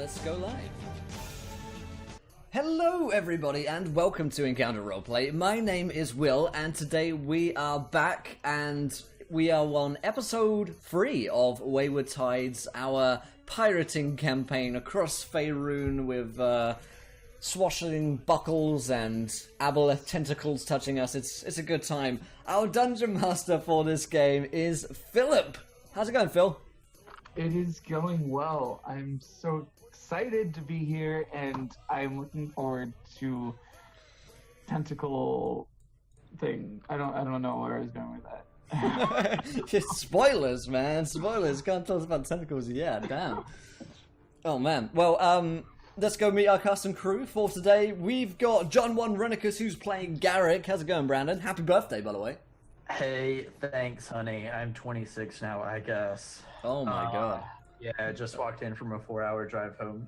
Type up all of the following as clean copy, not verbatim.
let's go live. Hello everybody and welcome to Encounter Roleplay. My name is Will and today we are back and we are on episode 3 of Wayward Tides, our pirating campaign across Faerun with swashing buckles and aboleth tentacles touching us. It's a good time. Our dungeon master for this game is Philip. How's it going, Phil? It is going well. I'm so excited to be here, and I'm looking forward to tentacle thing. I don't know where I was going with that. Spoilers, man. Spoilers. Can't tell us about tentacles yet. Damn. Oh man. Well, let's go meet our custom crew for today. We've got John One Renicus who's playing Garrick. How's it going, Brandon? Happy birthday, by the way. Hey, thanks, honey. I'm 26 now, I guess. Oh my god. Yeah, I just walked in from a 4-hour drive home.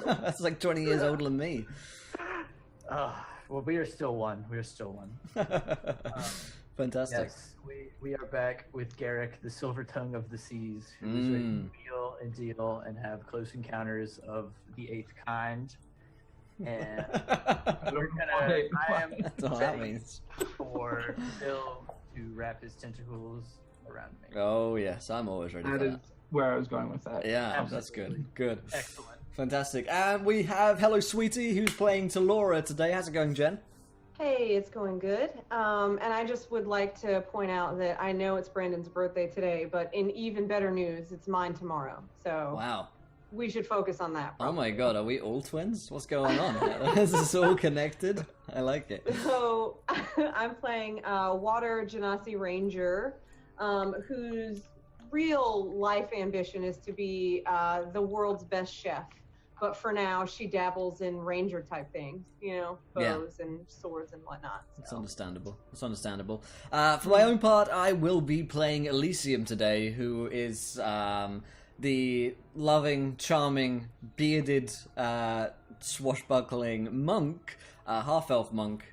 That's like 20 years older than me. Well, we are still one. We are still one. Fantastic. Yes, we are back with Garrick, the silver tongue of the seas, who is ready to wheel and deal and have close encounters of the 8th kind. And I am ready for Phil to wrap his tentacles around me. Oh yes, I'm always ready for that. That is where I was going with that. Yeah, Absolutely. that's good. Good. Excellent. Fantastic. And we have Hello Sweetie who's playing Talora today. How's it going, Jen? Hey, it's going good. And I just would like to point out that I know it's Brandon's birthday today, but in even better news, it's mine tomorrow. So Wow. we should focus on that. Oh my probably. god, are we all twins? What's going on? This is all connected. I like it. So I'm playing Water Genasi Ranger, whose real life ambition is to be the world's best chef. But for now, she dabbles in ranger type things, you know, bows and swords and whatnot. So. It's understandable. It's understandable. For my own part, I will be playing Elysium today, who is the loving, charming, bearded, swashbuckling monk, half-elf monk,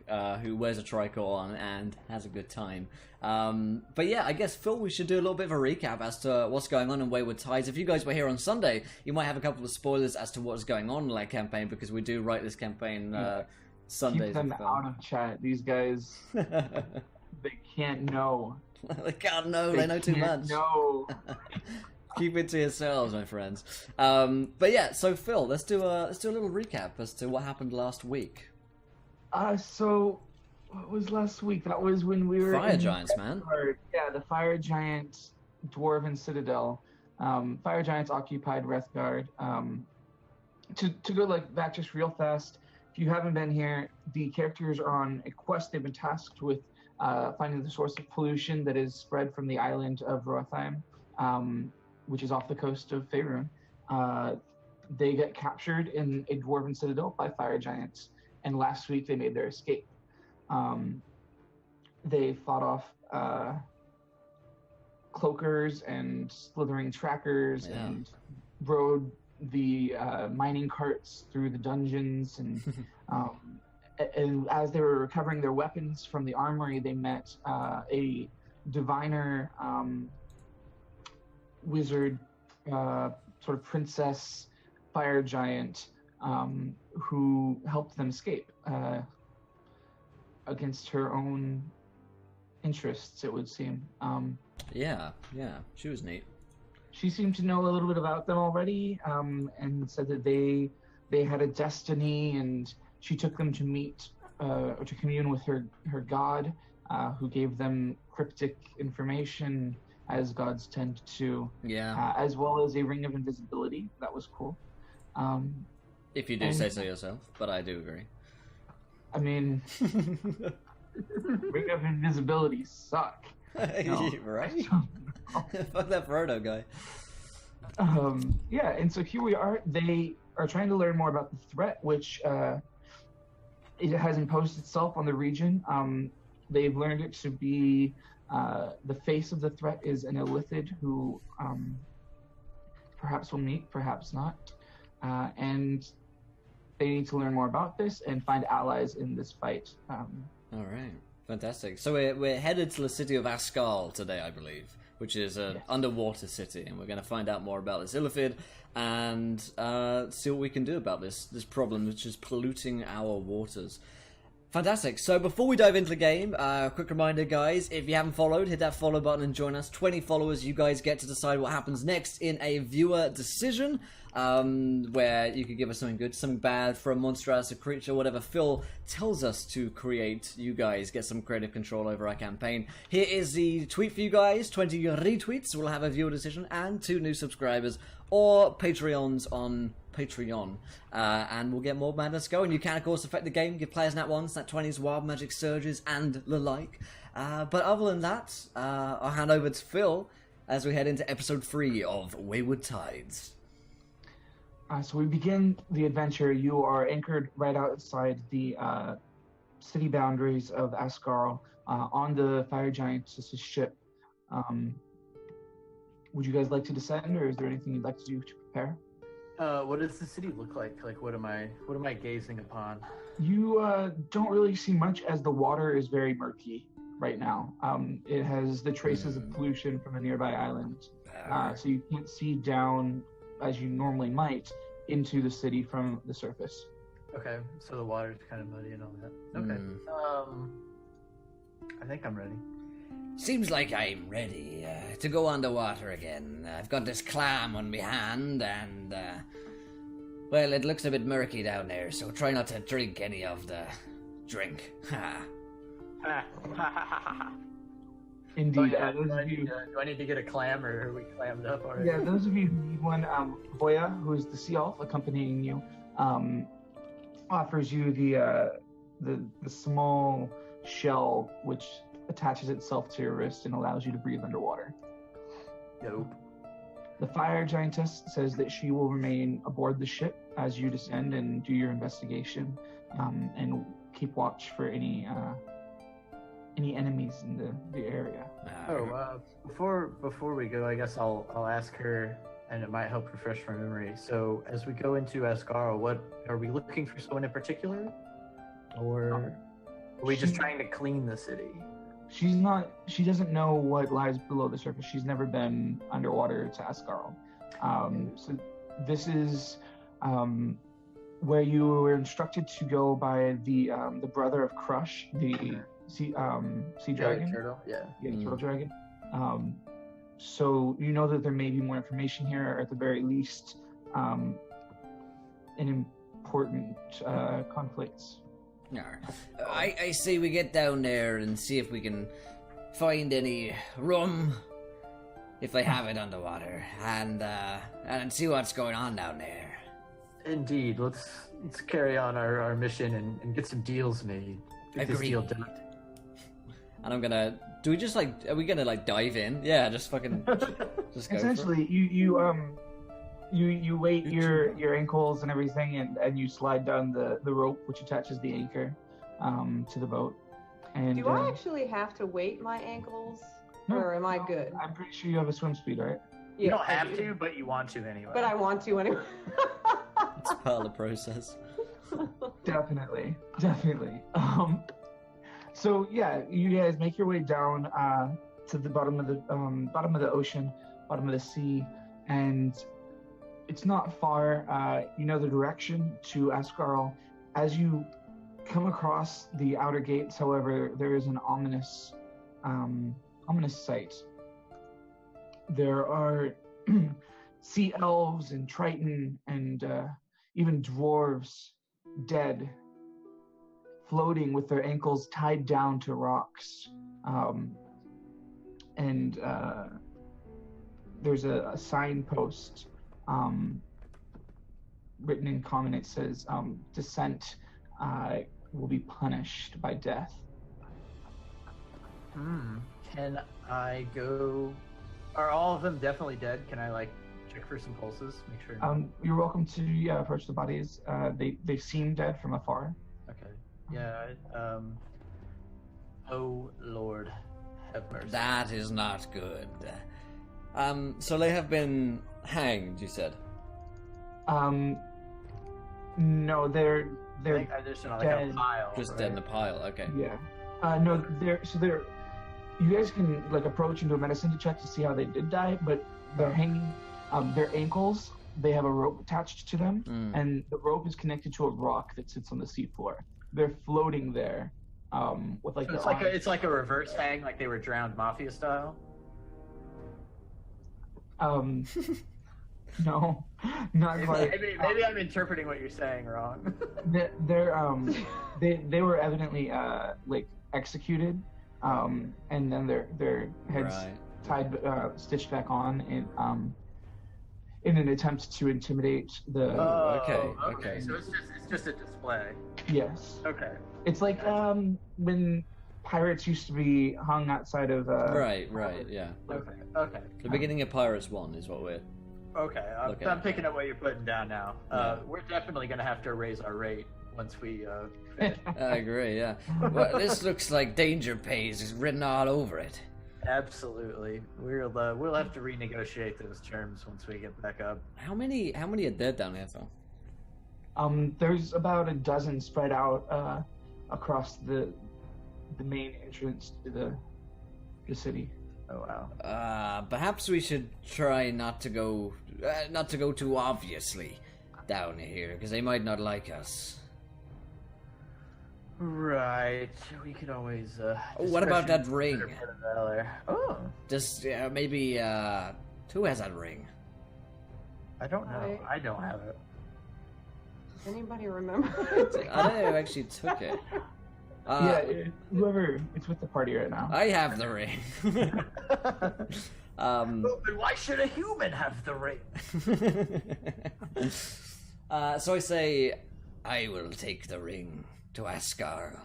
who wears a tricorn and has a good time. But yeah, I guess, Phil, we should do a little bit of a recap as to what's going on in Wayward Tides. If you guys were here on Sunday, you might have a couple of spoilers as to what's going on in that campaign, because we do write this campaign Sundays. Keep them out of chat. These guys, they can't know. They can't know. They know too much. No. Keep it to yourselves, my friends. But yeah, so Phil, let's do a little recap as to what happened last week. So what was last week? That was when we were Fire Giants, man. Yeah, the Fire Giant Dwarven Citadel. Fire Giants occupied Rethgard. To go back just real fast, if you haven't been here, the characters are on a quest. They've been tasked with finding the source of pollution that is spread from the island of Rothheim, which is off the coast of Faerun. They get captured in a Dwarven Citadel by Fire Giants, and last week they made their escape. They fought off cloakers and slithering trackers and rode the mining carts through the dungeons. And as they were recovering their weapons from the armory, they met a diviner wizard, sort of princess fire giant, who helped them escape against her own interests, it would seem. Yeah, she was neat. She seemed to know a little bit about them already, and said that they had a destiny, and she took them to meet or to commune with her god, who gave them cryptic information, as gods tend to. Yeah. As well as a ring of invisibility. That was cool. If you do say so yourself, but I do agree. I mean, ring of invisibility suck. No, right? Fuck that Frodo guy. Yeah, and so here we are. They are trying to learn more about the threat, which it has imposed itself on the region. They've learned it to be the face of the threat is an illithid who perhaps will meet, perhaps not. And they need to learn more about this and find allies in this fight. All right, fantastic. So we're headed to the city of Askal today, I believe, which is an underwater city, and we're going to find out more about this Illithid and see what we can do about this problem, which is polluting our waters. Fantastic. So before we dive into the game, quick reminder, guys, if you haven't followed, hit that follow button and join us. 20 followers, you guys get to decide what happens next in a viewer decision, where you could give us something good, something bad, for a monster as a creature, whatever Phil tells us to create. You guys get some creative control over our campaign. Here is the tweet for you guys. 20 retweets will have a viewer decision, and 2 new subscribers or Patreons on Patreon, and we'll get more madness going. You can, of course, affect the game, give players nat 1s, nat 20s, wild magic surges, and the like. But other than that, I'll hand over to Phil as we head into episode 3 of Wayward Tides. So we begin the adventure. You are anchored right outside the city boundaries of Askarl on the Fire Giantess' ship. Would you guys like to descend, or is there anything you'd like to do to prepare? What does the city look like? Like, what am I gazing upon? You don't really see much, as the water is very murky right now. It has the traces of pollution from a nearby island, so you can't see down as you normally might into the city from the surface. Okay, so the water's kind of muddy and all that. Okay. I think I'm ready. Seems like I'm ready to go underwater again. I've got this clam on my hand, and, well, it looks a bit murky down there, so try not to drink any of the drink. Ha. Indeed. Do I need to get a clam, or are we clammed up already? Yeah, those of you who need one, Voya, who is the sea elf accompanying you, offers you the small shell which attaches itself to your wrist and allows you to breathe underwater. Nope. The fire giantess says that she will remain aboard the ship as you descend and do your investigation, and keep watch for any enemies in the area. Before we go, I guess I'll ask her, and it might help refresh my memory. So as we go into Askarl, what are we looking for? Someone in particular, or are we just trying to clean the city? She doesn't know what lies below the surface. She's never been underwater to Askarl. So this is where you were instructed to go by the brother of Crush, the sea dragon. Turtle, yeah. Turtle dragon. So you know that there may be more information here, or at the very least, an important conflicts. I say we get down there and see if we can find any rum, if they have it underwater, and see what's going on down there. Indeed, let's carry on our mission and get some deals made. Get this deal done. And I'm gonna. Do we just are we gonna dive in? Yeah, just fucking. Just go. Essentially, you weight your ankles and everything, and you slide down the rope which attaches the anchor to the boat. And do I actually have to weight my ankles, or am I good? I'm pretty sure you have a swim speed, right? You don't have to, but you want to anyway. But I want to anyway. It's part of the process. Definitely. So yeah, you guys make your way down to the bottom of the ocean, bottom of the sea, and it's not far. You know the direction to Askarl. As you come across the outer gates, however, there is an ominous sight. There are sea elves and triton and even dwarves dead, floating with their ankles tied down to rocks. And there's a signpost written in common. It says, "Descent will be punished by death." Can I go? Are all of them definitely dead? Can I check for some pulses? Make sure. You're welcome to approach the bodies. They seem dead from afar. Okay. Yeah. Oh Lord, have mercy. That is not good. So they have been hanged, you said? No, they're I just know, dead. a pile. Just dead in a pile. Okay. Yeah. No, they're you guys can like approach and do a medicine check to see how they did die, but they're hanging, their ankles, they have a rope attached to them, and the rope is connected to a rock that sits on the seafloor. They're floating there, with like So it's like a reverse hang, like they were drowned mafia style. No, not quite. Maybe I'm interpreting what you're saying wrong. They were evidently like executed, and then their heads tied, stitched back on in an attempt to intimidate the. Okay. So it's just a display. Yes. Okay. It's like when pirates used to be hung outside of. Right. Yeah. Okay. The beginning of Pirates 1 is what we're. Okay, I'm picking up what you're putting down now. We're definitely going to have to raise our rate once we finish. I agree, yeah. Well, this looks like danger pays is written all over it. Absolutely. We'll have to renegotiate those terms once we get back up. How many are dead down here, though? There's about a dozen spread out across the main entrance to the city. Oh wow. Perhaps we should try not to go too obviously down here, because they might not like us. Right. We could always. What about that ring? Oh. Just maybe. Who has that ring? I don't know. I don't have it. Anybody remember? I don't know who actually took it. Whoever, it's with the party right now. I have the ring. But why should a human have the ring? So I say, I will take the ring to Ascar.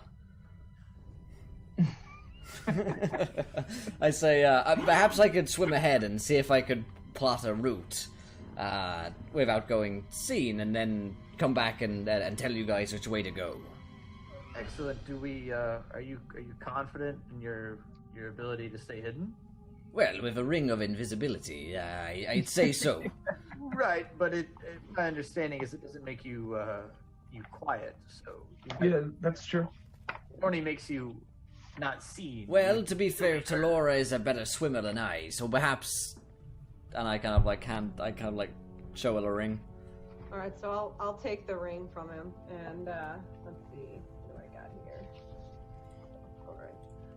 I say, perhaps I could swim ahead and see if I could plot a route without going seen, and then come back and tell you guys which way to go. Excellent. Do we? Are you confident in your ability to stay hidden? Well, with a ring of invisibility, I'd say so. Right, but my understanding is it doesn't make you quiet. So yeah, that's true. It only makes you not seen. Well, to be fair, Talora is a better swimmer than I, so perhaps. And I kind of show her the ring. All right, so I'll take the ring from him, and let's see.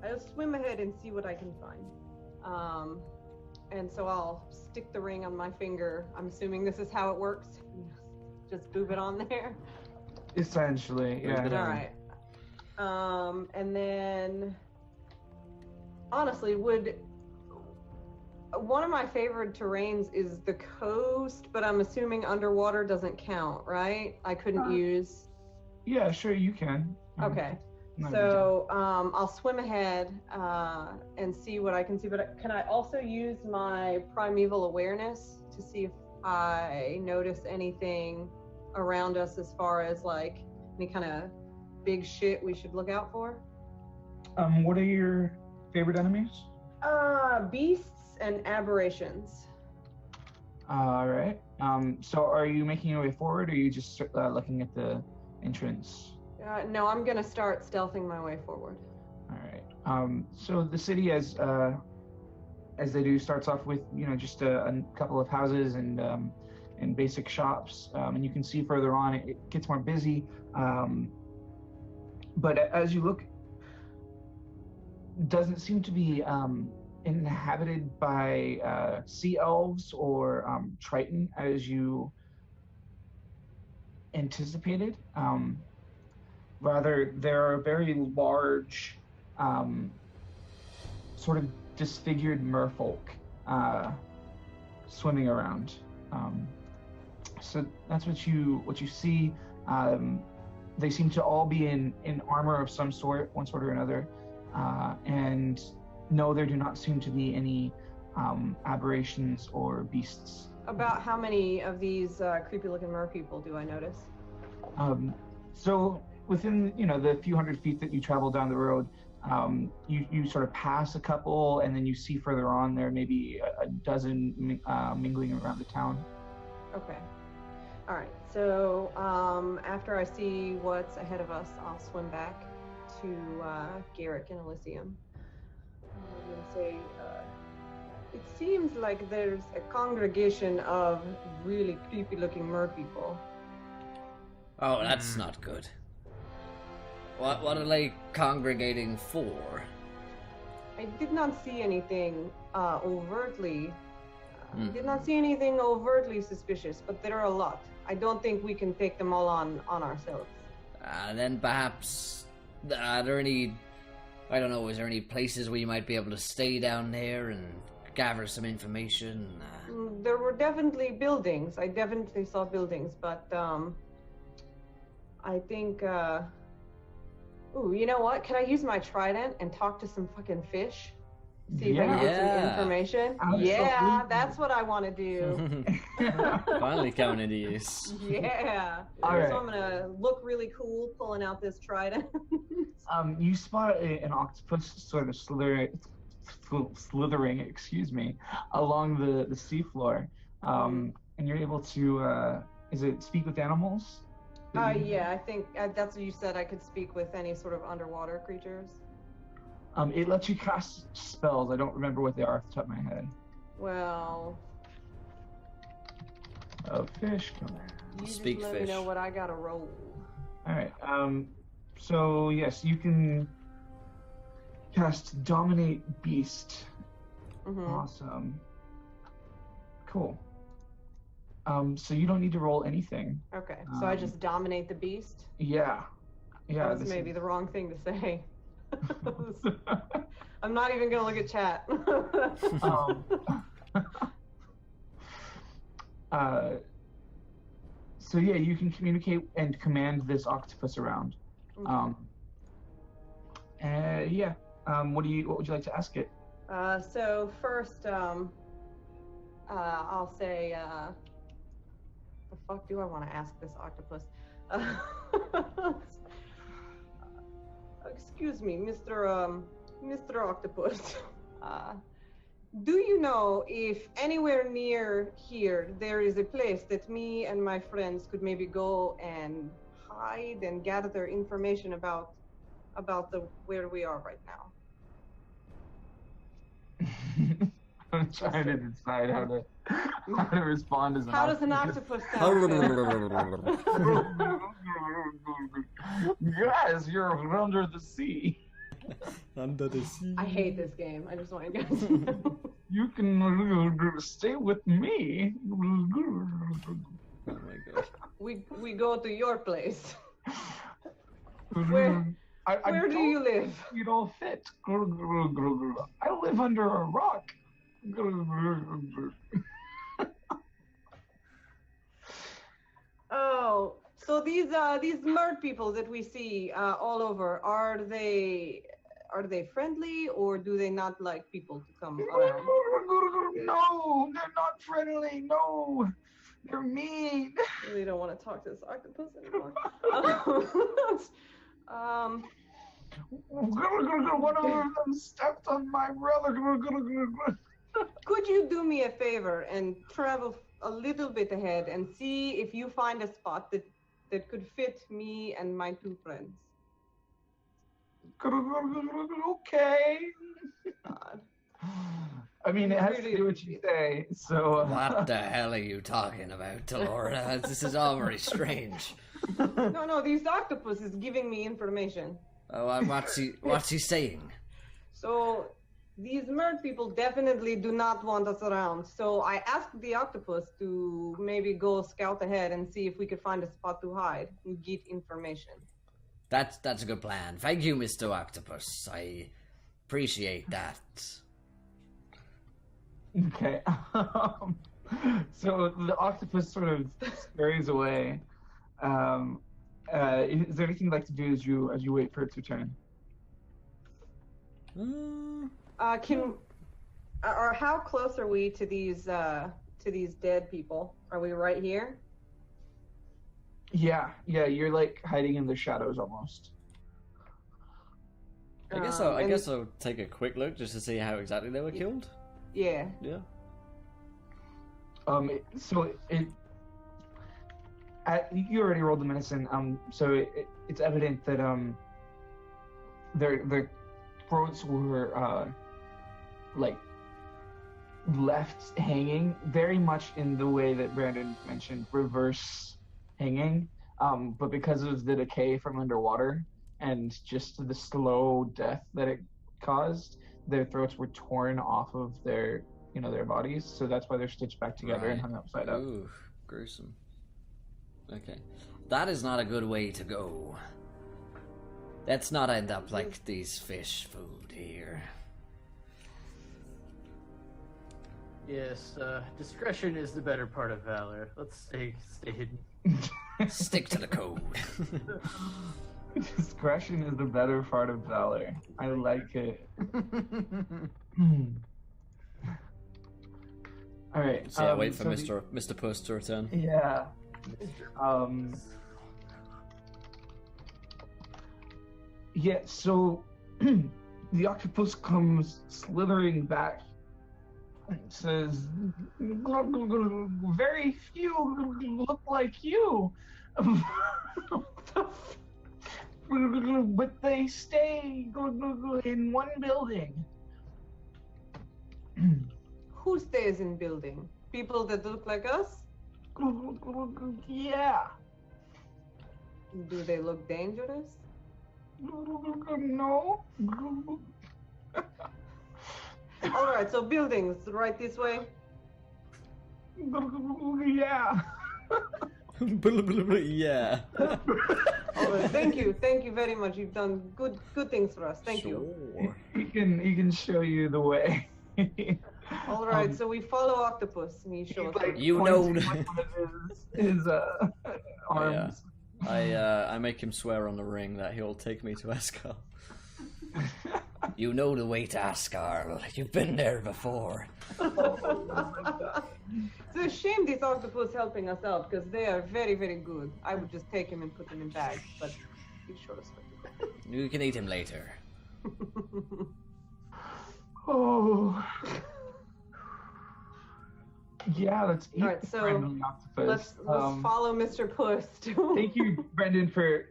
I'll swim ahead and see what I can find. And so I'll stick the ring on my finger. I'm assuming this is how it works. Just boop it on there. Essentially, yeah. All right. And then, honestly, one of my favorite terrains is the coast, but I'm assuming underwater doesn't count, right? I couldn't use. Yeah, sure, you can. Okay. So I'll swim ahead and see what I can see, but can I also use my primeval awareness to see if I notice anything around us as far as like any kind of big shit we should look out for? What are your favorite enemies? Beasts and aberrations. All right. So are you making your way forward, or are you just looking at the entrance? No, I'm gonna start stealthing my way forward. All right. So the city, as they do, starts off with just a couple of houses and basic shops, and you can see further on it gets more busy. But as you look, doesn't seem to be inhabited by sea elves or Triton as you anticipated. Rather, there are very large, sort of disfigured merfolk swimming around. So that's what you see. They seem to all be in armor of some sort, one sort or another. And no, there do not seem to be any aberrations or beasts. About how many of these creepy-looking merpeople do I notice? So within the few hundred feet that you travel down the road, you sort of pass a couple, and then you see further on there maybe a dozen mingling around the town. Okay. All right. So after I see what's ahead of us, I'll swim back to Garrick and Elysium. going to say? It seems like there's a congregation of really creepy-looking mer people. Oh, that's not good. What are they congregating for? I did not see anything overtly. I did not see anything overtly suspicious, but there are a lot. I don't think we can take them all on ourselves. Then perhaps, are there any, I don't know, is there any places where you might be able to stay down there and gather some information? There were definitely buildings. I definitely saw buildings, but I think, ooh, you know what? Can I use my trident and talk to some fucking fish? See if I can get some information? Absolutely. Yeah, that's what I want to do. Finally coming into use. Yeah. All right. So I'm gonna look really cool pulling out this trident. You spot an octopus sort of slithering, along the seafloor, and you're able to, is it speak with animals? Yeah, I think that's what you said. I could speak with any sort of underwater creatures. It lets you cast spells. I don't remember what they are off the top of my head. Well, Fish command. you just Speak let fish. me know what I gotta roll. All right. So yes, you can cast Dominate Beast. Mm-hmm. Awesome. Cool. So you don't need to roll anything. Okay, so I just dominate the beast. Yeah. Yeah. That was maybe the wrong thing to say. I'm not even gonna look at chat. So yeah, you can communicate and command this octopus around. Okay. What would you like to ask it? So first, I'll say, the fuck do I want to ask this octopus? Excuse me, Mr. Octopus. Do you know if anywhere near here there is a place that me and my friends could maybe go and hide and gather information about where we are right now? I'm trying to decide how to respond as an How does an octopus sound? Guys, you're under the sea. Under the sea. I hate this game. I just want you guys to know. You can stay with me. Oh my god. We go to your place. Where do you live? You don't fit. I live under a rock. Oh, so these murd people that we see all over, are they friendly, or do they not like people to come around? No, they're not friendly. No, they're mean. I really don't want to talk to this octopus anymore. One of them stepped on my brother. Could you do me a favor and travel a little bit ahead and see if you find a spot that could fit me and my two friends? Okay. God. I mean, it has to do what you say, so... What the hell are you talking about, Delora? This is all very strange. No, these octopus is giving me information. Oh, what's he saying? So, these murd people definitely do not want us around. So I asked the octopus to maybe go scout ahead and see if we could find a spot to hide and get information. That's a good plan. Thank you, Mr. Octopus. I appreciate that. Okay. So the octopus sort of scurries away. Is there anything you'd like to do as you wait for its return? Or how close are we to these dead people? Are we right here? Yeah, you're like hiding in the shadows almost. I guess I'll take a quick look just to see how exactly they were killed. Yeah. Yeah. You already rolled the medicine. So it's evident that their throats were like left hanging, very much in the way that Brandon mentioned, reverse hanging. But because of the decay from underwater and just the slow death that it caused, their throats were torn off of their bodies. So that's why they're stitched back together and hung upside up. Ooh, gruesome. Okay. That is not a good way to go. Let's not end up like these fish food here. Yes, discretion is the better part of valor. Let's stay hidden. Stick to the code. Discretion is the better part of valor. I like it. All right. So yeah, wait for Mr. Puss to return. Yeah. Yeah. So the octopus comes slithering back. It says, "Very few look like you, but they stay in one building." Who stays in building? People that look like us? Yeah. Do they look dangerous? No. All right, so buildings, right this way. Yeah. Yeah. All right, thank you very much. You've done good things for us. Thank you. He can show you the way. All right, so we follow Octopus, and he shows us. You know. His arms. I make him swear on the ring that he'll take me to Escar. You know the way to Asgard. You've been there before. It's a shame this octopus helping us out because they are very, very good. I would just take him and put him in bags, but he showed us what to do. You can eat him later. Oh. Yeah, let's eat. All right, so octopus. let's follow Mr. Puss. Thank you, Brendan, for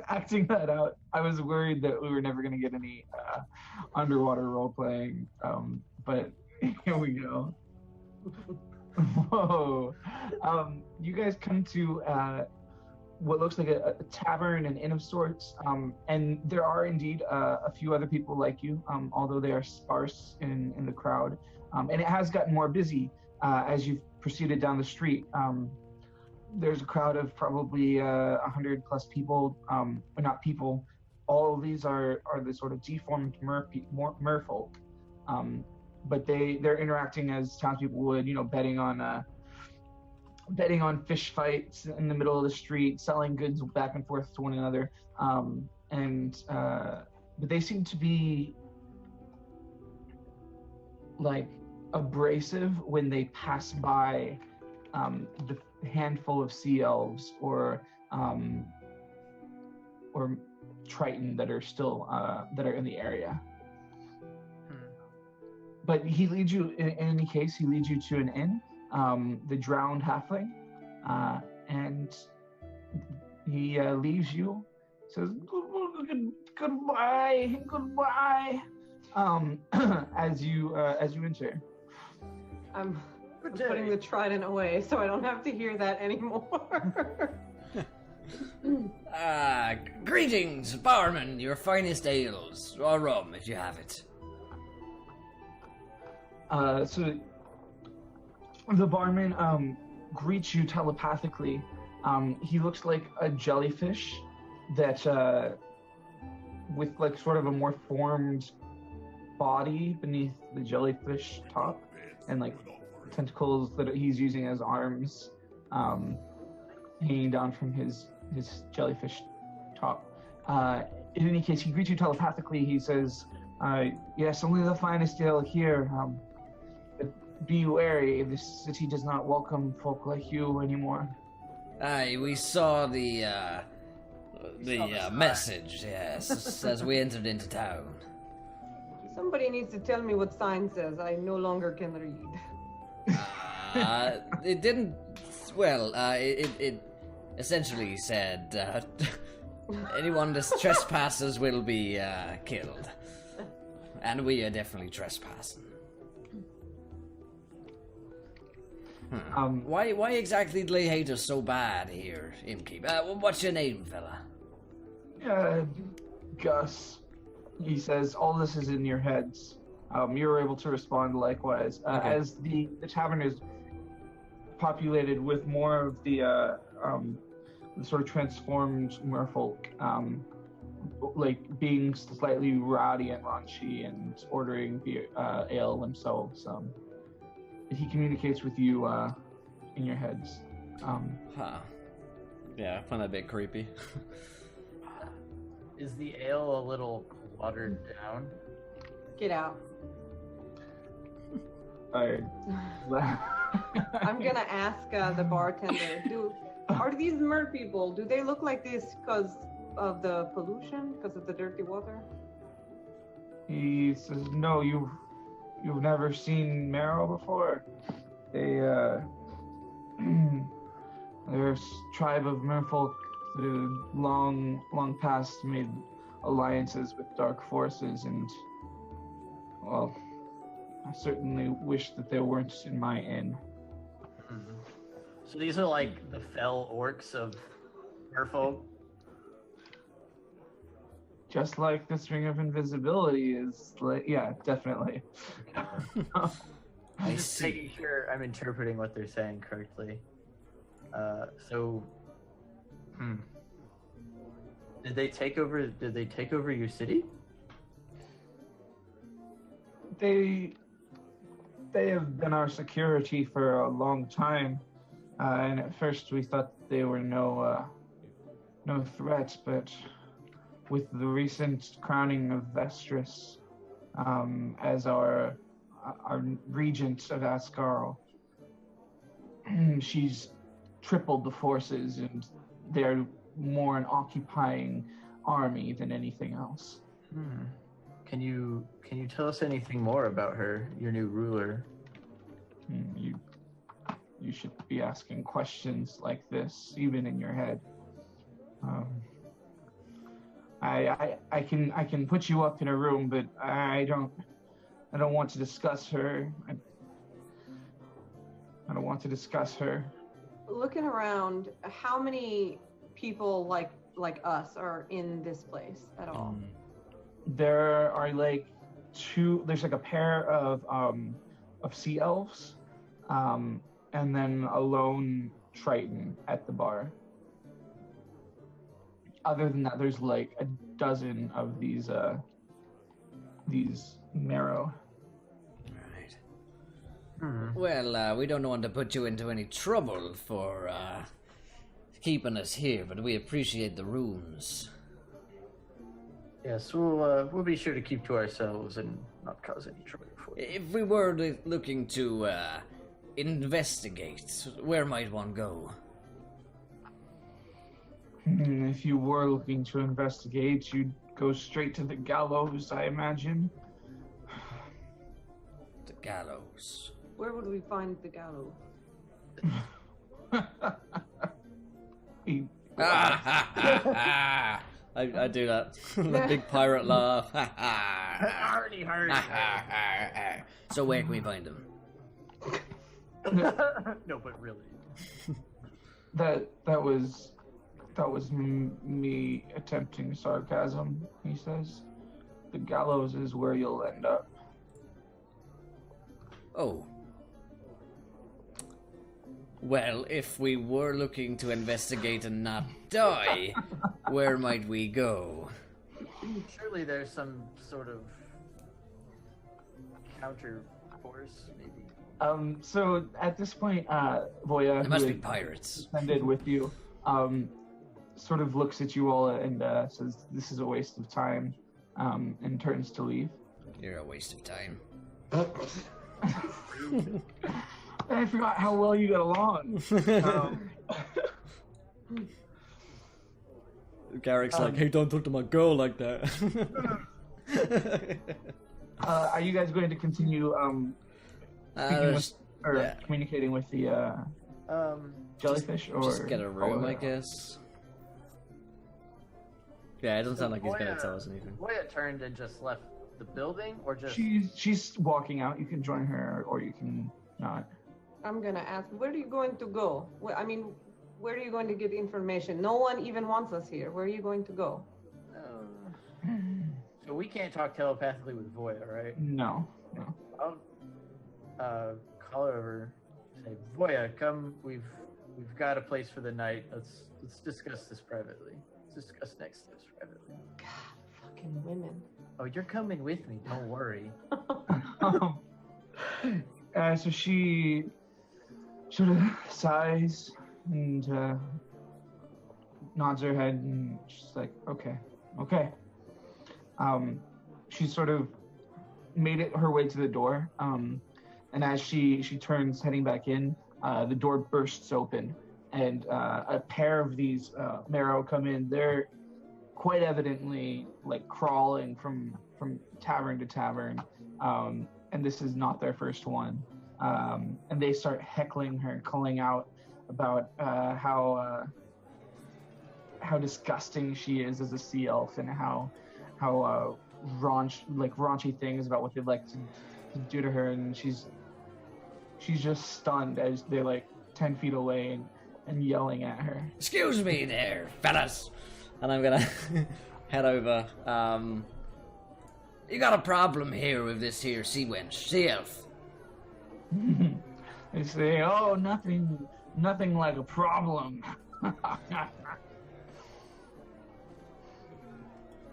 acting that out. I was worried that we were never going to get any underwater role playing, but here we go. Whoa! You guys come to what looks like a tavern, an inn of sorts, and there are indeed a few other people like you, although they are sparse in the crowd. And it has gotten more busy as you've proceeded down the street. There's a crowd of probably 100 plus people, but not people. All of these are the sort of deformed merfolk, but they're interacting as townspeople would, betting on fish fights in the middle of the street, selling goods back and forth to one another, but they seem to be like abrasive when they pass by the handful of sea elves or Triton that are still that are in the area. But he leads you, in any case, he leads you to an inn, the Drowned Halfling, and he leaves you, says goodbye, as you enter. I'm putting the trident away so I don't have to hear that anymore. Greetings, barman, your finest ales, or rum if you have it. So the barman greets you telepathically. He looks like a jellyfish that with like sort of a more formed body beneath the jellyfish top, and like tentacles that he's using as arms hanging down from his jellyfish top. In any case, he greets you telepathically. He says, yes, only the finest ale here, but be wary, this city does not welcome folk like you anymore. Aye, we saw the message, yes, as we entered into town. Somebody needs to tell me what sign says. I no longer can read. It didn't. Well, it essentially said anyone that trespasses will be killed. and we are definitely trespassing. Why exactly do they hate us so bad here, Imkeep? What's your name, fella? Gus. He says, all this is in your heads. You were able to respond likewise. Okay. As the tavern is populated with more of the sort of transformed merfolk, like being slightly rowdy and raunchy and ordering beer, ale themselves. He communicates with you in your heads. Yeah, I find that a bit creepy. Is the ale a little watered down? Get out. I'm gonna ask the bartender. Are these mer people? Do they look like this because of the pollution? Because of the dirty water? He says, no, you've never seen Marrow before. They're a tribe of merfolk that have long past made alliances with dark forces, and well, I certainly wish that they weren't in my inn. So these are like the fell orcs of merfolk? Just like this ring of invisibility is like, yeah, definitely. I'm just making sure I'm interpreting what they're saying correctly. Did they take over your city? They have been our security for a long time, and at first we thought they were no threat, but with the recent crowning of Vestris as our regent of Ascarl, she's tripled the forces, and they're more an occupying army than anything else. Can you tell us anything more about her, your new ruler? You should be asking questions like this, even in your head. I can put you up in a room, but I don't want to discuss her. I don't want to discuss her. Looking around, how many people like us are in this place at all? There are like there's like a pair of sea elves, and then a lone Triton at the bar. Other than that, there's like a dozen of these marrow. Right. Well, we don't want to put you into any trouble for keeping us here, but we appreciate the rooms. Yes, we'll be sure to keep to ourselves and not cause any trouble for you. If we were looking to investigate, where might one go? If you were looking to investigate, you'd go straight to the gallows, I imagine. The gallows. Where would we find the gallows? I do that. The big pirate laugh. Hardy. So where can we find him? No, but really. That was me attempting sarcasm, he says. The gallows is where you'll end up. Oh. Well, if we were looking to investigate and not die, where might we go? Surely there's some sort of counter force, maybe. So at this point, Voya, There must be pirates. Ended with you, sort of looks at you all and says, "This is a waste of time," and turns to leave. You're a waste of time. I forgot how well you got along. Garrick's like, hey, don't talk to my girl like that. Are you guys going to continue speaking with, or communicating with the jellyfish, or just get a room, I guess? Yeah, it doesn't sound like he's gonna tell us anything. Voya turned and just left the building, or just? She's walking out. You can join her, or you can not. I'm gonna ask, where are you going to go? I mean, where are you going to get the information? No one even wants us here. Where are you going to go? So we can't talk telepathically with Voya, right? No. I'll call her over. Say, Voya, come. We've got a place for the night. Let's discuss this privately. Let's discuss next steps privately. God, fucking women. Oh, you're coming with me. Don't worry. So she sort of sighs and nods her head, and she's like, okay. She sort of made it her way to the door, and as she turns heading back in, the door bursts open, and a pair of these Marrow come in. They're quite evidently like crawling from tavern to tavern, and this is not their first one. And they start heckling her, calling out about how disgusting she is as a sea elf, and how raunchy things about what they'd like to do to her, and she's just stunned as they're like 10 feet away and yelling at her. Excuse me there, fellas. And I'm gonna head over. You got a problem here with this here sea wench, sea elf? They say, oh, nothing like a problem.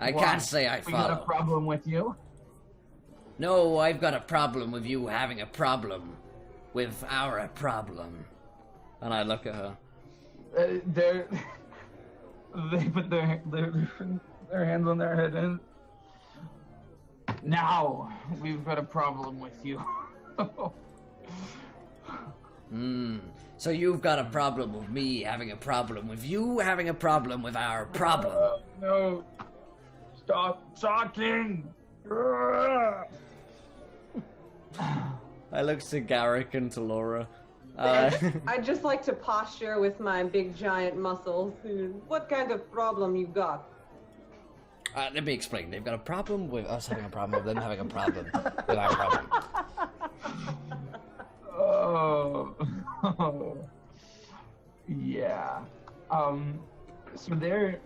I can't say I We got a follow. problem with you? No, I've got a problem with you having a problem with our problem. And I look at her. They put their hands on their head, and now we've got a problem with you. So you've got a problem with me having a problem with you having a problem with our problem. No, stop talking. I look to Garrick and to Laura. I'd just like to posture with my big giant muscles. What kind of problem you got? Let me explain. They've got a problem with us having a problem with them having a problem with our problem. Oh, yeah. So they're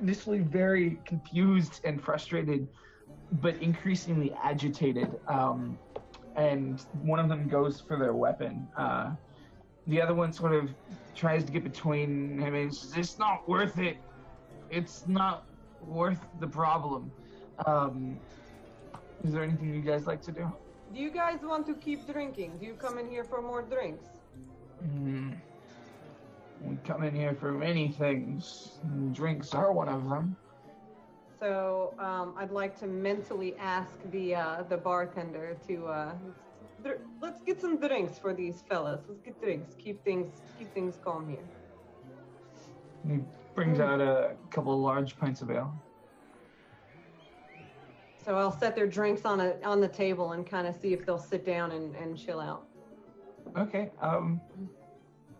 initially very confused and frustrated, but increasingly agitated. And one of them goes for their weapon. The other one sort of tries to get between him and says, "It's not worth it. It's not worth the problem." Is there anything you guys like to do? Do you guys want to keep drinking? Do you come in here for more drinks? We come in here for many things. Drinks are one of them. So I'd like to mentally ask the bartender to let's get some drinks for these fellas. Let's get drinks. Keep things calm here. He brings out a couple of large pints of ale. So I'll set their drinks on the table and kind of see if they'll sit down and chill out. Okay.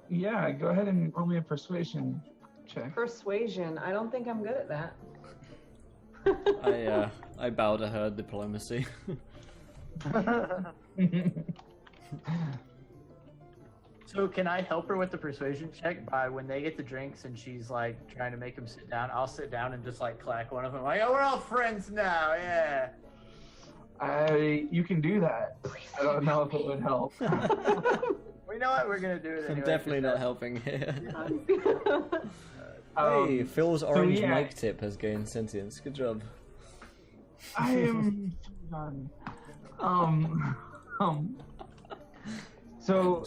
Yeah. Go ahead and roll me a persuasion check. Persuasion. I don't think I'm good at that. I bow to her diplomacy. So can I help her with the persuasion check by when they get the drinks and she's like trying to make them sit down, I'll sit down and just like clack one of them like, oh, we're all friends now, yeah. You can do that. I don't know if it would help. We know what we're gonna do it anyway. I'm definitely not helping here. Um, Hey, Phil's orange yeah. mic tip has gained sentience. Good job. I am done. So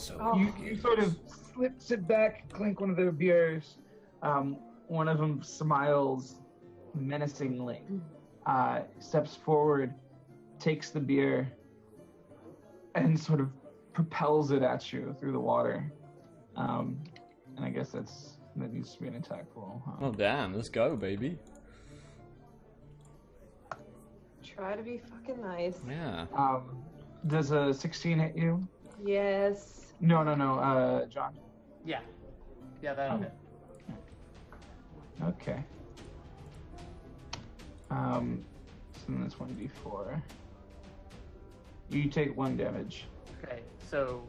you sort of sit back, clink one of their beers. One of them smiles menacingly, steps forward, takes the beer, and sort of propels it at you through the water. And I guess that needs to be an attack roll. Huh? Oh damn, let's go, baby. Try to be fucking nice. Yeah. Does a 16 hit you? Yes. No, John. Yeah, that'll hit. Okay. So and this 1d4. You take 1 damage. Okay, so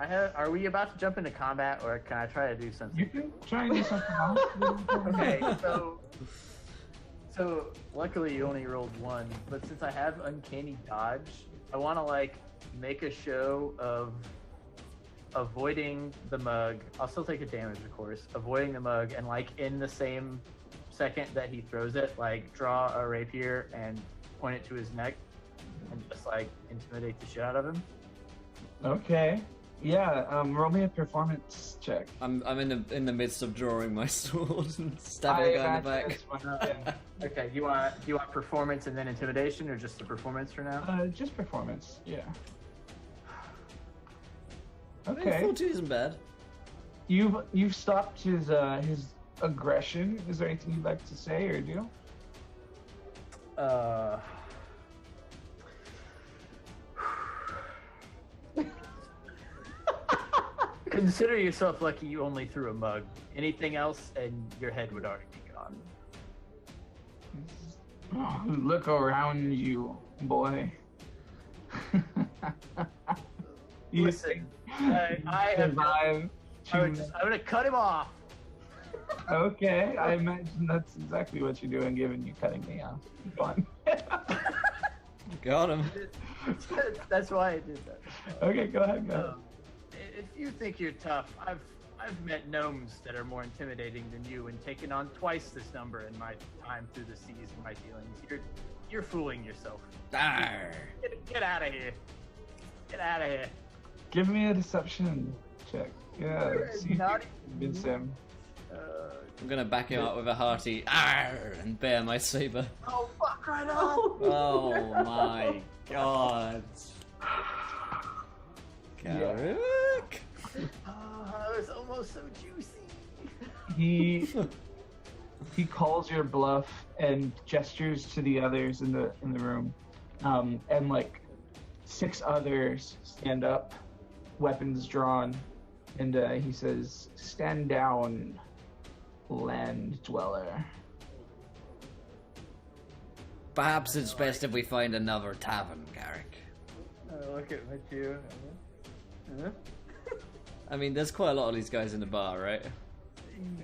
are we about to jump into combat, or can I try to do something? You can try and do something else. Okay, so luckily you only rolled 1, but since I have uncanny dodge, I want to like make a show of avoiding the mug. I'll still take a damage, of course. Avoiding the mug, and like in the same second that he throws it, like draw a rapier and point it to his neck, and just like intimidate the shit out of him. Okay. Yeah. Roll me a performance check. I'm in the midst of drawing my sword and stabbing a guy in the back. Okay. Do you want performance and then intimidation, or just the performance for now? Just performance. Yeah. I mean, Okay. 42 isn't bad. You've stopped his aggression. Is there anything you'd like to say or do? Consider yourself lucky you only threw a mug. Anything else, and your head would already be gone. Oh, look around you, boy. You Listen, I am survive. I'm gonna cut him off. Okay, I imagine that's exactly what you're doing, given you cutting me off. Fun. Got him. That's why I did that. Okay, go ahead. If you think you're tough, I've met gnomes that are more intimidating than you, and taken on twice this number in my time through the seas and my dealings. You're fooling yourself. Arr. Get out of here. Get out of here. Give me a deception check. Yeah, You're see if not you convince him. I'm gonna back him up with a hearty Arr! And bare my saber. Oh fuck right on. Oh my god. Garrick? Oh, it's almost so juicy. He calls your bluff and gestures to the others in the room, and like 6 others stand up, weapons drawn, and he says, "Stand down, land dweller." Perhaps it's best if we find another tavern, Garrick. Look at you. I mean, there's quite a lot of these guys in the bar, right?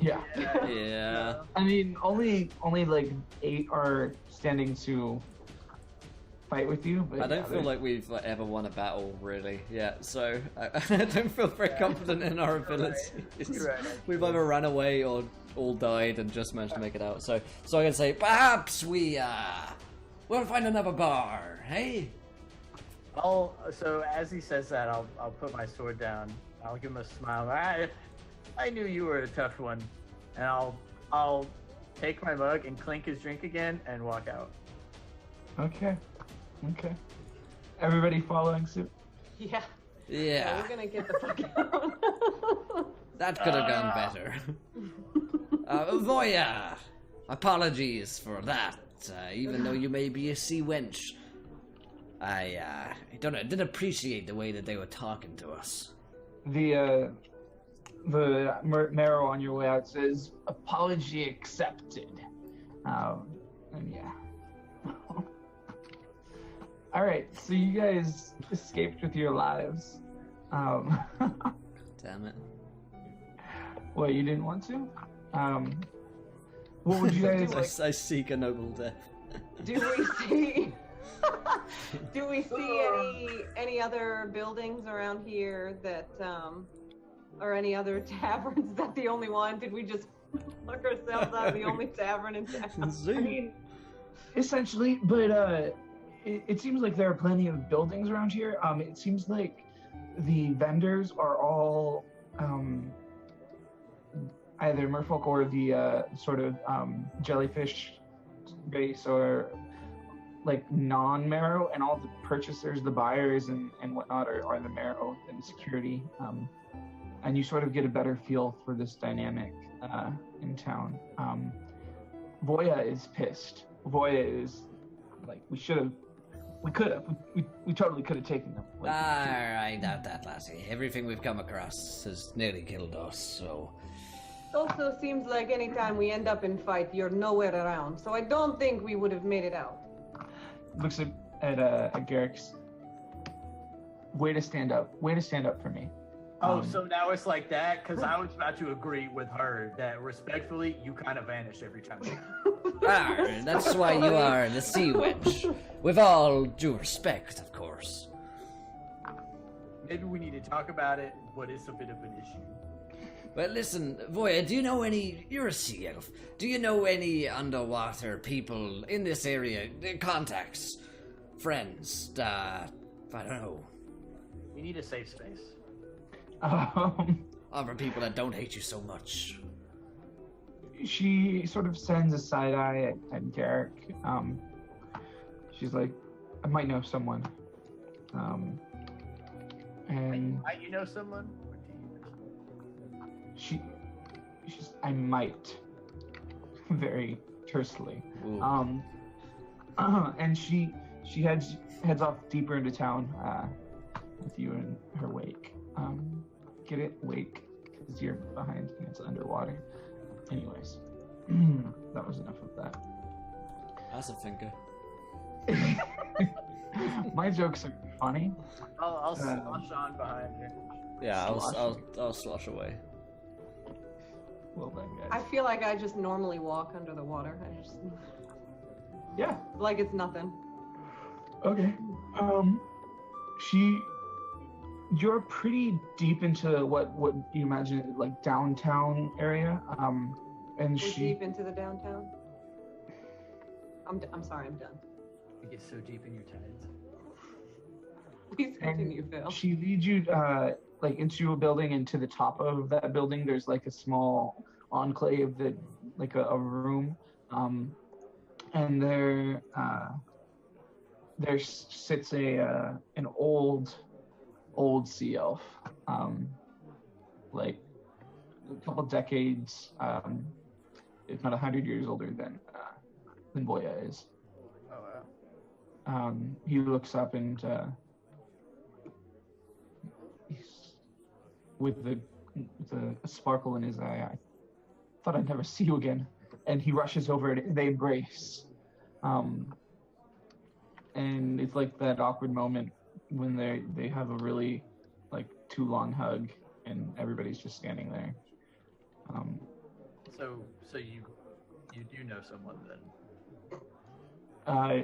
Yeah. Yeah. I mean, only like 8 are standing to fight with you. But I don't feel like we've ever won a battle, really, yet, so I don't feel very confident in our abilities. You're right. We've either ran away or all died and just managed to make it out. So I can say, perhaps we'll find another bar, hey? So as he says that, I'll put my sword down. I'll give him a smile. I knew you were a tough one, and I'll take my mug and clink his drink again and walk out. Okay. Everybody following suit? Yeah. Yeah, We're gonna get the fuck out. that could have gone better. Voya, apologies for that, even though you may be a sea wench. I don't know, didn't appreciate the way that they were talking to us. The marrow on your way out says, "Apology accepted." And yeah. All right, so you guys escaped with your lives. Damn it. What, you didn't want to? What would you guys I seek a noble death. Do we see? Do we see any other buildings around here that, or any other taverns? Is that the only one? Did we just look ourselves out the only tavern in town? I mean, essentially, but it seems like there are plenty of buildings around here. It seems like the vendors are all either merfolk or the sort of jellyfish base, or like non-marrow, and all the purchasers, the buyers and whatnot are the marrow and security. And you sort of get a better feel for this dynamic in town. Voya is pissed. Voya is like, we totally could have taken them. Like, I doubt that, lassie. Everything we've come across has nearly killed us, so... It also seems like anytime we end up in fight, you're nowhere around. So I don't think we would have made it out. looks at Garrick's. Way to stand up. Way to stand up for me. Oh, so now it's like that? Because I was about to agree with her that respectfully, you kind of vanish every time. That's why you are the Sea Witch. With all due respect, of course. Maybe we need to talk about it, but it's a bit of an issue. Well, listen, Voya, do you know any... You're a sea elf. Do you know any underwater people in this area? Contacts? Friends? I don't know. We need a safe space. Other people that don't hate you so much. She sort of sends a side eye at Garrick. She's like, I might know someone. And Might you know someone? Or do you know someone? she's I might. Very tersely. Ooh. And she heads off deeper into town with you in her wake. Get it? Wake. Because you're behind and it's underwater. Anyways, that was enough of that. That's a thinker. My jokes are funny. I'll slosh on behind her. Yeah, Slosh. I'll slosh away. Well done, I guys. feel like I just normally walk under the water. I just Yeah. like it's nothing. Okay. You're pretty deep into what you imagine like downtown area. And We're she deep into the downtown. I'm sorry, I'm done. You get so deep in your tides. Please continue, and Phil. she leads you like into a building, and to the top of that building there's like a small enclave that like a room. And there sits an old sea elf, like a couple decades, if not 100 years older than Boya is. Oh, wow. He looks up and he's with a sparkle in his eye. I thought I'd never see you again. And he rushes over and they embrace. And it's like that awkward moment when they have a really like too long hug and everybody's just standing there. So you do know someone then?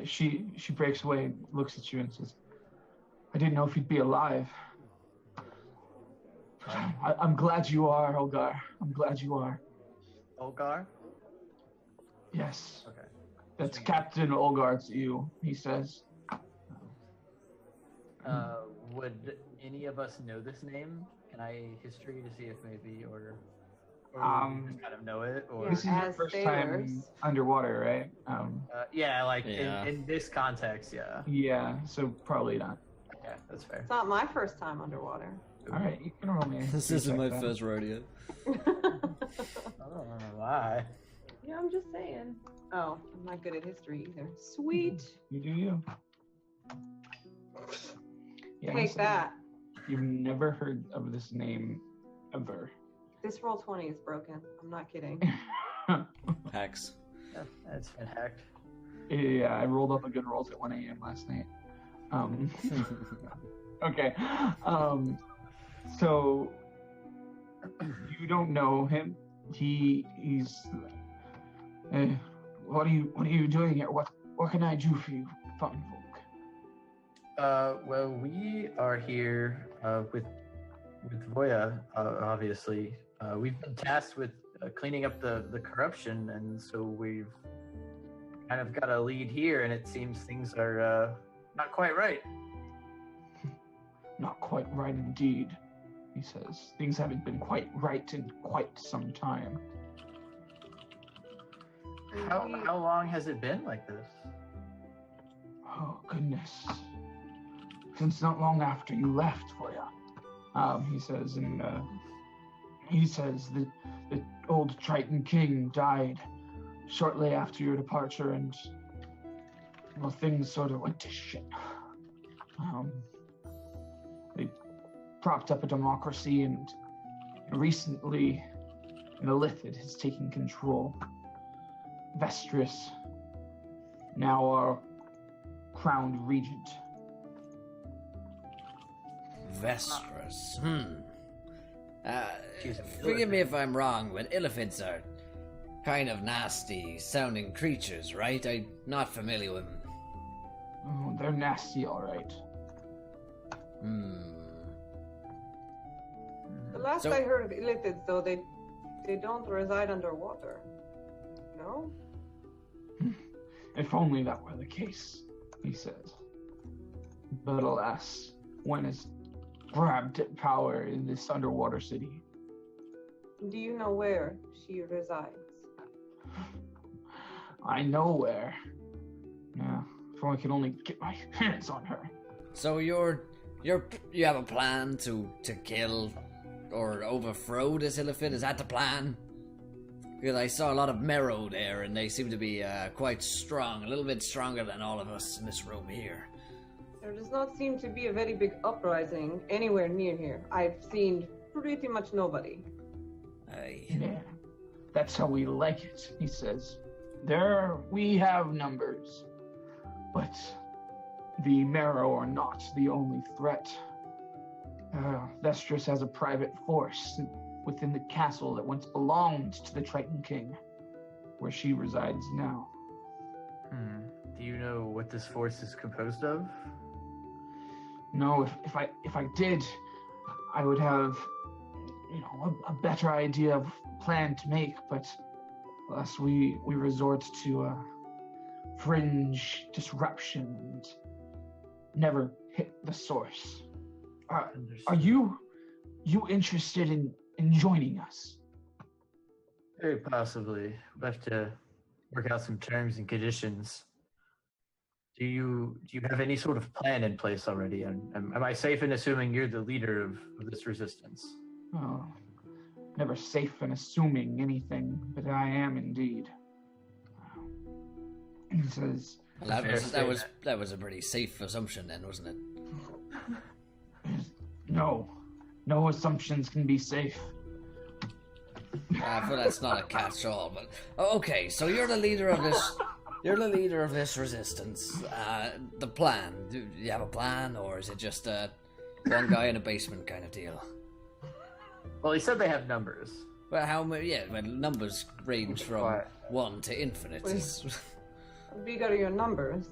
She breaks away and looks at you and says, I didn't know if you'd be alive. I'm glad you are, Olgar. I'm glad you are. Olgar? Yes. Okay. That's Captain Olgar to you, he says. Would any of us know this name? Can I history to see if maybe, or we just kind of know it, or This is your As first time sailors. underwater, right? yeah, like Yeah. In this context, yeah. Yeah, so probably not. Yeah, that's fair. It's not my first time underwater. All right, you can roll me. a This isn't my check then. first rodeo. I don't know why. Yeah, I'm just saying. Oh, I'm not good at history either. Sweet. You do you. Yeah, Take so that. You've never heard of this name ever. This roll 20 is broken. I'm not kidding. Hacks. Yeah, it's been hacked. Yeah, I rolled up a good rolls at 1 a.m. last night. Okay. So you don't know him. He's. What are you doing here? What can I do for you, fine folk? Well, we are here with Voya, obviously. We've been tasked with cleaning up the corruption, and so we've kind of got a lead here, and it seems things are not quite right. Not quite right indeed, he says. Things haven't been quite right in quite some time. How long has it been like this? Oh, goodness. Since not long after you left, Voya. He says, and he says that the old Triton King died shortly after your departure, and well, things sort of went to shit. They propped up a democracy, and recently, an Illithid has taken control. Vestris now are crowned regent. Vestress. She's a Forgive me if I'm wrong, but illithids are kind of nasty sounding creatures, right? I'm not familiar with them. Oh, they're nasty, all right. The last So- I heard of illithids, though, they don't reside underwater. No? If only that were the case, he says. But alas, one has grabbed at power in this underwater city. Do you know where she resides? I know where. Yeah, if I could only get my hands on her. So you have a plan to kill or overthrow this illithid? Is that the plan? Because I saw a lot of marrow there, and they seem to be quite strong, a little bit stronger than all of us in this room here. There does not seem to be a very big uprising anywhere near here. I've seen pretty much nobody. Yeah, that's how we like it, he says. We have numbers, but the marrow are not the only threat. Vestress has a private force within the castle that once belonged to the Triton King, where she resides now. Do you know what this force is composed of? No, if I did, I would have, a better idea of plan to make. But alas, we resort to fringe disruption and never hit the source. Are you interested in joining us? Very possibly. We'll have to work out some terms and conditions. Do you have any sort of plan in place already? Am I safe in assuming you're the leader of this resistance? Oh, never safe in assuming anything, but I am indeed. He says, Well, that was a pretty safe assumption then, wasn't it? no assumptions can be safe. But that's not a catch-all. But okay, so you're the leader of this. You're the leader of this resistance. The plan. Do you have a plan, or is it just one guy in a basement kind of deal? Well, he said they have numbers. Well, how many? Yeah, well, numbers range from 1 to infinite. How big are your numbers?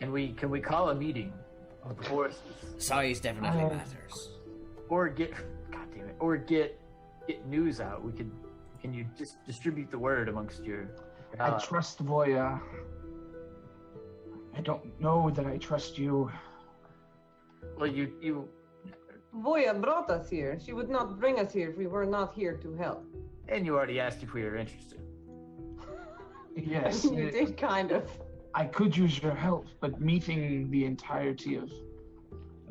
Can we call a meeting of the forces? Size definitely matters. Or get news out. Can you just distribute the word amongst your I trust Voya. I don't know that I trust you. Well, you Voya brought us here. She would not bring us here if we were not here to help. and you already asked if we were interested. Yes. You did kind of. I could use your help, but meeting the entirety of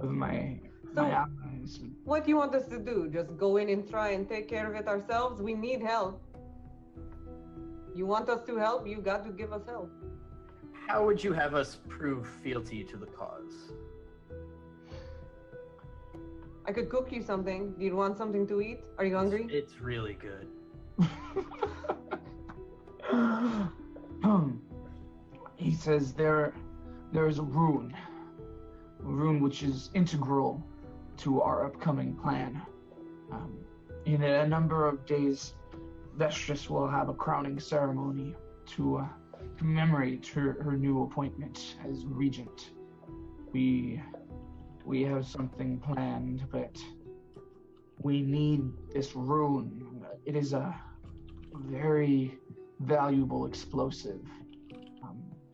my allies. What do you want us to do? Just go in and try and take care of it ourselves? We need help. You want us to help? You got to give us help. How would you have us prove fealty to the cause? I could cook you something. Do you want something to eat? Are you hungry? It's really good. He says there is a rune which is integral to our upcoming plan. In a number of days, Vestress will have a crowning ceremony to commemorate her new appointment as regent. We have something planned, but we need this rune. It is a very valuable explosive.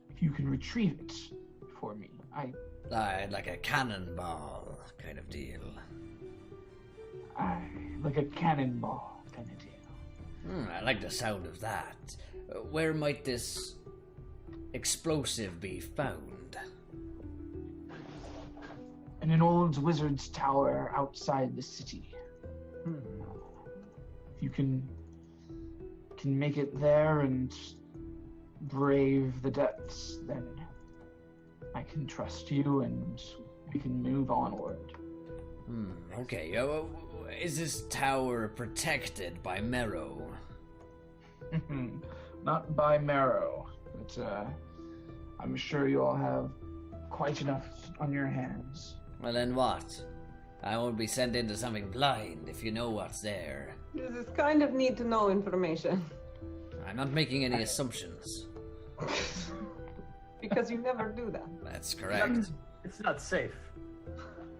If you can retrieve it for me, Like a cannonball kind of deal. like a cannonball kind of deal. I like the sound of that. Where might this explosive be found? In an old wizard's tower outside the city. If you can make it there and brave the depths, then I can trust you and we can move onward. Okay. Is this tower protected by Merrow? Not by Marrow, but I'm sure you all have quite enough on your hands. Well, then what? I won't be sent into something blind if you know what's there. This is kind of need to know information. I'm not making any assumptions. Because you never do that. That's correct. It's not safe.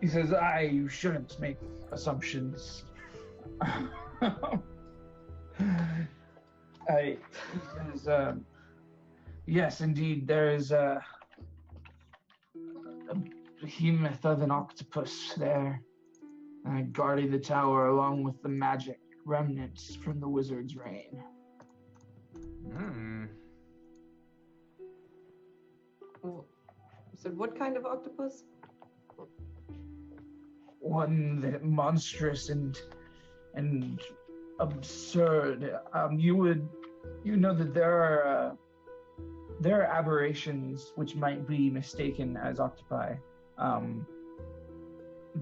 He says, you shouldn't make assumptions. He says, yes, indeed, there is a behemoth of an octopus there, guarding the tower along with the magic remnants from the wizard's reign. So what kind of octopus? One that monstrous and absurd. You know that there are aberrations which might be mistaken as octopi,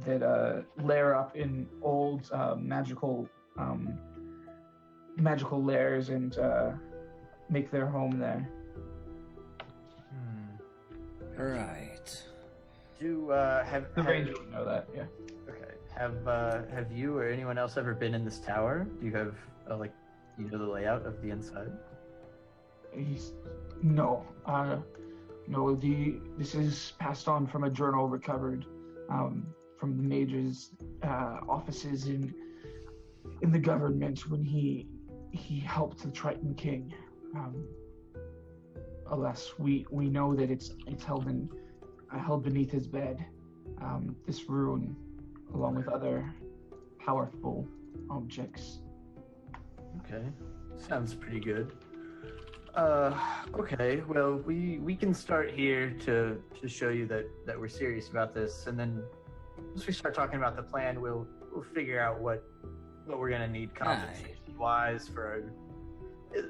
that lair up in old magical lairs and make their home there. Right. Have The ranger would know that, yeah. Okay. Have you or anyone else ever been in this tower? Do you have you know the layout of the inside? No. This is passed on from a journal recovered from the mage's offices in the government when he helped the Triton King. Alas, we know that it's held beneath his bed. This rune, along with other powerful objects. Okay, sounds pretty good. Okay, well, we can start here to show you that we're serious about this, and then once we start talking about the plan, we'll figure out what we're gonna need compensation wise for.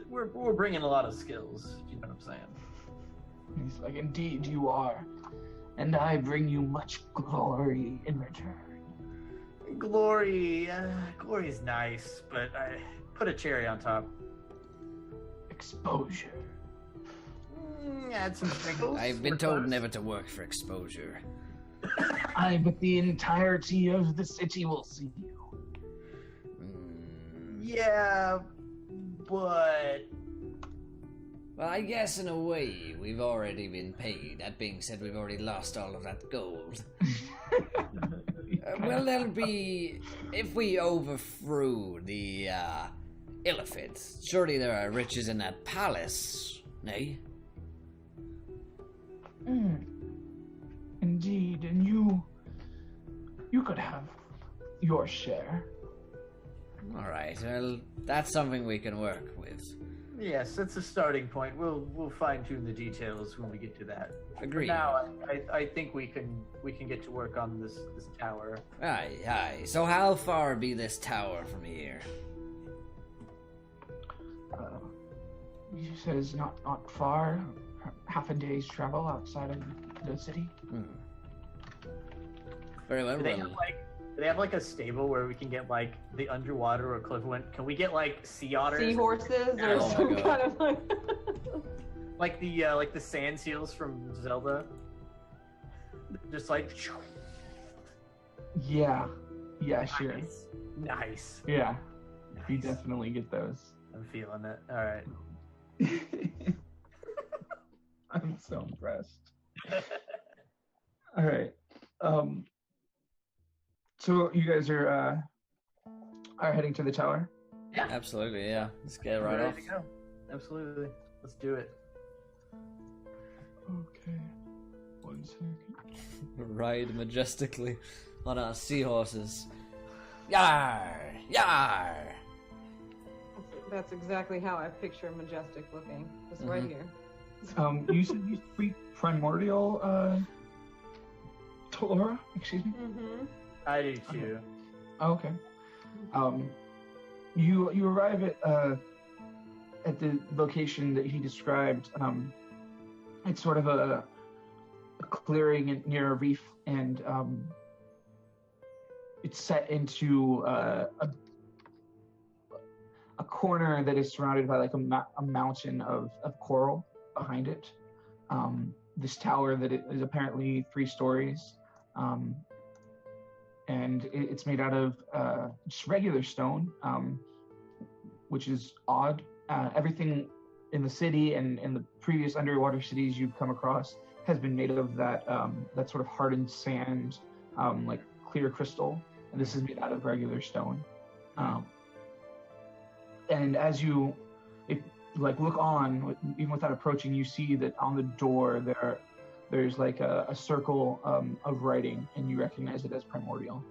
We're bringing a lot of skills. If you know what I'm saying. He's like, indeed you are, and I bring you much glory in return. Glory's nice, but I put a cherry on top. Exposure. Add some sprinkles. I've been told never to work for exposure. But the entirety of the city will see you. Yeah, but... Well, I guess in a way, we've already been paid. That being said, we've already lost all of that gold. Well, there'll be... If we overthrew the, Illithid, surely there are riches in that palace, nay? Indeed, and you could have your share. Alright, well, that's something we can work with. Yes, that's a starting point. We'll fine tune the details when we get to that. Agreed. For now, I think we can get to work on this tower. Aye. So how far be this tower from here? He says not far, half a day's travel outside of the city. Very well. Do they have like a stable where we can get like the underwater equivalent? Can we get like sea otters? Seahorses or Oh my some God. kind of like the sand seals from Zelda. Just like Yeah, sure. Nice. Yeah, Nice. you definitely get those. I'm feeling it. All right. I'm so impressed. All right. So you guys are heading to the tower? Absolutely, yeah. Let's get right Ready off. to go. Absolutely. Let's do it. Okay. 1 second. Ride majestically on our seahorses. Yar! Yar! That's exactly how I picture majestic looking. Just right here. You said you speak primordial, Tolora? Excuse me? Mm-hmm. I do too. Oh, okay. You arrive at the location that he described. It's sort of a clearing near a reef, and it's set into a corner that is surrounded by like a mountain of coral behind it. this tower that is apparently 3 stories, and it's made out of just regular stone, which is odd. Everything in the city and in the previous underwater cities you've come across has been made of that sort of hardened sand, like clear crystal, and this is made out of regular stone. And as you look on, even without approaching, you see that on the door there's like a circle of writing, and you recognize it as primordial.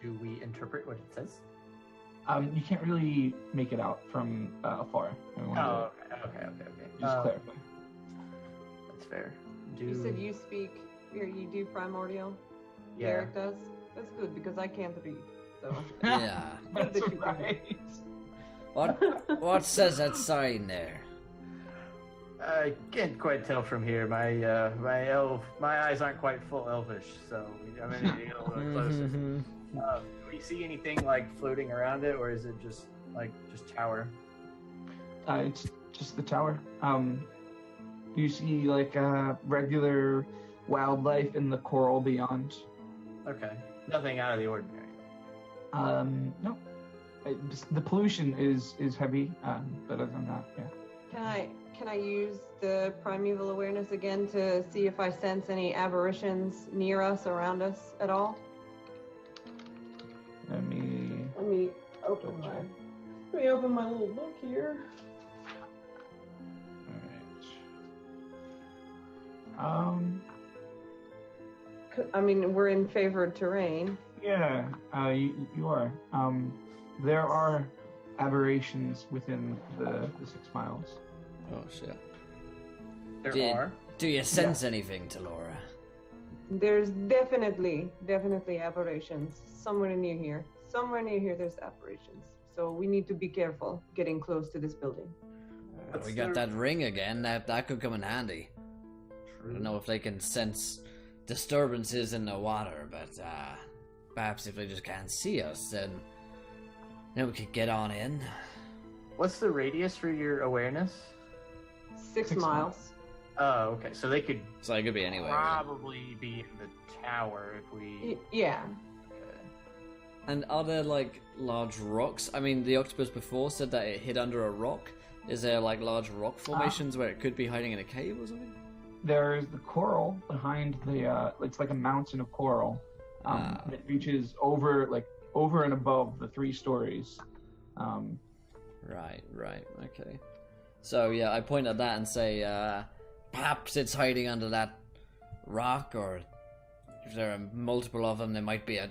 Do we interpret what it says? You can't really make it out from afar. Okay. Just clarify. That's fair. You said you speak, or you do primordial? Yeah. Derek does? That's good, because I can't read, so... Yeah. That's right. What says that sign there? I can't quite tell from here. My eyes aren't quite full elvish, so I'm gonna get a little closer. Do we see anything like floating around it, or is it just tower? It's just the tower. You see like regular wildlife in the coral beyond. Okay, nothing out of the ordinary. No. The pollution is heavy, but other than that, yeah. Can I use the primeval awareness again to see if I sense any aberrations near us, around us at all? Let me open my little book here. All right. I mean, we're in favored terrain. Yeah, you are. There are aberrations within the 6 miles. Oh shit. There are. Do you sense anything, Talora? There's definitely aberrations somewhere near here. Somewhere near here, there's aberrations. So we need to be careful getting close to this building. We got that ring again. That could come in handy. True. I don't know if they can sense disturbances in the water, but perhaps if they just can't see us, then we could get on in. What's the radius for your awareness? 6 miles. Oh, okay. So they could be anywhere. probably be in the tower if we. Yeah. Okay. And are there like large rocks? I mean, the octopus before said that it hid under a rock. Is there like large rock formations where it could be hiding in a cave or something? There's the coral behind the. It's like a mountain of coral. That reaches over and above the 3 stories. Right, okay. So yeah, I point at that and say, perhaps it's hiding under that rock, or if there are multiple of them, there might be I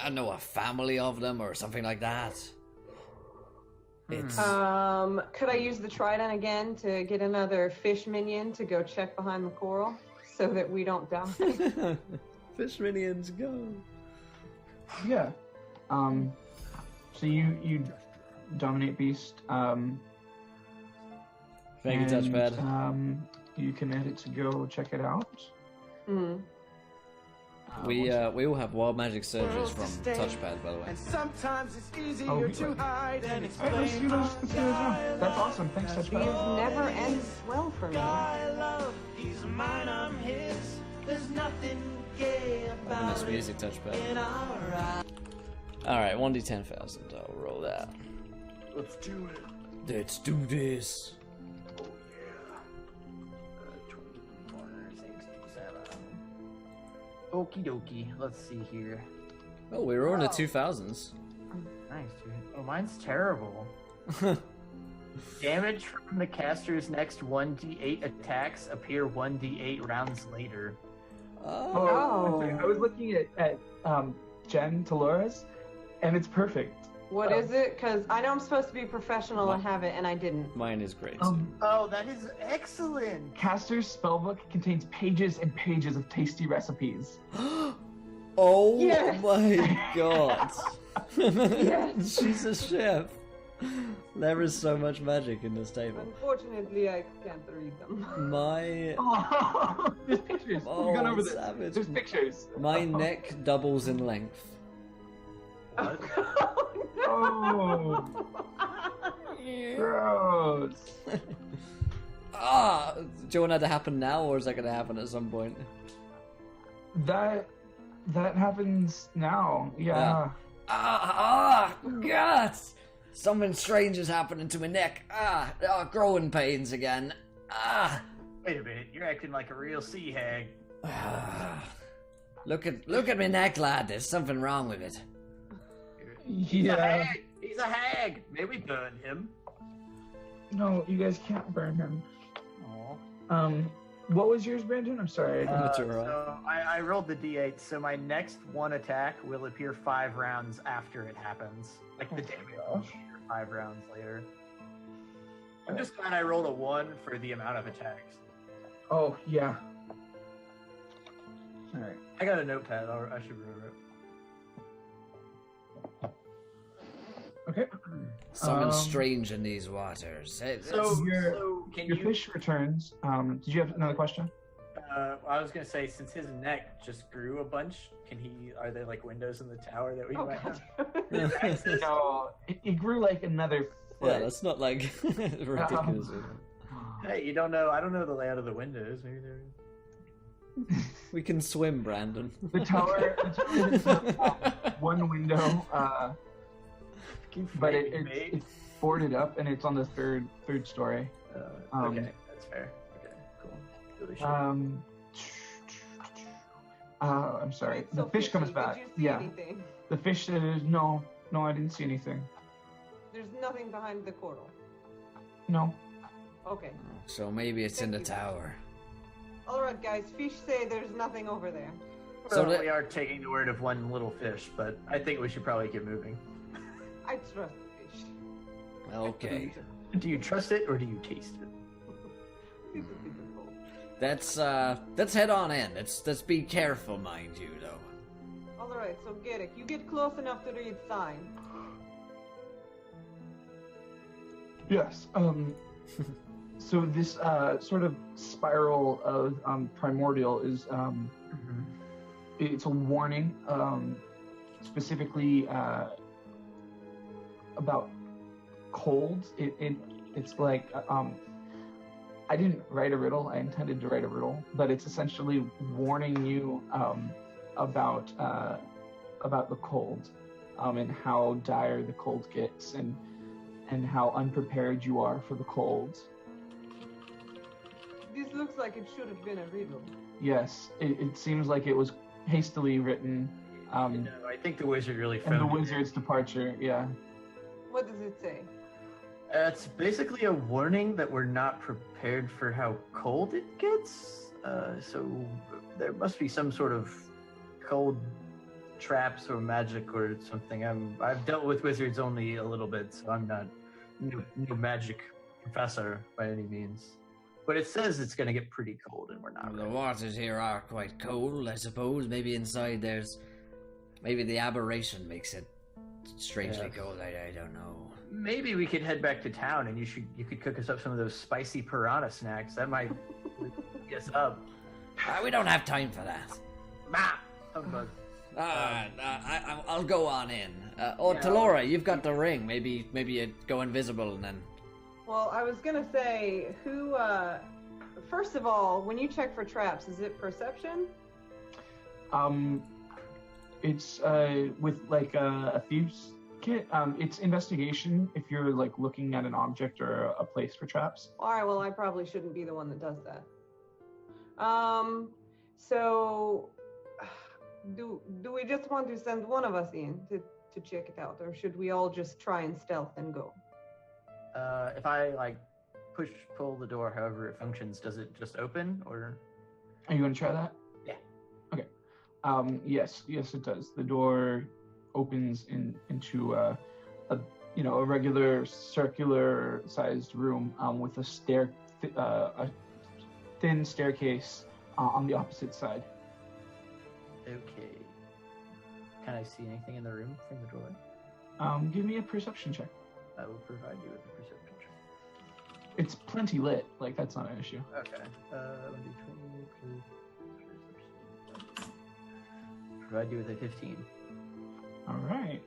don't know, a family of them or something like that. It's... Could I use the trident again to get another fish minion to go check behind the coral so that we don't die? Fish minions, go! Yeah. So you dominate beast. Thank you, Touchpad. You can edit to go check it out. Mm-hmm. We all have wild magic surges from Touchpad, by the way. And sometimes it's easier to hide and explain. That's awesome. Thanks, These Touchpad. never end well for me. He's mine, I'm his. There's nothing gay about This music, Touchpad. in our eyes. Alright, 1d10,000. I'll roll that. Let's do it. Let's do this. Oh yeah. 24, 67. Okie dokie. Let's see here. Oh, we were in the 2000s. Nice, dude. Oh, mine's terrible. Damage from the caster's next 1d8 attacks appear 1d8 rounds later. Oh. I was looking at Jen Talora's, and it's perfect. What is it? Because I know I'm supposed to be professional and have it, and I didn't. Mine is great. Oh, that is excellent! Caster's spellbook contains pages and pages of tasty recipes. Oh Yes. my god. Yes. She's a chef. There is so much magic in this table. Unfortunately, I can't read them. My Oh, there's pictures. We've gone over this. savage. There's pictures. My neck doubles in length. Oh, gross. you want that to happen now, or is that going to happen at some point? That happens now. Yeah. God! Something strange is happening to my neck. Growing pains again. Wait a minute, you're acting like a real sea hag. Look at my neck, lad. There's something wrong with it. He's a hag. He's a hag. May we burn him? No, you guys can't burn him. Aw. What was yours, Brandon? I'm sorry. So I rolled the d8, so my next one attack will appear 5 rounds after it happens. Like the damage will appear 5 rounds later. I'm just glad I rolled a 1 for the amount of attacks. Oh, yeah. Alright. I got a notepad. I should remember it. Okay. Something strange in these waters. So can Your you? fish returns. Did you have another question? I was gonna say, since his neck just grew a bunch, are there like windows in the tower that we Oh, might God. have access? No, it grew like another foot. Yeah, that's not like ridiculous. Hey, you don't know. I don't know the layout of the windows. Maybe they're. We can swim, Brandon. The tower is one window, but it's boarded up and it's on the third story. Okay, that's fair. Okay, cool. Really sure. I'm sorry. Right, The so fish Fishy, comes back. Did you see Yeah. anything? The fish says no, I didn't see anything. There's nothing behind the portal. No. Okay. So maybe it's in the tower. All right, guys. Fish say there's nothing over there. So Well, we are taking the word of one little fish, but I think we should probably get moving. I trust the fish. Okay. Do you trust it or do you taste it? It's a bit of both. Let's head on in. Let's be careful, mind you, though. All right. So Garrick, you get close enough to read sign. Yes. So this sort of spiral of primordial is it's a warning, specifically about cold. It's like I didn't write a riddle. I intended to write a riddle, but it's essentially warning you about the cold and how dire the cold gets and how unprepared you are for the cold. This looks like it should have been a riddle. Yes, it seems like it was hastily written. No, I think the wizard really And the phoned it in. wizard's departure, yeah. What does it say? It's basically a warning that we're not prepared for how cold it gets. So there must be some sort of cold traps or magic or something. I've dealt with wizards only a little bit, so I'm not no magic professor by any means. But it says it's going to get pretty cold, and we're not. The ready. waters here are quite cold, I suppose. Maybe inside maybe the aberration makes it strangely Yes. cold. I don't know. Maybe we could head back to town, and you could cook us up some of those spicy piranha snacks. That might get us up. We don't have time for that. Bah! Humbug. I'll go on in. Yeah. Talora, you've got the ring. Maybe you go invisible and then. Well, I was gonna say, who, first of all, when you check for traps, is it perception? It's with like a thieves kit. It's investigation if you're like looking at an object or a place for traps. All right, well, I probably shouldn't be the one that does that. So, do we just want to send one of us in to check it out, or should we all just try and stealth and go? If I pull the door, however it functions, does it just open or? Are you gonna try that? Yeah. Okay. Yes, it does. The door opens into a regular circular sized room with a thin staircase on the opposite side. Okay. Can I see anything in the room from the door? Give me a perception check. I will provide you with a perception check. It's plenty lit. Like that's not an issue. Okay. Provide you with a 15. All right.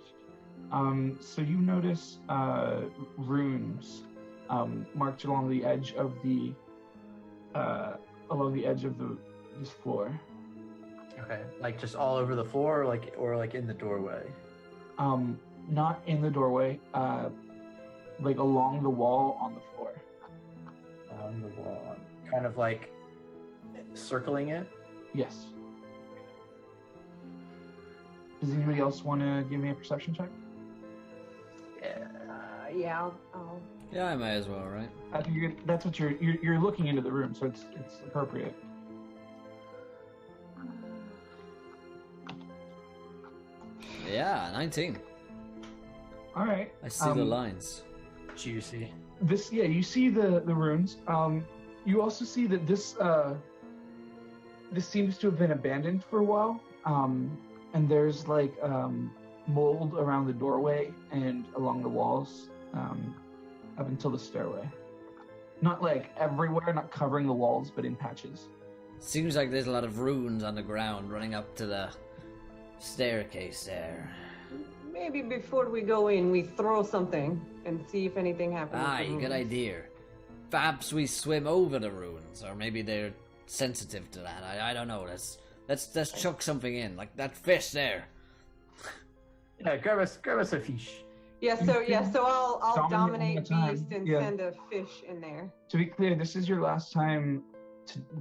So you notice runes marked along the edge of the along the edge of this floor. Okay, like just all over the floor, or like in the doorway. Not in the doorway. Like along the wall on the floor. On the wall, kind of like circling it. Yes. Does anybody else want to give me a perception check? Yeah. I'll... Yeah, I may as well, right? I think that's what you're looking into the room, so it's appropriate. Yeah, 19. All right. I see the lines. Juicy. You see the runes. You also see that this seems to have been abandoned for a while. And there's like mold around the doorway and along the walls, up until the stairway. Not like everywhere, not covering the walls, but in patches. Seems like there's a lot of runes on the ground running up to the staircase there. Maybe before we go in, we throw something and see if anything happens. Aye, good idea. Perhaps we swim over the runes, or maybe they're sensitive to that. I don't know. Let's chuck something in, like that fish there. Yeah, grab us a fish. Yeah, so I'll dominate time. beast and Yeah. send a fish in there. To be clear, this is your last time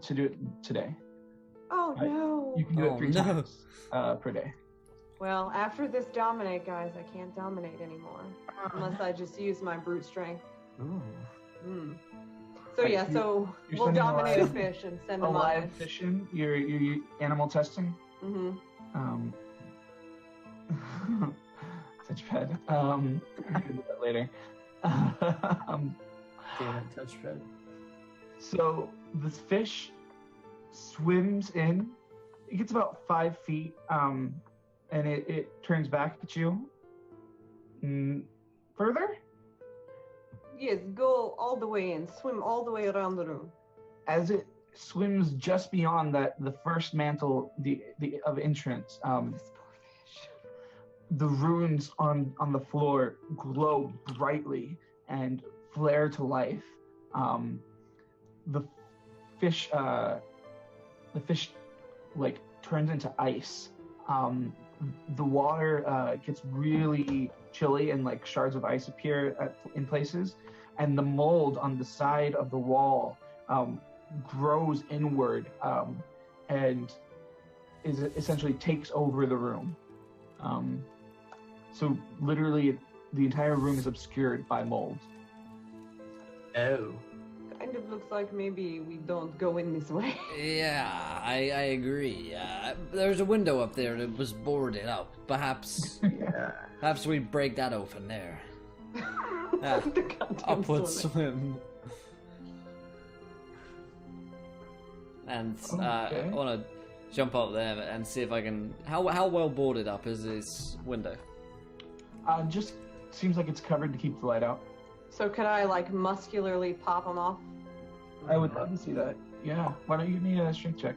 to do it today. Oh no. You can do it 3 no. times per day. Well, after this dominate, guys, I can't dominate anymore. Unless I just use my brute strength. Ooh. So Right, yeah, so you're we'll sending a dominate a live- fish and send A them live on. fishing, your animal testing. Mm-hmm. Touchpad. I can do that later. Damn it, touchpad. So this fish swims in. It gets about 5 feet, and it turns back at you. Further, Yes, go all the way in. Swim all the way around the room. as it swims just beyond the first mantle of entrance, This poor fish. the runes on the floor glow brightly and flare to life. The fish like turns into ice. The water gets really chilly, and like shards of ice appear in places, and the mold on the side of the wall grows inward and essentially takes over the room. So literally the entire room is obscured by mold. Oh. Kind of looks like maybe we don't go in this way. Yeah, I agree. There's a window up there that was boarded up. Perhaps we break that open there. The goddamn Upward swimmer. swim. And I Okay. want to jump up there and see if I can. How well boarded up is this window? Just seems like it's covered to keep the light out. So could I like muscularly pop them off? I would love to see that. Yeah. Why don't you give me a strength check?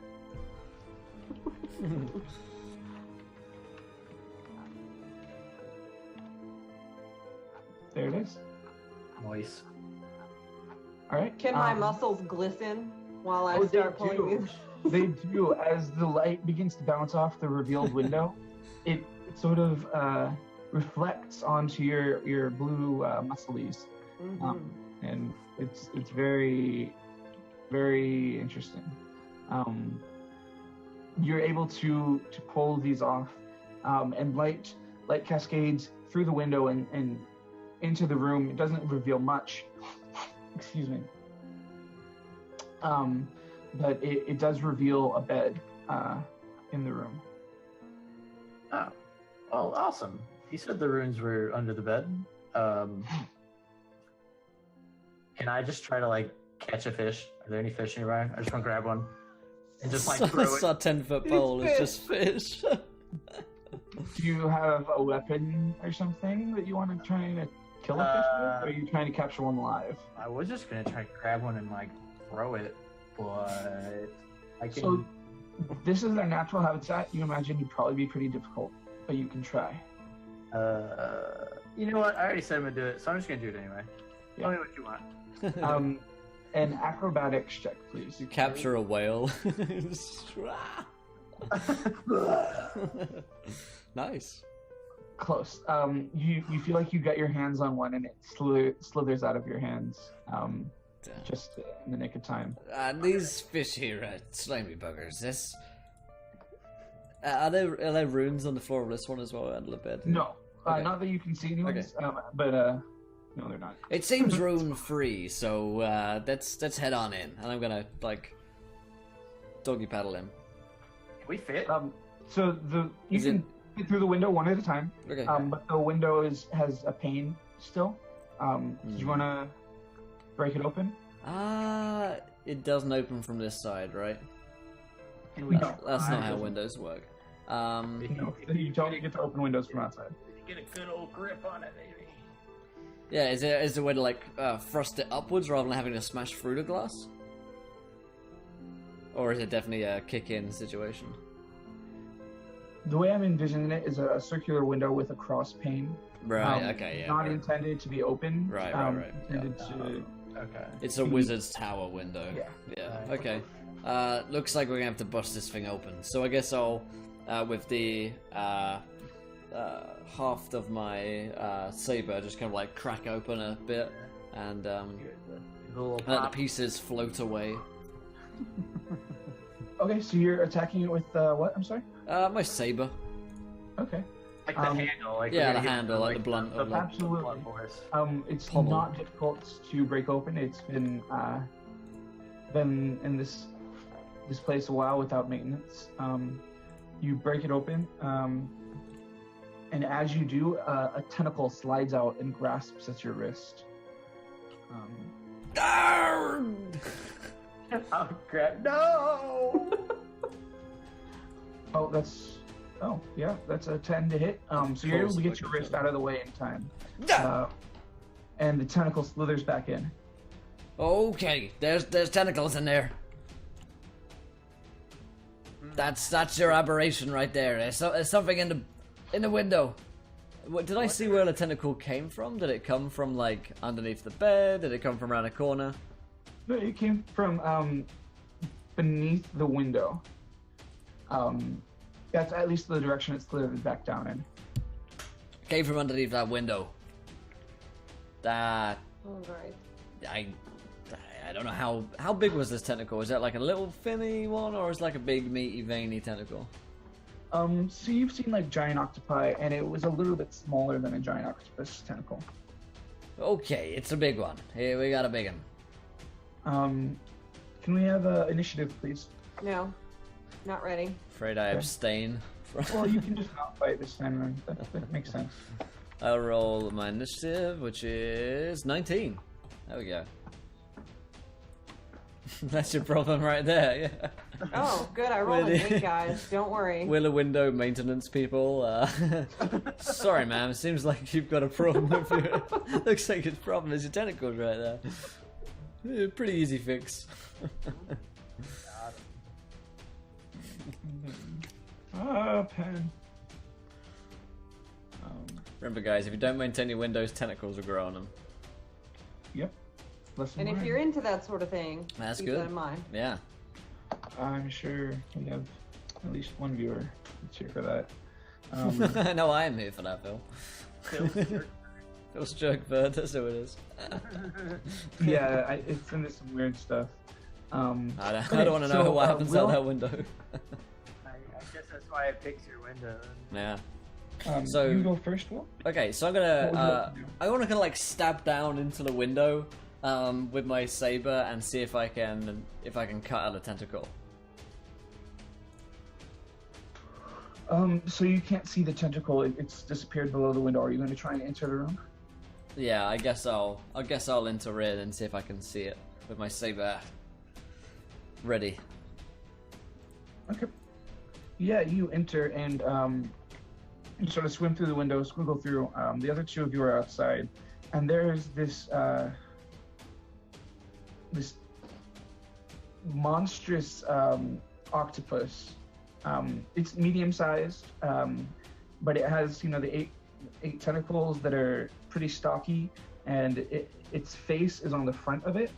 There it is. Moist. All right. Can my muscles glisten while I Oh, they start pulling do. these? They do. As the light begins to bounce off the revealed window, it sort of reflects onto your blue muscles, Mhm. and it's very, very interesting. You're able to pull these off, and light cascades through the window and into the room. It doesn't reveal much. Excuse me. But it does reveal a bed in the room. Oh. Well, awesome. He said the runes were under the bed. Can I just try to like catch a fish? Are there any fish nearby? I just want to grab one and just like throw It's it. our 10-foot pole. It's just fish. Do you have a weapon or something that you want to try to kill a fish with? Or are you trying to capture one alive? I was just gonna try to grab one and like throw it, but I can. So this is their natural habitat. You imagine it'd probably be pretty difficult, but you can try. You know what? I already said I'm gonna do it, so I'm just gonna do it anyway. Tell me what you want. an acrobatics check, please. You capture a whale. Nice. Close. You feel like you got your hands on one, and it slithers out of your hands. Just in the nick of time. These fish here are slimy buggers. This. Are there runes on the floor of this one as well under the bed? No, Okay. Not that you can see anyways. But no, they're not. It seems rune free, so let's head on in, and I'm gonna doggy paddle him. We fit. So you can fit through the window one at a time. Okay. But the window has a pane still. Do you want to break it open? It doesn't open from this side, right? No, That's not how doesn't. windows work. No, you don't get to open windows from outside. Get a good old grip on it, baby. Yeah, is there a way to thrust it upwards rather than having to smash through the glass? Or is it definitely a kick-in situation? The way I'm envisioning it is a circular window with a cross pane. Right. Okay. Yeah. Not right. intended to be open. Right. Intended to. Okay. It's a wizard's tower window. Yeah. Yeah. Okay. Looks like we're gonna have to bust this thing open. So I guess I'll, with the haft of my saber, just kind of like crack open a bit and let the pieces float away. Okay, so you're attacking it with what? I'm sorry. My saber. Okay. Like the handle. Like Yeah, we're the gonna handle, get, like the blunt of like- Absolutely. blunt force. It's Pommel. not difficult to break open. It's been in this place a while without maintenance. You break it open, and as you do, a tentacle slides out and grasps at your wrist. Oh crap! No. That's a 10 to hit. So you're able to get your wrist out of the way in time. And the tentacle slithers back in. Okay, there's tentacles in there. That's your aberration right there. There's something in the window. Did I see where the tentacle came from? Did it come from like underneath the bed? Did it come from around a corner? No, it came from beneath the window. That's at least the direction it slithered back down in. Came from underneath that window. That All right. I don't know how big was this tentacle? Is that like a little finny one, or is it like a big meaty veiny tentacle? So you've seen like giant octopi, and it was a little bit smaller than a giant octopus tentacle. Okay, it's a big one. Here we got a big one. Can we have initiative, please? No, not ready. Afraid I abstain. Well, you can just not fight this time around. That makes sense. I'll roll my initiative, which is 19. There we go. That's your problem right there, yeah. Oh, good. I rolled an 8, guys. Don't worry. Willow window maintenance people. Sorry, ma'am. It seems like you've got a problem with your... Looks like your problem is your tentacles right there. Yeah, pretty easy fix. Pen. Remember, guys, if you don't maintain your windows, tentacles will grow on them. Yep. Lesson And if learned. you're into that sort of thing, That's keep good. that in mind. Yeah. I'm sure we have at least one viewer. Let's cheer for that. No, I am here for that, Phil. Phil's joke bird, that's who it is. Yeah, it's into some weird stuff. I don't want to know what happens out that window. I guess that's why I picked your window. Yeah. So you go first, Will? Okay, so I'm gonna I want to kind of like stab down into the window with my saber and see if I can cut out a tentacle. So you can't see the tentacle; it's disappeared below the window. Are you going to try and enter the room? Yeah, I guess I'll enter in and see if I can see it with my saber ready. Okay. Yeah, you enter and you sort of swim through the window, squiggle through. The other two of you are outside, and there's this this monstrous octopus. It's medium-sized, but it has the eight tentacles that are pretty stocky, and its face is on the front of it,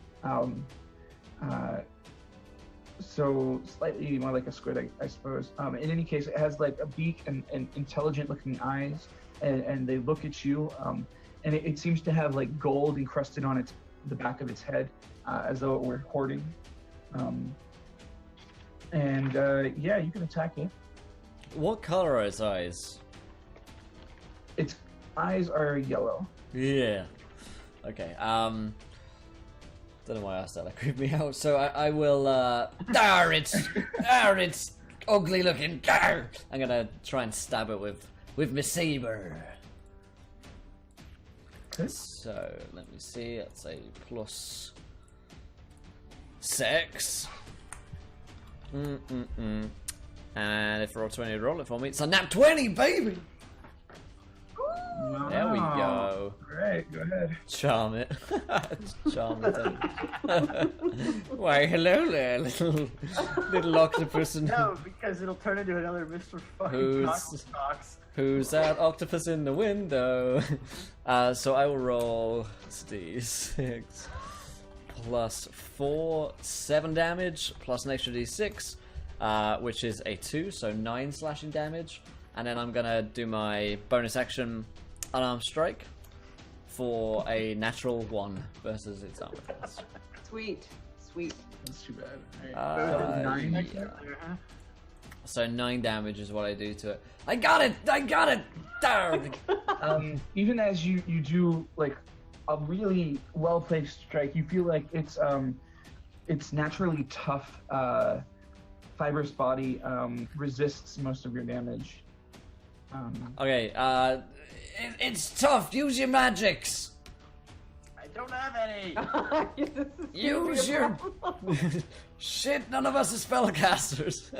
So slightly more like a squid, I suppose. In any case, it has like a beak and intelligent-looking eyes, and they look at you. And it seems to have like gold encrusted on the back of its head, as though it were hoarding. Yeah, you can attack it. What color are its eyes? Its eyes are yellow. Yeah. Okay. Don't know why I asked that. That creeped me out. So I will. It's ugly looking. I'm gonna try and stab it with my saber. Okay. So let me see. That's a +6. And if I roll 20 to roll it for me, it's a nat 20, baby. Wow. There we go. Great, go ahead. Charm it. Charm it. Why, hello there, little octopus. And No, because it'll turn into another Mr. Fucking Cox. who's that octopus in the window? So I will roll d6 +4, 7 damage, plus an extra d6, which is a 2, so 9 slashing damage. And then I'm gonna do my bonus action unarmed strike for a natural 1 versus its armor class. Sweet. That's too bad. 9. Yeah. So 9 damage is what I do to it. I got it! Darn! Even as you do like a really well placed strike, you feel like its naturally tough fibrous body resists most of your damage. Okay, it's tough. Use your magics. I don't have any. Use your shit. None of us are spellcasters.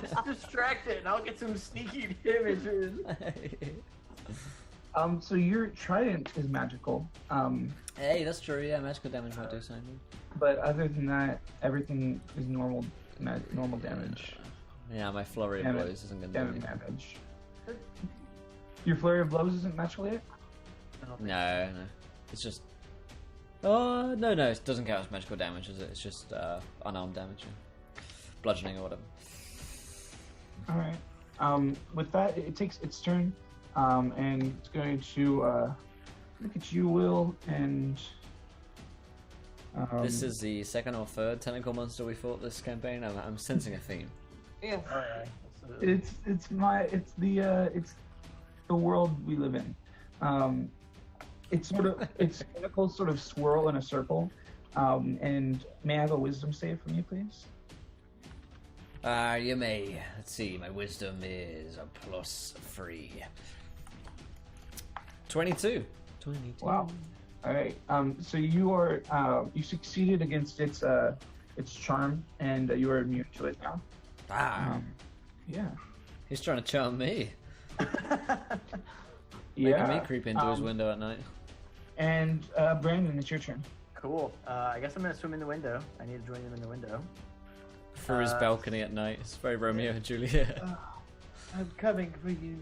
Just distract it, and I'll get some sneaky damages. So your trident is magical. Hey, that's true. Yeah, magical damage might do something. But other than that, everything is normal damage. Yeah, my flurry of blows isn't gonna do anything. Damage. Your flurry of blows isn't magical yet? No. It's just. Oh no, it doesn't count as magical damage, is it? It's just unarmed damage, bludgeoning or whatever. All right. With that, it takes its turn, and it's going to look at you, Will, and. This is the second or third tentacle monster we fought this campaign. I'm sensing a theme. Yeah. Alright. It's the world we live in. Its tentacles sort of swirl in a circle. And may I have a wisdom save from you, please? You may. Let's see. My wisdom is a +3. 22. Wow. All right. So you succeeded against its charm, and you are immune to it now. Yeah. He's trying to charm me. Yeah. Making me creep into his window at night. And Brandon, it's your turn. Cool. I guess I'm gonna swim in the window. I need to join them in the window. Through his balcony at night. It's very Romeo and Juliet. I'm coming for you.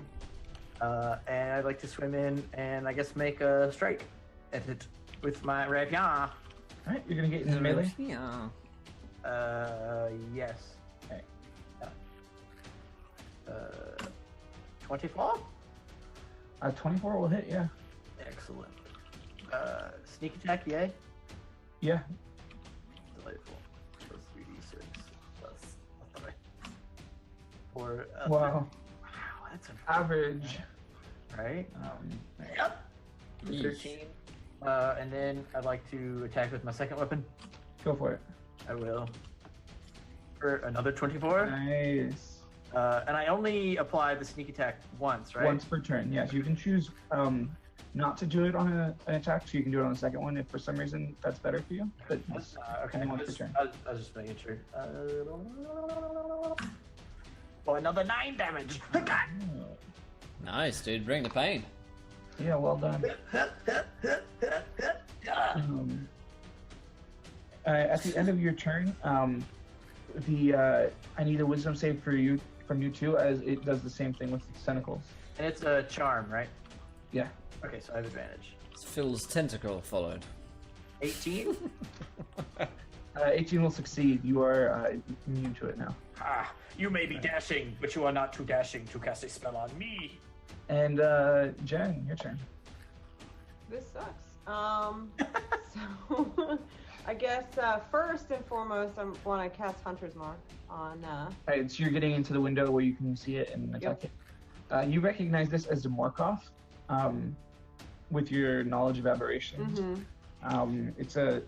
And I'd like to swim in and I guess make a strike at it with my rapier. All right, you're gonna get into melee. Yeah. Yes. Okay. 24? 24 will hit. Yeah. Excellent. Sneak attack, yay. Yeah. Delightful. Plus 3d6 plus 3. For Wow. That's a Average. right. Yep. 13. And then I'd like to attack with my second weapon. Go for it. I will. For another 24. Nice. And I only apply the sneak attack once, right? Once per turn. Yes, you can choose not to do it on an attack, so you can do it on the second one if for some reason that's better for you. But it's Okay. only once per turn. I was just making sure. Oh, another 9 damage. Nice, dude. Bring the pain. Yeah, well done. At the end of your turn, I need a wisdom save from you too, as it does the same thing with its tentacles. And it's a charm, right? Yeah. Okay, so I have advantage. Phil's tentacle followed. 18? 18 will succeed. You are immune to it now. Ah, you may be dashing, but you are not too dashing to cast a spell on me. And Jen, your turn. This sucks. So I guess first and foremost, I want to cast Hunter's Mark on. Alright, so you're getting into the window where you can see it and attack it. You recognize this as the Morkoth, with your knowledge of aberrations. Mm-hmm. It's a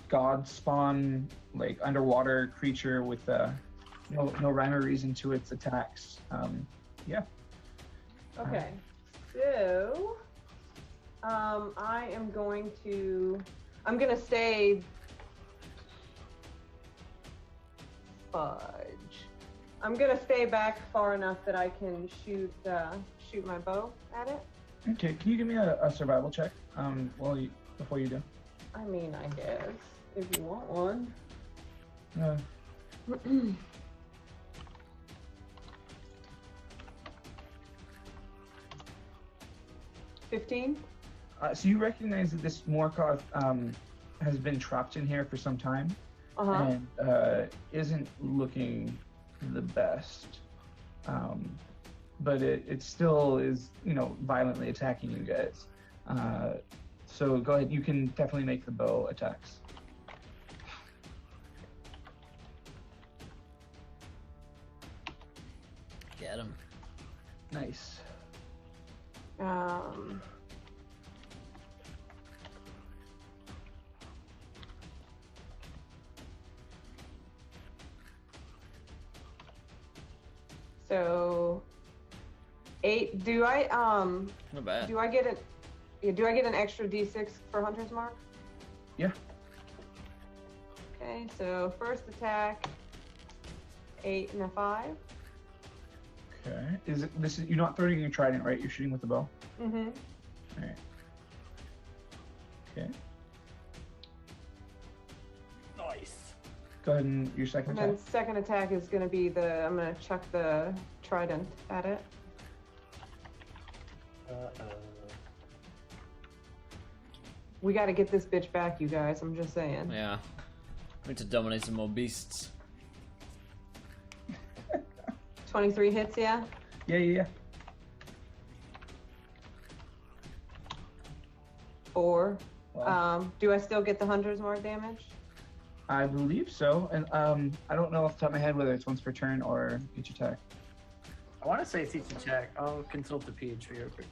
god spawn, like underwater creature with no rhyme or reason to its attacks. Yeah. Okay. So I am going to. I'm gonna stay. Fudge. I'm gonna stay back far enough that I can shoot my bow at it. Okay, can you give me a survival check before you do? I mean, I guess if you want one. 15. So you recognize that this Morkoth has been trapped in here for some time, and isn't looking the best. But it still is, violently attacking you guys. So go ahead. You can definitely make the bow attacks. Get him. Nice. So 8. Do I Not bad. do I get it? Yeah, do I get an extra D6 for Hunter's Mark? Yeah. Okay, so first attack, 8 and a 5. Okay. You're not throwing your trident, right? You're shooting with the bow. Mm-hmm. All right. Okay. Nice. Go ahead and your second And attack. then second attack is gonna be I'm gonna chuck the trident at it. We gotta get this bitch back, you guys. I'm just saying. Yeah. We need to dominate some more beasts. 23 hits, yeah? Yeah. 4. Wow. Do I still get the Hunter's Mark damage? I believe so, and I don't know off the top of my head whether it's once per turn or each attack. I want to say it's each attack. I'll consult the PH real quick.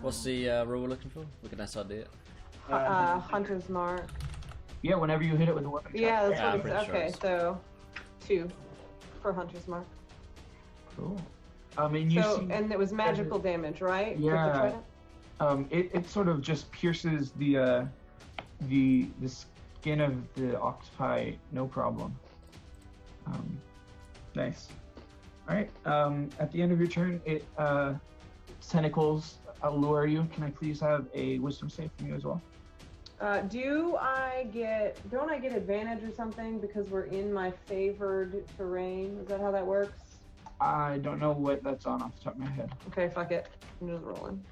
What's the rule we're looking for? We can SRD it. Hunter's Mark. Yeah, whenever you hit it with a weapon attack. Yeah, that's Yeah, I'm what pretty it's. sure Okay, it's- so 2 for Hunter's Mark. Cool. And you see, and it was magical damage, right? With the Yeah. trident? it sort of just pierces the skin of the octopi, no problem. Nice. All right. At the end of your turn, tentacles allure you. Can I please have a wisdom save from you as well? Don't I get advantage or something because we're in my favored terrain? Is that how that works? I don't know what that's on off the top of my head. Okay, fuck it. I'm just rolling.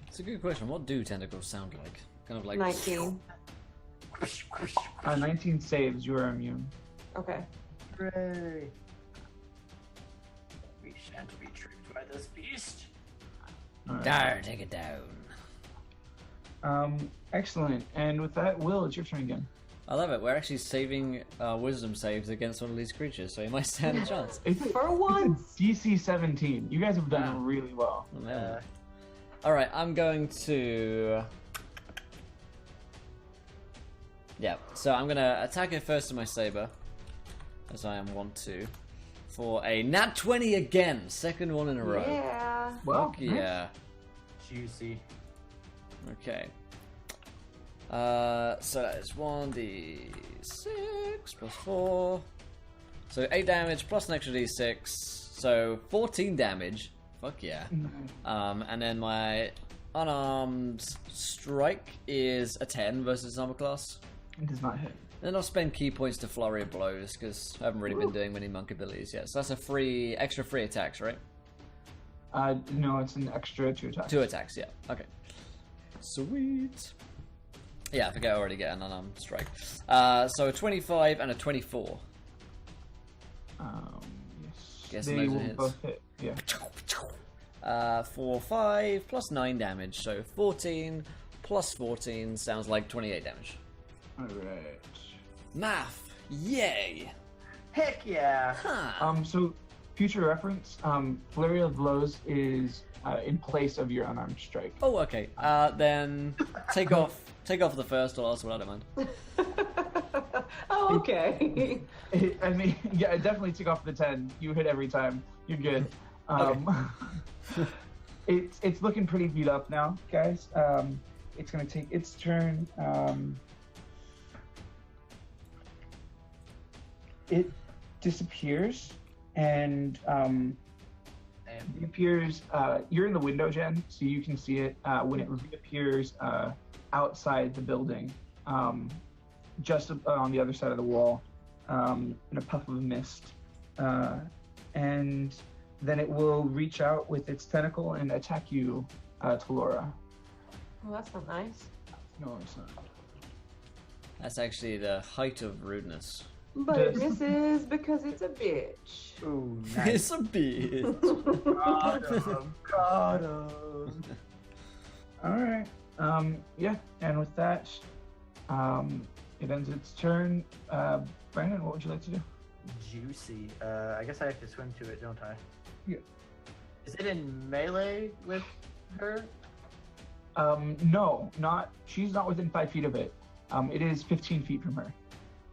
It's a good question. What do tentacles sound like? Kind of like 19. 19 saves. You are immune. Okay. Hooray! We shan't be tricked by this beast. All right. Dar, take it down. Excellent. And with that, Will, it's your turn again. I love it. We're actually saving wisdom saves against one of these creatures, so you might stand a chance. For once. DC 17. You guys have done Wow. really well. Oh, man. Alright, I'm going to... Yeah, so I'm going to attack it first with my saber, as I am wont to, for a nat 20 again, second one in a row. Yeah. Well, Fuck yeah. Juicy. Okay. So that is 1d6 plus 4. So 8 damage plus an extra d6. So 14 damage. Fuck yeah. And then my unarmed strike is a 10 versus armor class. It does not hit. Then I'll spend key points to Flurry of Blows, because I haven't really been doing many monk abilities yet. So that's a extra free attacks, right? No, it's an extra 2 attacks. 2 attacks, yeah. Okay. Sweet. Yeah, I forget I already get an unarmed strike. So a 25 and a 24. Yes. Guess They those are will hits. both hit. Yeah. 4, 5, plus 9 damage. So 14 plus 14 sounds like 28 damage. Alright. Math! Yay! Heck yeah! Huh. So, future reference, Flurry of Blows is in place of your unarmed strike. Oh, okay. Then take off the first or last one, I don't mind. Oh, okay. I mean, yeah, I definitely took off the 10. You hit every time. You're good. It's looking pretty beat up now, guys. It's gonna take its turn. It disappears and reappears. You're in the window, Jen, so you can see it when it reappears outside the building, just on the other side of the wall, in a puff of mist. And then it will reach out with its tentacle and attack you, Talora. Well, that's not nice. No, it's not. That's actually the height of rudeness. But Does- it misses because it's a bitch. Ooh, nice. It's a bit. Got him. All right. Yeah, and with that, it ends its turn. Brandon, what would you like to do? Juicy. I guess I have to swim to it, don't I? Yeah. Is it in melee with her? No, she's not within 5 feet of it. It is 15 feet from her,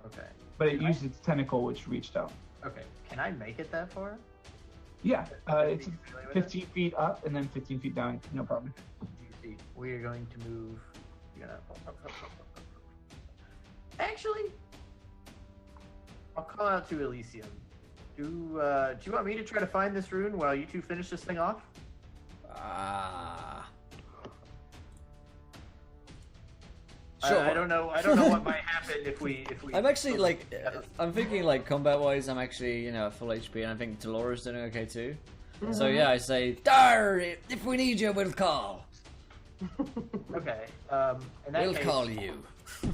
Okay. but it used its tentacle, which reached out. Okay. Can I make it that far? Yeah, it's Melee with 15 feet up and then 15 feet down. No problem. it? Juicy. We are going to move. You're gonna. Actually, I'll call out to Elysium. Do you want me to try to find this rune while you two finish this thing off? Sure. I don't know. I don't know what might happen if we. I'm actually like, I'm thinking like combat wise, I'm actually at full HP, and I think Talora's doing okay too. So yeah, I say, Dar, if we need you, we'll call. Okay. In that We'll case, call you.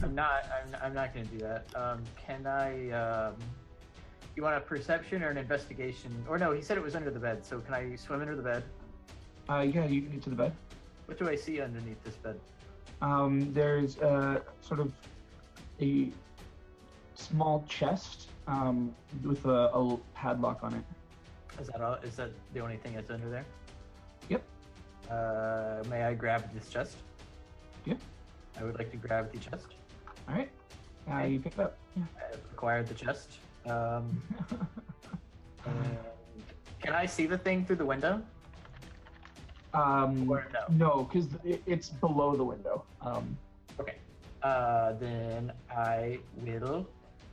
I'm not going to do that. Can I? You want a perception or an investigation? Or no, he said it was under the bed. So can I swim under the bed? Yeah, you can get to the bed. What do I see underneath this bed? There's sort of a small chest with a padlock on it. Is that all? Is that the only thing that's under there? Yep. May I grab this chest? Yep. I would like to grab the chest. All right. You pick it up. Yeah. I have acquired the chest. And can I see the thing through the window? Or no? No, because it's below the window. Okay. Then I will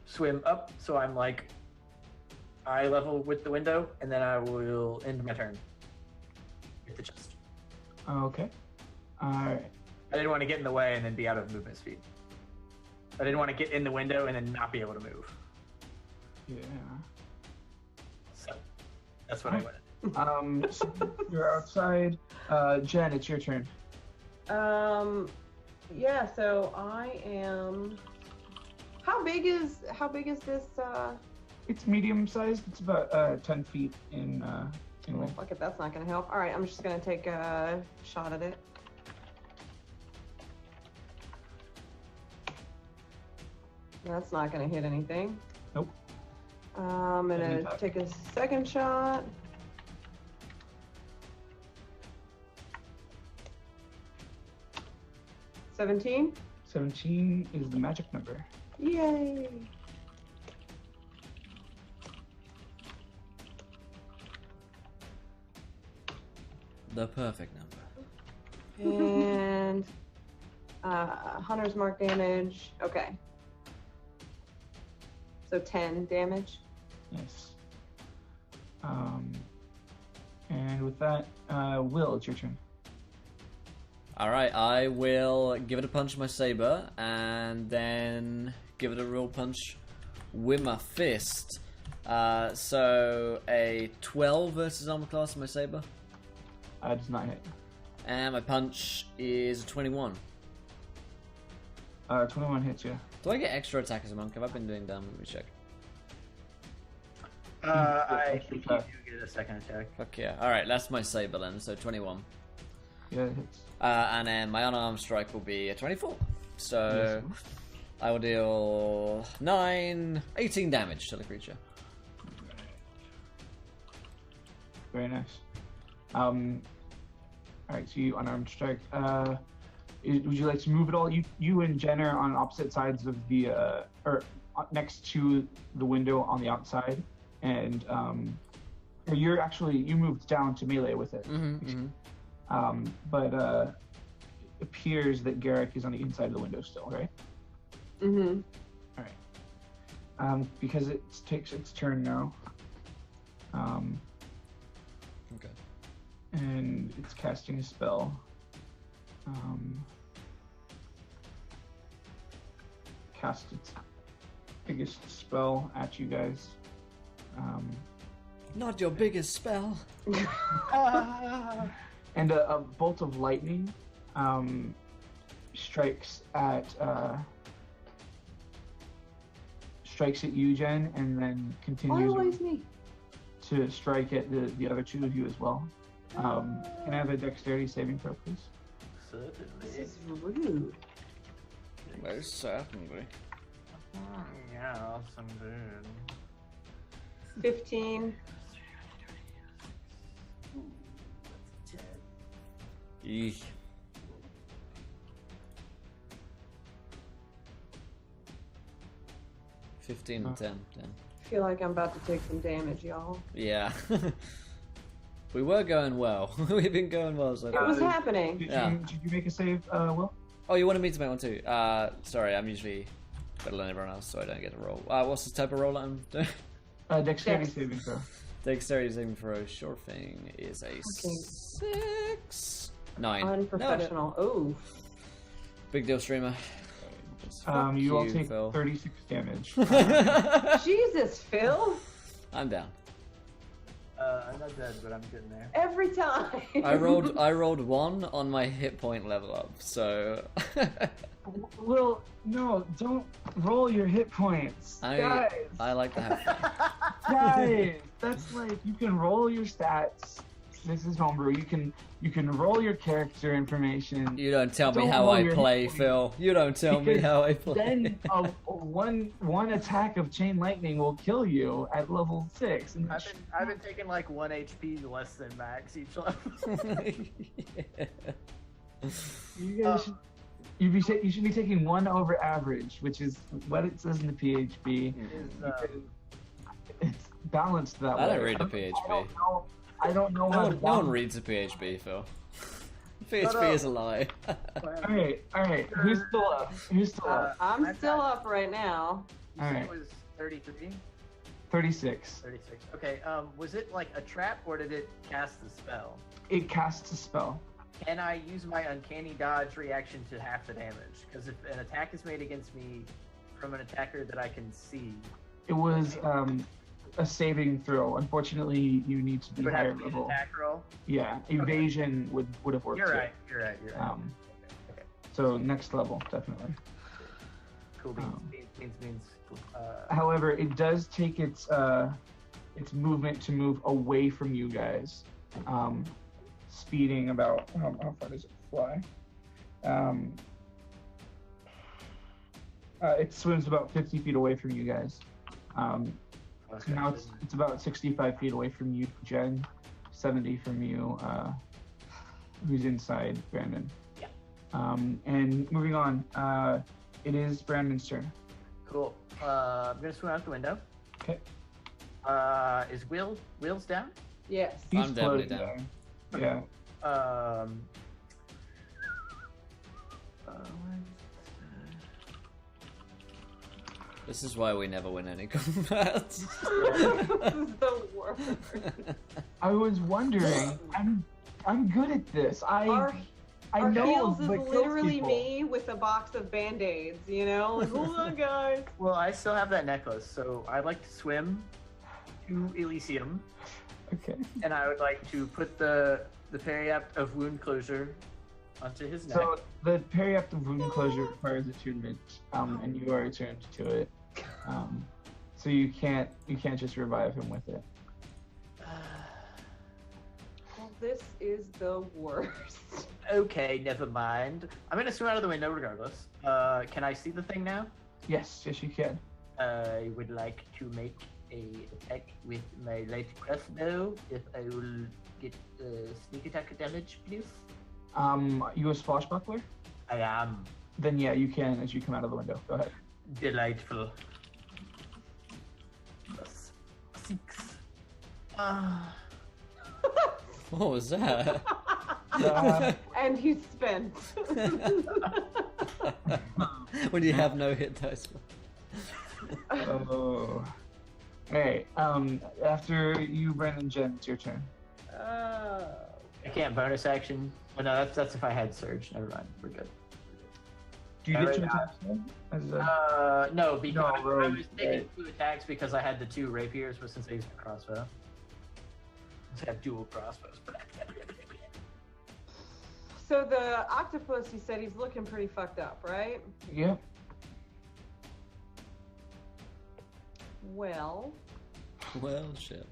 swim up, so I'm like eye level with the window, and then I will end my turn with the chest. Okay. All right. I didn't want to get in the way and then be out of movement speed. I didn't want to get in the window and then not be able to move. Yeah. So that's what I wanted. So you're outside. Jen, it's your turn. Yeah, so I am. How big is this? It's medium sized. It's about 10 feet in length. Fuck it, that's not gonna help. All right, I'm just gonna take a shot at it. That's not gonna hit anything. Nope. I'm gonna take a second shot. $17. 17 is the magic number. Yay! The perfect number. And Hunter's Mark damage. Okay. So 10 damage. Yes. And with that, Will, it's your turn. Alright, I will give it a punch with my saber, and then give it a real punch with my fist. So a 12 versus armor class with my saber. Does not hit. And my punch is a 21. 21 hits you. Do I get extra attack as a monk? Have I been doing damage? Let me check. I think you do get a second attack. Fuck yeah. Alright, that's my saber then, so 21. Yeah, it hits. And then my unarmed strike will be a 24. So Yes. I will deal 18 damage to the creature. Very nice. Alright, so you unarmed strike. Would you like to move at all? You and Jen are on opposite sides of the, or next to the window on the outside, and you moved down to melee with it. But it appears that Garrick is on the inside of the window still, right? Mm-hmm. Alright. Because it takes its turn now. Okay. And it's casting a spell. Cast its biggest spell at you guys. Not your biggest spell. And a bolt of lightning strikes at you, Jen, and then Why continues always me? to strike at the other two of you as well. Can I have a dexterity saving throw, please? This Certainly. is rude. Most certainly. Yeah, some good. 15. Eek. Fifteen and 10. I feel like I'm about to take some damage, y'all. Yeah. We were going well. We've been going well so It far. was happening. Did Yeah. you make a save, Will? Oh, you wanted me to make one too? Sorry, I'm usually better than everyone else, so I don't get to roll. What's the type of roll I'm doing? Dexterity Dex. saving throw. Dexterity saving throw, sure thing, is a 6. 9. Unprofessional. Oh. Big deal, streamer. You all you, take Phil. 36 damage. Jesus, Phil. I'm down. I'm not dead, but I'm getting there. Every time. I rolled 1 on my hit point level up, so Will, no, don't roll your hit points. Guys, I like to have fun. guys, that's like, you can roll your stats. This is homebrew. You can roll your character information. You don't tell me Don't how roll I your play, hit points. Phil. You don't tell me Because how I play. Then one attack of chain lightning will kill you at level 6. And I've been taking like 1 HP less than max each level. you guys you should be taking 1 over average, which is what it says in the PHP. It's balanced that way. I don't read the PHP. I don't know No how one, to no one balance. reads the PHP, Phil. PHP is a lie. Alright. Who's still up? I'm I've still got- up right now. You said Alright. it was 33? 36. 36. Okay, was it like a trap or did it cast the spell? It casts a spell. Can I use my uncanny dodge reaction to half the damage? Because if an attack is made against me from an attacker that I can see, It was a saving throw. Unfortunately, you need to be it would higher have to be an level. attack roll. Yeah, evasion would have worked You're too. right. You're right. Okay. So next level, definitely. Cool beans. Cool. However, it does take its movement to move away from you guys, speeding about how far does it fly? It swims about 50 feet away from you guys. So now it's about 65 feet away from you, Jen. 70 from you, who's inside Brandon. Yeah. And moving on, it is Brandon's turn. Cool. I'm gonna swim out the window. Okay. Is Will's down? Yes. He's I'm definitely floating down. Yeah. This is why we never win any combats. This is the worst. I was wondering. I'm good at this. Our I Our know, heels is but kills literally people. me with a box of Band-Aids, you know? Like, hold on, guys. Well, I still have that necklace, so I'd like to swim to Elysium, Okay. and I would like to put the periapt of wound closure onto his neck. So the periapt of wound closure requires attunement, and you are attuned to it. So you can't just revive him with it. Well, this is the worst. Okay, never mind. I'm gonna swim out of the window regardless. Can I see the thing now? Yes, you can. I would like to make a attack with my light crossbow. If I will get sneak attack damage, please. You a swashbuckler? I am Then yeah, you can as you come out of the window. Go ahead. delightful. Plus 6. What was that? And he's spent. When you have no hit dice. Oh. Hey, after you, Brandon, Jen, it's your turn. I can't bonus action. Oh, no, that's if I had surge. Never mind. We're good. Do you Yeah, get two right attacks then? As a... No, because No, I rogue, was taking right. 2 attacks because I had the 2 rapiers, but since I used my crossbow, I have dual crossbows. So the octopus, you said he's looking pretty fucked up, right? Yep. Well, Well, shit.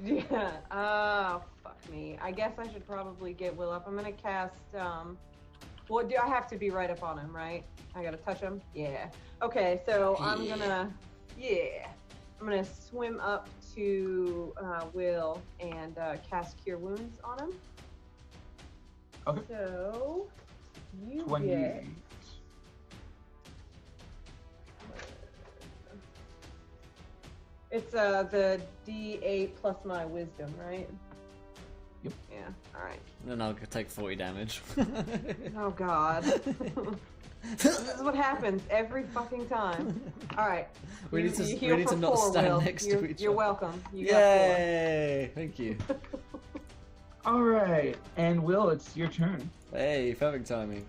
yeah. Oh, fuck me. I guess I should probably get Will up. I'm gonna cast. Well, do I have to be right up on him, right? I gotta touch him. Yeah. Okay, so I'm gonna. Yeah. I'm gonna swim up to Will and cast Cure Wounds on him. Okay. So you 28. get. It's the D8 plus my wisdom, right? Yep. Yeah. All right. Then I'll take 40 damage. Oh God. This is what happens every fucking time. All right. We You- need to- you we heal need to for not 4, stand Will. next to You're- each You're other. welcome. You Yay! Thank you. got 4. All right, and Will, it's your turn. Hey, perfect timing.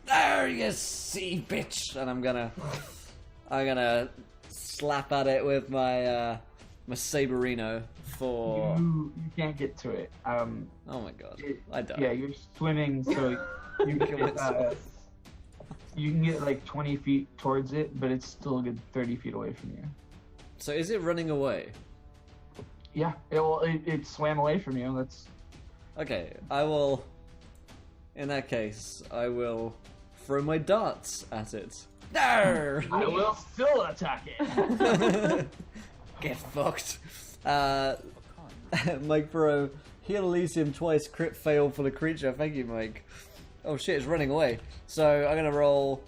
There you see, bitch! And I'm gonna slap at it with my my Saberino for. You can't get to it. Oh my god, I died. Yeah, you're swimming, so you can get, you can get like 20 feet towards it, but it's still a good 30 feet away from you. So is it running away? Yeah, it swam away from you. That's Okay, I will. In that case, I will throw my darts at it. There. I will still attack it. Get fucked. Mike Pro, heal Elysium twice, crit fail for the creature. Thank you, Mike. Oh shit, it's running away. So I'm gonna roll.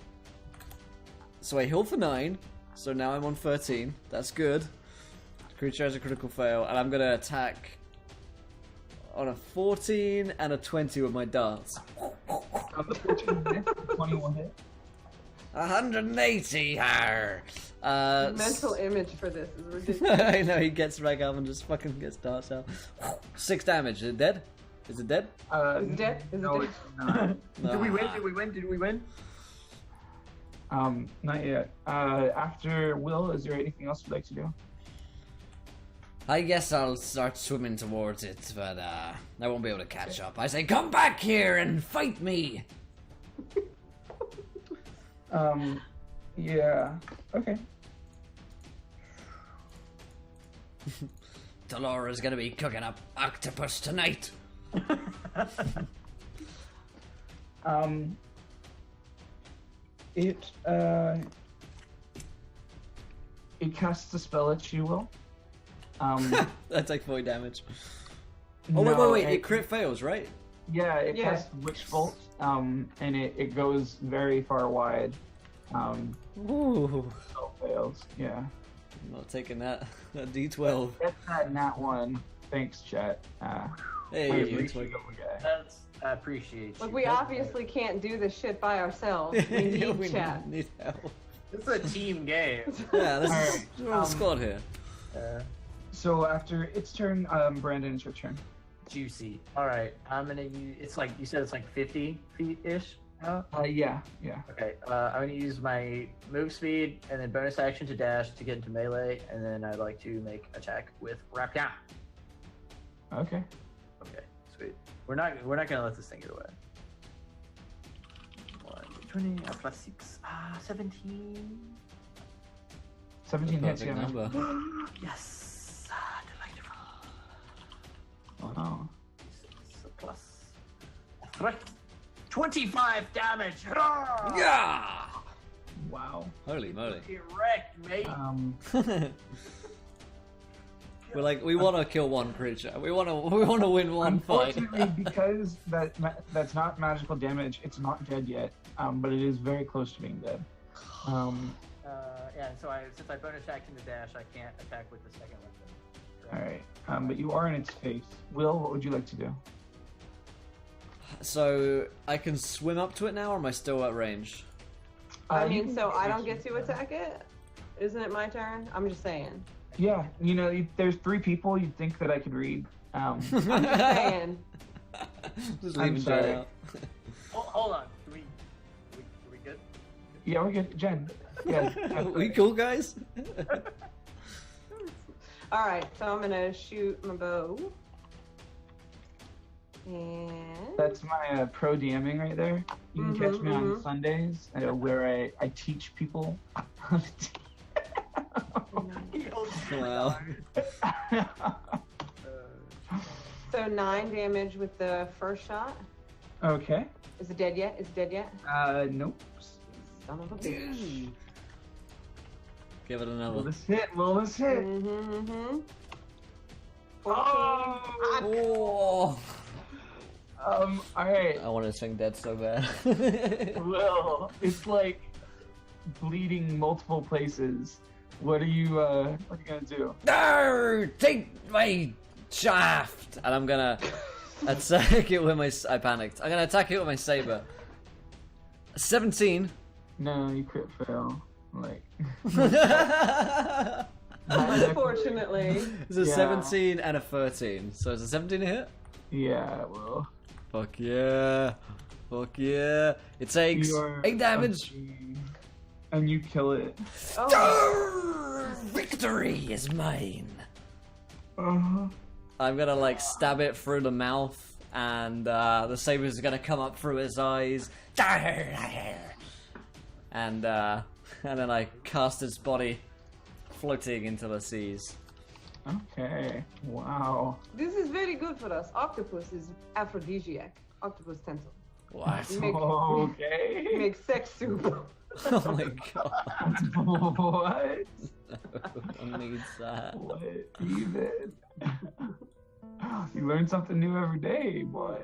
So I heal for 9. So now I'm on 13. That's good. Creature has a critical fail, and I'm gonna attack on a 14 and a 20 with my darts. 21 hit. 180 her. Mental image for this is ridiculous. I know, he gets back up and just fucking gets darts out. 6 damage. Is it dead? Is it dead? Is it dead? Is it No, dead? it's not. Did we win? Did we win? Did we win? Not yet. After Will, is there anything else you'd like to do? I guess I'll start swimming towards it, but I won't be able to catch up. I say, come back here and fight me! Yeah. Okay. Dolores gonna be cooking up octopus tonight. It casts a spell at you, Will. I take 40 damage. Oh, no, wait, it crit fails, right? Yeah, it Yeah. casts Witch Bolt, and it goes very far wide. Ooh. Spell fails. Yeah. I'm not taking that D12. That's that nat 1. Thanks, chat. Hey, I it's appreciate like- it. I appreciate you. Look, we obviously can't do this shit by ourselves. We need we chat. need help. It's a team game. Yeah, this is Alright, we're on the squad here. So after its turn, Brandon, it's your turn. Juicy. All right, I'm gonna use. It's like you said. It's like 50 feet ish. Yeah. Okay. I'm gonna use my move speed and then bonus action to dash to get into melee, and then I'd like to make attack with Rapia. Okay. Okay. Sweet. We're not gonna let this thing get away. 20 plus 6. 17. 17 hits, Perfect yeah. number. Yes. Delightful. Wow. So plus 3. 25 damage. Yeah! Wow. Holy moly. Erect, mate. We're like, we want to kill one creature. We want to win one fight. Unfortunately, because that's not magical damage, it's not dead yet. But it is very close to being dead. Yeah, and so since I bonus action to dash, I can't attack with the second weapon. All right. But you are in its face. Will, what would you like to do? So I can swim up to it now, or am I still at range? I You mean, can so I reach don't get to attack it? Isn't it my turn? I'm just saying. Yeah, there's 3 people. You'd think that I could read. I'm just saying. Just I'm leaving sorry. Jay out. Hold on. Are we good? Yeah, we're good. Jen. Yeah. We cool, guys? All right, so I'm gonna shoot my bow. And That's my pro DMing right there. You can catch me on mhm. Sundays where I teach people how to Wow. so 9 damage with the first shot. Okay. Is it dead yet? Is it dead yet? Nope. Son of a bitch. Give it Will another. this hit? Will this hit? Mm-hmm. 14. Oh! Alright. I want to swing dead so bad. Will, it's like bleeding multiple places. What are you gonna do? No! Take my shaft! And I'm gonna attack it with my... I panicked. I'm gonna attack it with my saber. 17. No, you crit fail. Like Unfortunately. It's a Yeah. 17 and a 13. So it's a 17 a hit? Yeah, Will. Fuck yeah. Fuck yeah. It takes You are 8 damage. and you kill it. Oh, Victory is mine. Uh-huh. I'm gonna like stab it through the mouth, and the saber's gonna come up through its eyes, and then I cast its body, floating into the seas. Okay. Wow. this is very good for us. Octopus is aphrodisiac. Octopus tensile. What? Okay. Make sex soup. Oh my god. What? Who needs that? What even? You learn something new every day, boy.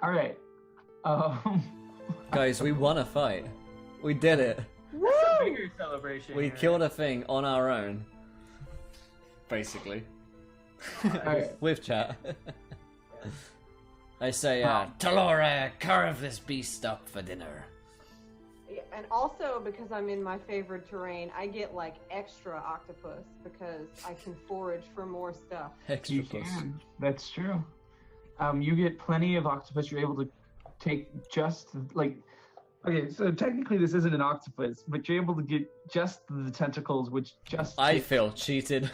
All right. Guys, we won a fight. We did it. Bigger celebration. We here. killed a thing on our own. Basically. Alright. With chat. I say, Talora, carve this beast up for dinner. Yeah, and also because I'm in my favorite terrain, I get like extra octopus because I can forage for more stuff. Extra You plus. can. That's true. You get plenty of octopus. You're able to take just like. Okay, so technically this isn't an octopus, but you're able to get just the tentacles, which just. I feel cheated.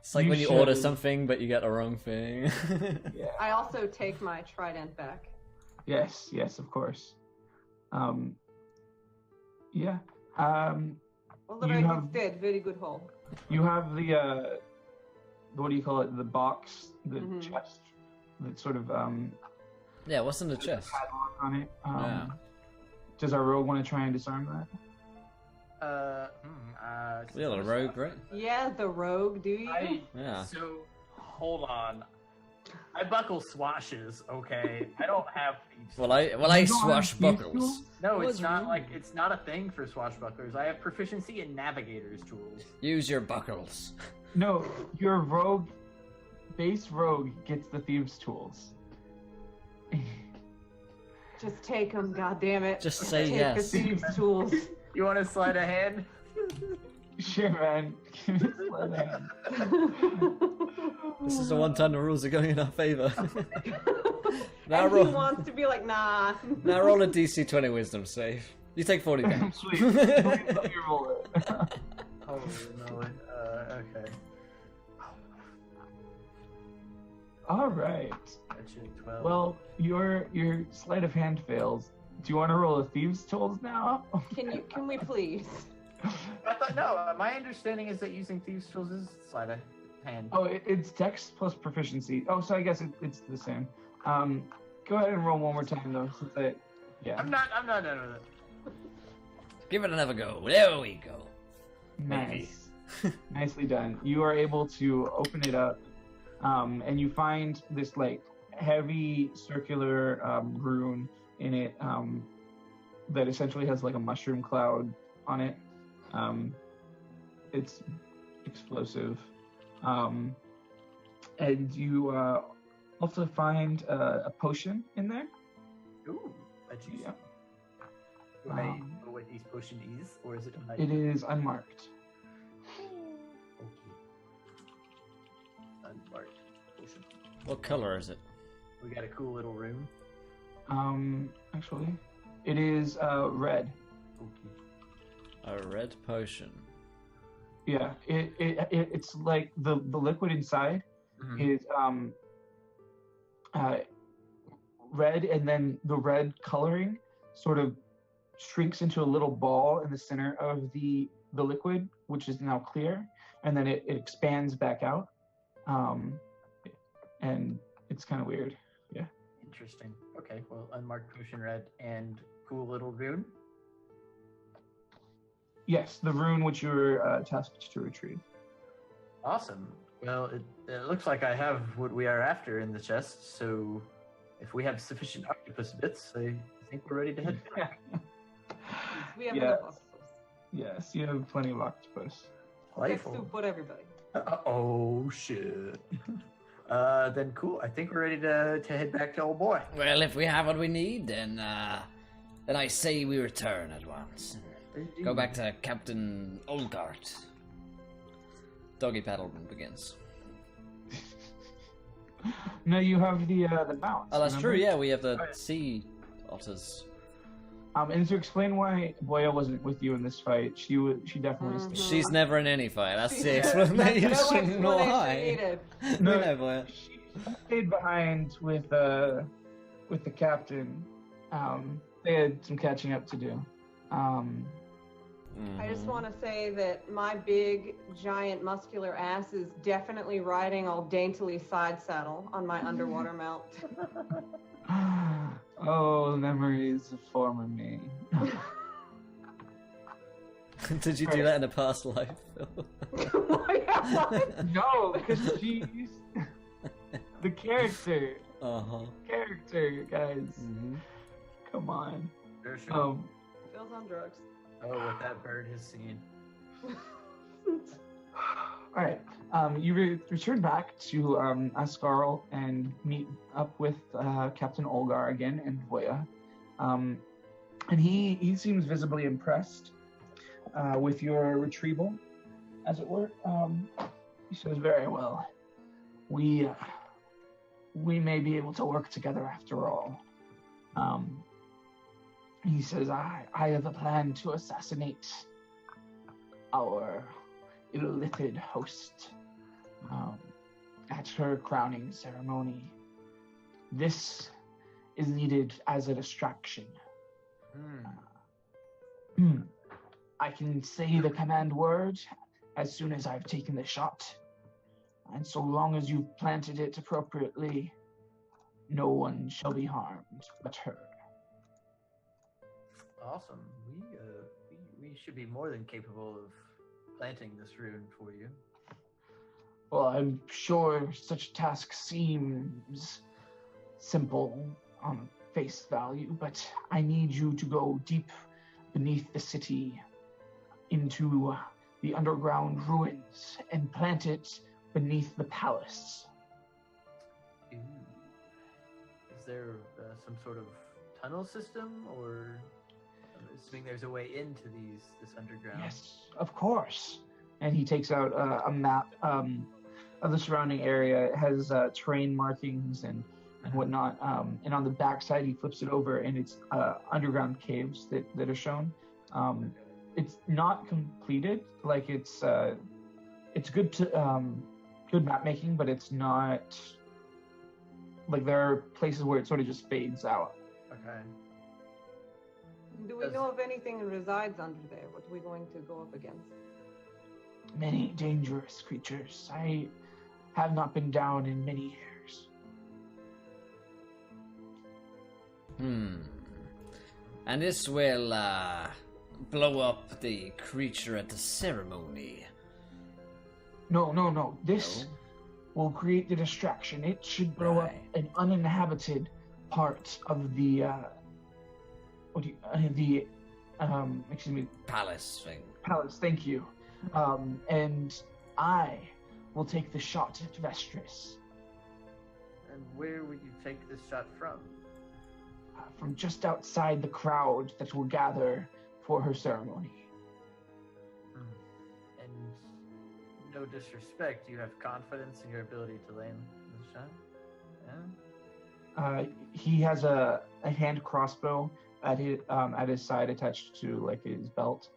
It's like You when you order should. something, but you get the wrong thing. Yeah. I also take my trident back. Yes. Yes. Of course. Yeah. Well, the You right have- is dead. Very good hole. You have the what do you call it? The box, the Mhm. chest, that sort of Yeah, what's in the chest? padlock on it. Yeah. Does our rogue want to try and disarm that? Yeah, the rogue, right? Yeah, the rogue. Do you? Yeah. So, hold on. I buckle swashes, okay? I don't have thieves. Well, I You don't have swashbuckles. thieves' No, What's it's not wrong? like it's not a thing for swashbucklers. I have proficiency in navigator's tools. Use your buckles. No, your rogue, base rogue gets the thieves' tools. Just take them, goddammit. Just say take yes. the thieves' tools. You want to slide a hand? Sure, man. Give me a sleight of hand. This is the one time the rules are going in our favor. now And roll. he wants to be like, nah. Now roll a DC 20 Wisdom save. You take 40 damage. Sweet. Let me roll it. Oh no. Okay. All right. That's your 12. Well, your sleight of hand fails. Do you want to roll a thieves' tools now? Can we please? I thought no. My understanding is that using thieves' tools is sleight of hand. Oh, it's dex plus proficiency. Oh, so I guess it's the same. Go ahead and roll one more time though, since yeah. I'm not done with it. Give it another go. There we go. Nice. Nicely done. You are able to open it up, and you find this like heavy circular rune in it that essentially has like a mushroom cloud on it. It's explosive. And you also find a potion in there. Ooh, a juice. Yeah. Do I know what this potion is, or is it a It is unmarked. Okay. Unmarked potion. What color is it? We got a cool little room. Actually, it is red. Okay. A red potion. Yeah, it's like the liquid inside is red, and then the red coloring sort of shrinks into a little ball in the center of the liquid, which is now clear, and then it expands back out, and it's kind of weird. Yeah. Interesting. Okay, well, unmarked potion red and cool little rune. Yes, the rune which you were tasked to retrieve. Awesome. Well, it looks like I have what we are after in the chest, so if we have sufficient octopus bits, I think we're ready to head back. We have Yes. enough octopus. Yes, you have plenty of octopus. Next Delightful. to put everybody. Oh, shit. Then cool. I think we're ready to head back to old boy. Well, if we have what we need, then I say we return at once. Go back to Captain Olgart. Doggy paddlement begins. No, you have the mounts. Oh, that's remember? true. Yeah, we have the sea otters. And to explain why Boya wasn't with you in this fight, she definitely stayed. She's never in any fight. That's the No explanation explanation why. needed. We No. know, boy. She stayed behind with the captain. They had some catching up to do. I just want to say that my big, giant, muscular ass is definitely riding all daintily side saddle on my underwater mount. Oh, the memories of former me. Did you do that in a past life, Phil? No, because she's the character. Character, guys. Come on. Sure, sure. Phil's on drugs. Oh, what that bird has seen. All right. You return back to Ascarl and meet up with Captain Olgar again and Voya. And he seems visibly impressed with your retrieval, as it were. He says, "Very well. We may be able to work together after all." He says, I have a plan to assassinate our ill-littered host at her crowning ceremony. This is needed as a distraction. I can say the command word as soon as I've taken the shot, and so long as you've planted it appropriately, no one shall be harmed but her. Awesome. We should be more than capable of planting this rune for you. Well, I'm sure such a task seems simple on face value, but I need you to go deep beneath the city into the underground ruins and plant it beneath the palace. Ooh. Is there some sort of tunnel system, or I'm assuming there's a way into this underground? Yes, of course. and he takes out a map of the surrounding area. It has terrain markings and whatnot. And on the backside, he flips it over, and it's underground caves that are shown. It's not completed. Like it's good to good map making, but it's not like there are places where it sort of just fades out. Okay. Do we know if anything resides under there? What are we going to go up against? Many dangerous creatures. I have not been down in many years. And this will blow up the creature at the ceremony. No. This will create the distraction. It should blow up an uninhabited part of the Palace thing. Palace. Thank you. And I will take the shot at Vestris. And where would you take this shot from? From just outside the crowd that will gather for her ceremony. And no disrespect, you have confidence in your ability to land the shot? Yeah? He has a hand crossbow at his side attached to like his belt.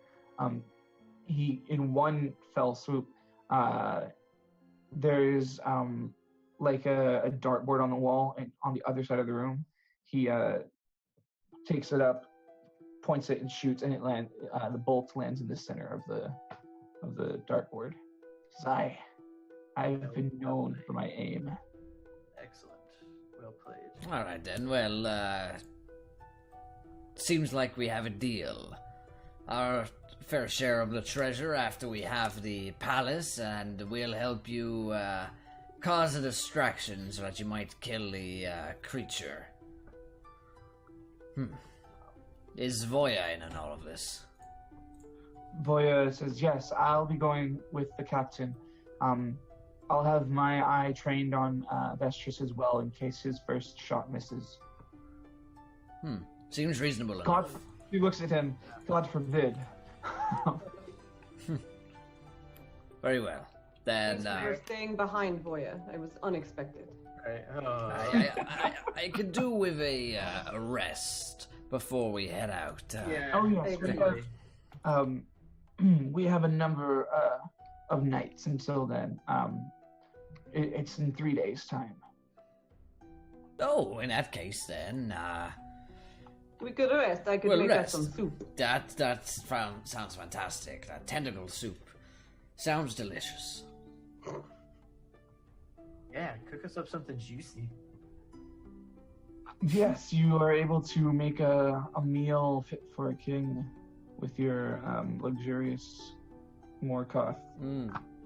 He in one fell swoop. There's like a dartboard on the wall, and on the other side of the room, he takes it up, points it, and shoots, and it lands. The bolt lands in the center of the dartboard. I've been known for my aim. Excellent. Well played. All right then. Well, seems like we have a deal. Our fair share of the treasure after we have the palace, and we'll help you cause a distraction so that you might kill the creature. Is Voya in on all of this? Voya says, yes, I'll be going with the captain. I'll have my eye trained on Vestris as well in case his first shot misses. Seems reasonable God, enough. he looks at him. God forbid. Very well. Then We're staying behind Voya. It was unexpected. Right. I could do with a rest before we head out. Oh yes, we have a number of nights until then. It's in 3 days' time. Oh, in that case, then We could rest. I could we'll make rest. us some soup. That sounds fantastic. That tentacle soup sounds delicious. Yeah, cook us up something juicy. Yes, you are able to make a meal fit for a king with your luxurious Morkoth.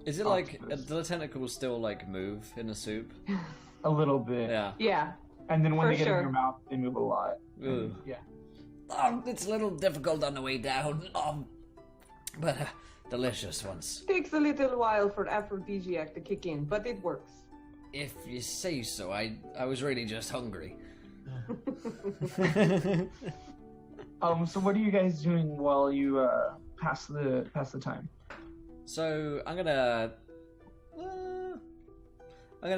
Is it like do the tentacles still like move in the soup? A little bit. Yeah. Yeah. And then when For they get sure. in your mouth, they move a lot. Ugh. Yeah. It's a little difficult on the way down, but delicious ones. Takes a little while for aphrodisiac to kick in, but it works. If you say so. I was really just hungry. So what are you guys doing while you pass the time? So I'm gonna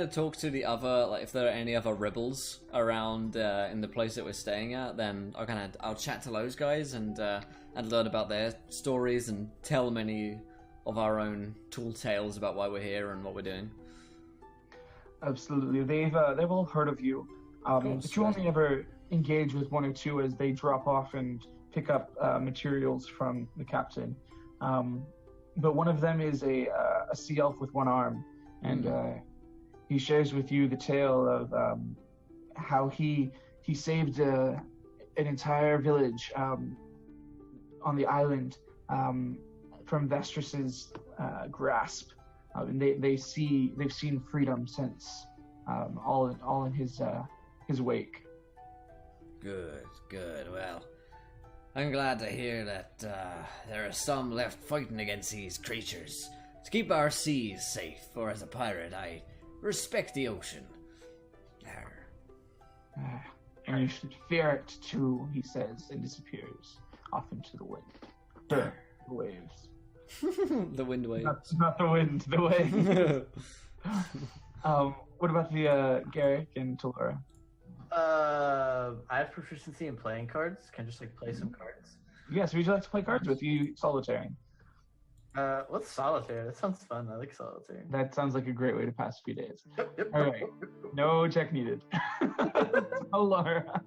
talk to the other, like if there are any other rebels around in the place that we're staying at. Then I'll chat to those guys and learn about their stories and tell them any of our own tall tales about why we're here and what we're doing. Absolutely, they've all heard of you, but you only ever engage with one or two as they drop off and pick up materials from the captain. But one of them is a sea elf with one arm, and he shares with you the tale of how he saved an entire village on the island from Vestris's grasp. And they've seen freedom since, all in his wake. Good. Well, I'm glad to hear that there are some left fighting against these creatures to keep our seas safe. For as a pirate, I respect the ocean. And you should fear it too, he says, and disappears off into the wind. The waves. The wind wave. Not the wind, the wave. What about the Garrick and Talora? I have proficiency in playing cards. Can I just like play some cards? Yes, would you like to play cards with you, solitaire? What's solitaire? That sounds fun. I like solitaire. That sounds like a great way to pass a few days. Yep. All right. No check needed. Oh, Laura.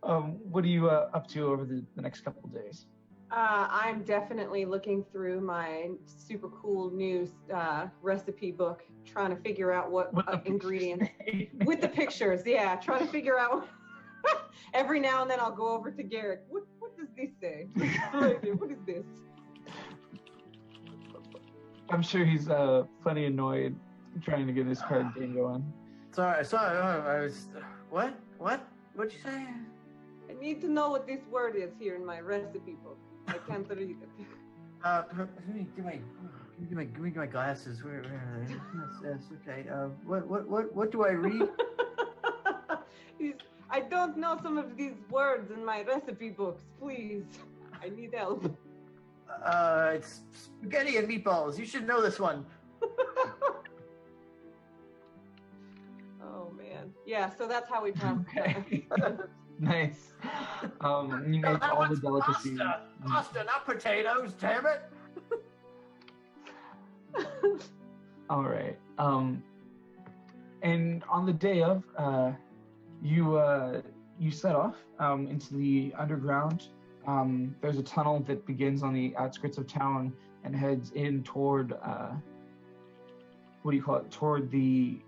What are you up to over the next couple of days? I'm definitely looking through my super cool new recipe book, trying to figure out what ingredients with the pictures. Yeah, trying to figure out. Every now and then I'll go over to Garrick. What does this say? What is this? I'm sure he's plenty annoyed trying to get his card game going. Sorry. I was. What? What'd you say? I need to know what this word is here in my recipe book. I can't read it. Give me my glasses. Where are they? Yes, okay. What do I read? I don't know some of these words in my recipe books. Please, I need help. It's spaghetti and meatballs. You should know this one. Oh man. Yeah. So that's how we pass. Okay. Nice. You make all the delicacies. Pasta, not potatoes. Damn it. All right. And on the day of, you set off into the underground. There's a tunnel that begins on the outskirts of town and heads in toward toward the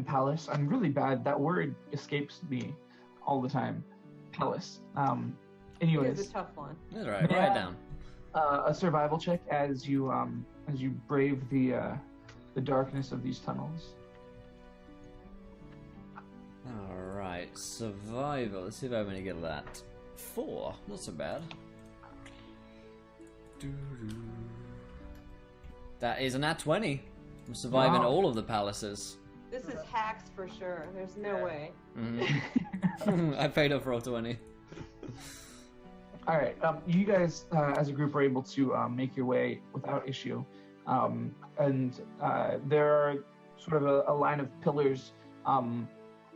palace. I'm really bad. That word escapes me all the time. Palace. Anyways, It's a tough one. That's right. Write it down. A survival check as you brave the darkness of these tunnels. All right, survival. Let's see if I'm gonna get that. 4, not so bad. Doo-doo. That is a nat 20. I'm surviving Wow. all of the palaces. This is hacks for sure. There's no way. I paid up for all 20. All right, you guys as a group are able to make your way without issue, and there are sort of a line of pillars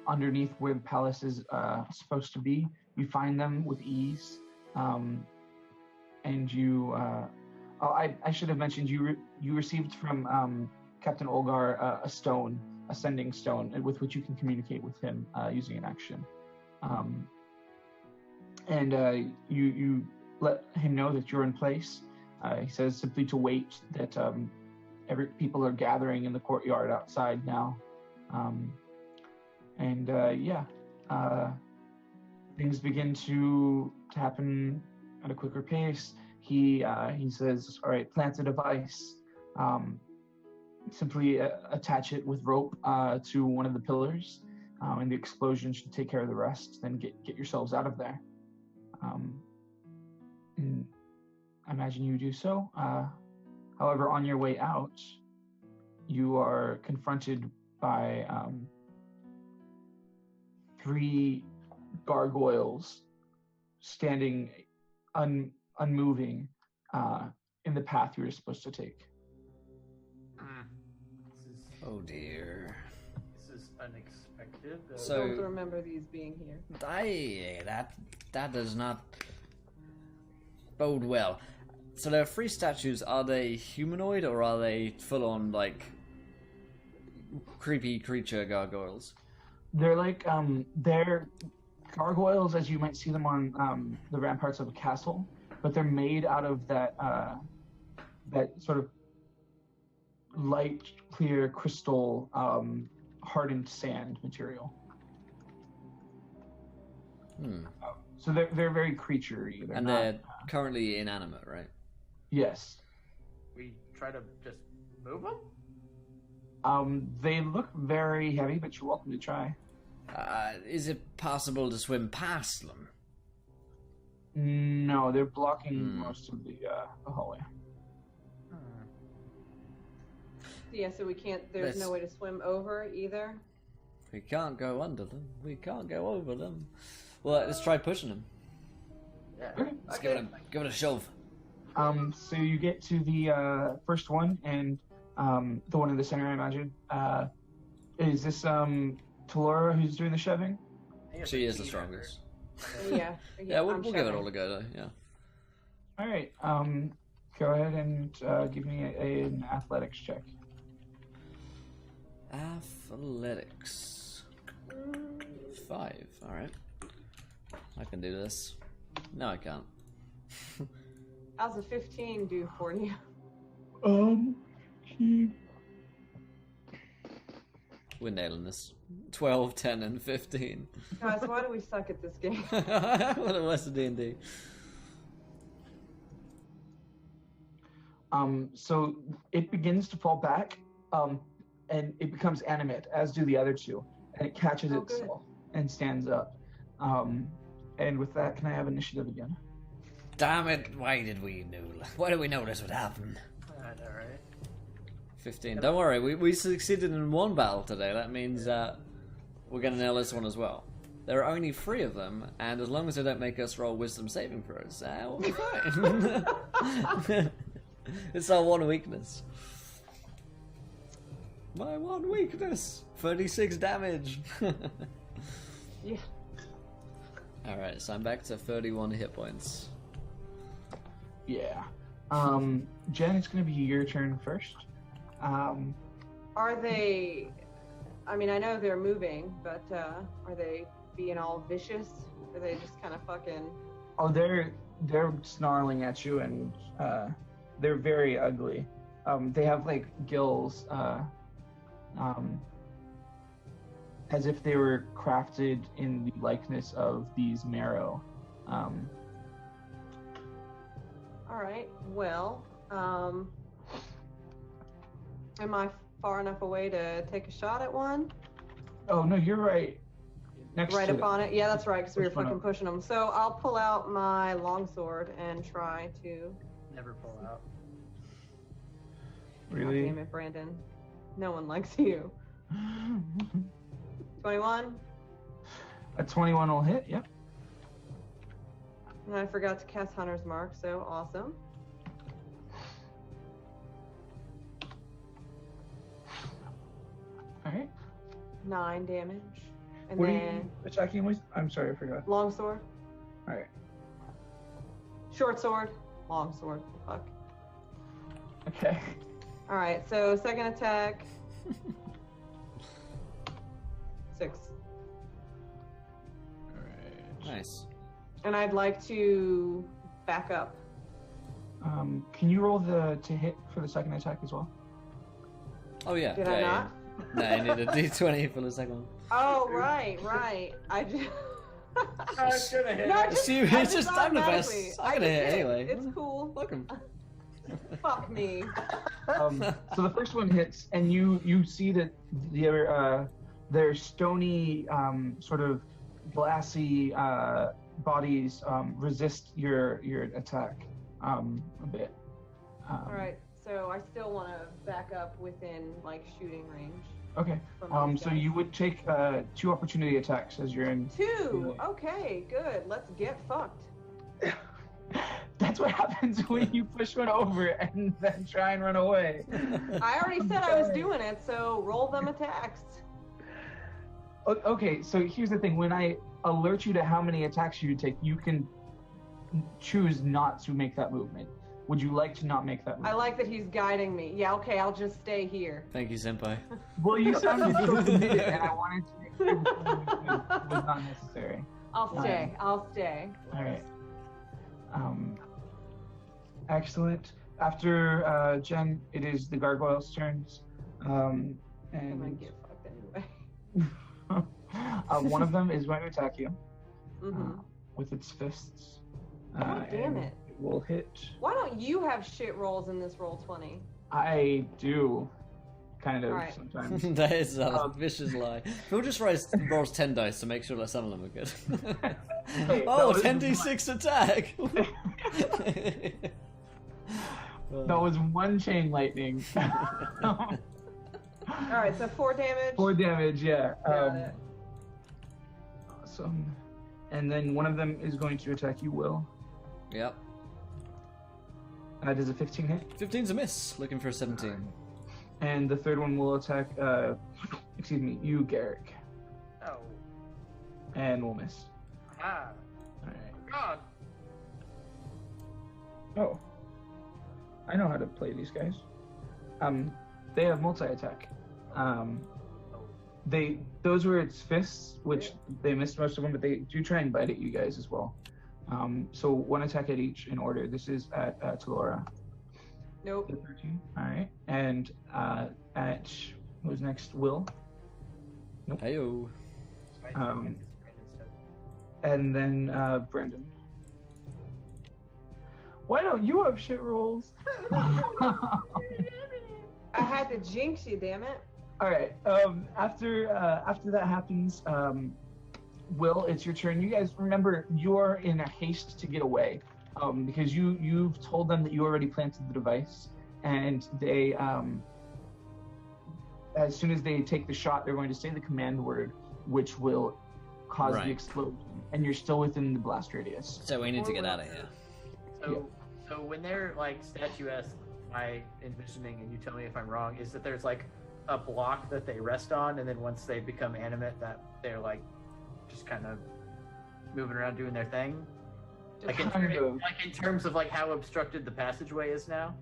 underneath where the palace is supposed to be. You find them with ease, and you. I should have mentioned you received from Captain Olgar a stone, a sending stone, with which you can communicate with him using an action. And you let him know that you're in place. He says simply to wait, that people are gathering in the courtyard outside now. Things begin to happen at a quicker pace. He says, all right, plant a device. Simply attach it with rope to one of the pillars, and the explosion should take care of the rest. Then get yourselves out of there. And I imagine you do so. However, on your way out, you are confronted by 3 gargoyles standing unmoving in the path you were supposed to take. Oh dear. This is unexpected. So- I don't remember these being here. That does not bode well. So there are 3 statues. Are they humanoid or are they full-on like creepy creature gargoyles? They're like they're gargoyles as you might see them on the ramparts of a castle, but they're made out of that sort of light clear crystal hardened sand material. So they're very creaturey. They're currently inanimate, right? Yes. We try to just move them? They look very heavy, but you're welcome to try. Is it possible to swim past them? No, they're blocking most of the hallway. Yeah, so we can't. There's no way to swim over either. We can't go under them. We can't go over them. Well, let's try pushing them. Yeah. Okay. Let's give it a shove. So you get to the first one, and the one in the center, I imagine. Is this Talora who's doing the shoving? She is the strongest. Yeah. Yeah, we'll I'm give it shoving. all a go though. Yeah. All right. Go ahead and give me an athletics check. Athletics. 5. All right. I can do this. No, I can't. How's a 15 do for you? We're nailing this. 12, 10, and 15. Guys, why do we suck at this game? What a worse D&D. So it begins to fall back, and it becomes animate, as do the other two, and it catches Oh, good. itself and stands up. And with that, can I have initiative again? Damn it! Why did we know this would happen? I know, right? 15. Don't worry, we succeeded in one battle today. That means we're going to nail this one as well. There are only 3 of them, and as long as they don't make us roll wisdom saving throws, we'll be fine. It's our one weakness. My one weakness! 36 damage! Yeah. Alright, so I'm back to 31 hit points. Yeah. Jen, it's going to be your turn first. Are they? I mean, I know they're moving, but are they being all vicious? Are they just kind of fucking? Oh, they're snarling at you, and they're very ugly. They have like gills, as if they were crafted in the likeness of these marrow. All right. Well, am I far enough away to take a shot at one? Oh no, you're right. Next Right to up on it. Yeah, that's right, because we were Push one fucking up. pushing them. So I'll pull out my longsword and try to. Never pull out. God Really? damn it, Brandon. No one likes you. 21. A 21 will hit. Yep. And I forgot to cast Hunter's Mark, so awesome. All right. 9 damage. And What are then you attacking with? I'm sorry, I forgot. longsword, All right. short sword, longsword. Fuck. Okay. All right, so second attack. 6. All right. Nice. And I'd like to back up. Can you roll to hit for the second attack as well? Oh yeah. Did yeah, I yeah. not? No, you need a d20 for the second one. Oh, right. I just. I should have hit. No, I it. just, You- I it's just I'm the best. automatically- I'm gonna I hit just anyway. It's cool. Fuck 'em. Fuck me. So the first one hits, and you see that their stony, sort of glassy bodies resist your attack a bit. All right, so I still want to back up within like shooting range. Okay. From these So guys. you would take 2 opportunity attacks as you're in. 2. Okay, good. Let's get fucked. That's what happens when you push one over and then try and run away. I already said I was doing it, so roll them attacks. Okay, so here's the thing. When I alert you to how many attacks you take, you can choose not to make that movement. Would you like to not make that I movement? like that he's guiding me. Yeah, okay, I'll just stay here. Thank you, senpai. Well, you sounded so committed, and I wanted to make sure the movement was not necessary. I'll stay. I'll stay. All right. Excellent. After Jen, it is the gargoyles' turns. I'm gonna And get fucked anyway. one of them is going to attack you Mm-hmm. with its fists. Oh, damn and it. It will hit. Why don't you have shit rolls in this roll 20? I do, kind of, All right. sometimes. That is a vicious lie. Phil just rolls 10 dice to make sure that some of them are good. Hey, Oh, that was 10d6 attack! That was one chain lightning. All right, so 4 damage. 4 damage, yeah. Got it. Awesome. And then one of them is going to attack you, Will. Yep. Does a 15 hit? 15's a miss. Looking for a 17. And the third one will attack, you, Garrick. Oh. And we'll miss. Ah. Alright. God. Oh. I know how to play these guys. They have multi-attack. Those were its fists, which they missed most of them, but they do try and bite at you guys as well. So one attack at each in order. This is at Talora. Nope. 13. All right. And at who's next? Will. Nope. Heyo. And then Brendan. Why don't you have shit rolls? I had to jinx you, damn it. All right. After that happens, Will, it's your turn. You guys remember you're in a haste to get away, because you've told them that you already planted the device, and they as soon as they take the shot, they're going to say the command word, which will cause the explosion, and you're still within the blast radius. So we need to get out of here. So when they're like statuesque, my envisioning, and you tell me if I'm wrong, is that there's like a block that they rest on, and then once they become animate, that they're like just kind of moving around doing their thing. Like in terms of like how obstructed the passageway is now.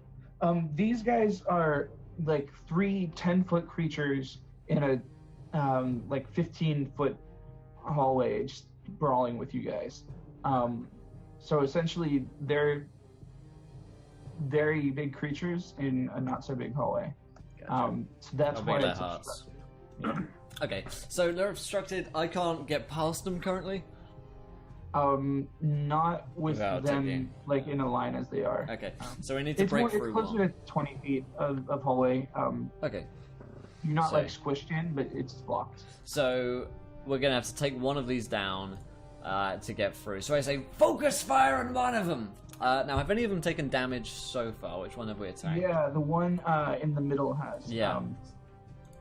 These guys are like 3 10-foot creatures in a 15-foot hallway, just brawling with you guys. So essentially, they're very big creatures in a not so big hallway. Gotcha. So that's why it's hearts. obstructed. Yeah. Okay, so they're obstructed. I can't get past them currently. Not with Without them taking- like in a line as they are. Okay, so we need to break through It's closer one. to 20 feet of hallway. Okay, You're not So- like squished in, but it's blocked. so we're gonna have to take one of these down to get through. So I say, focus fire on one of them. Now, have any of them taken damage so far? Which one have we attacked? Yeah, the one in the middle has. Yeah.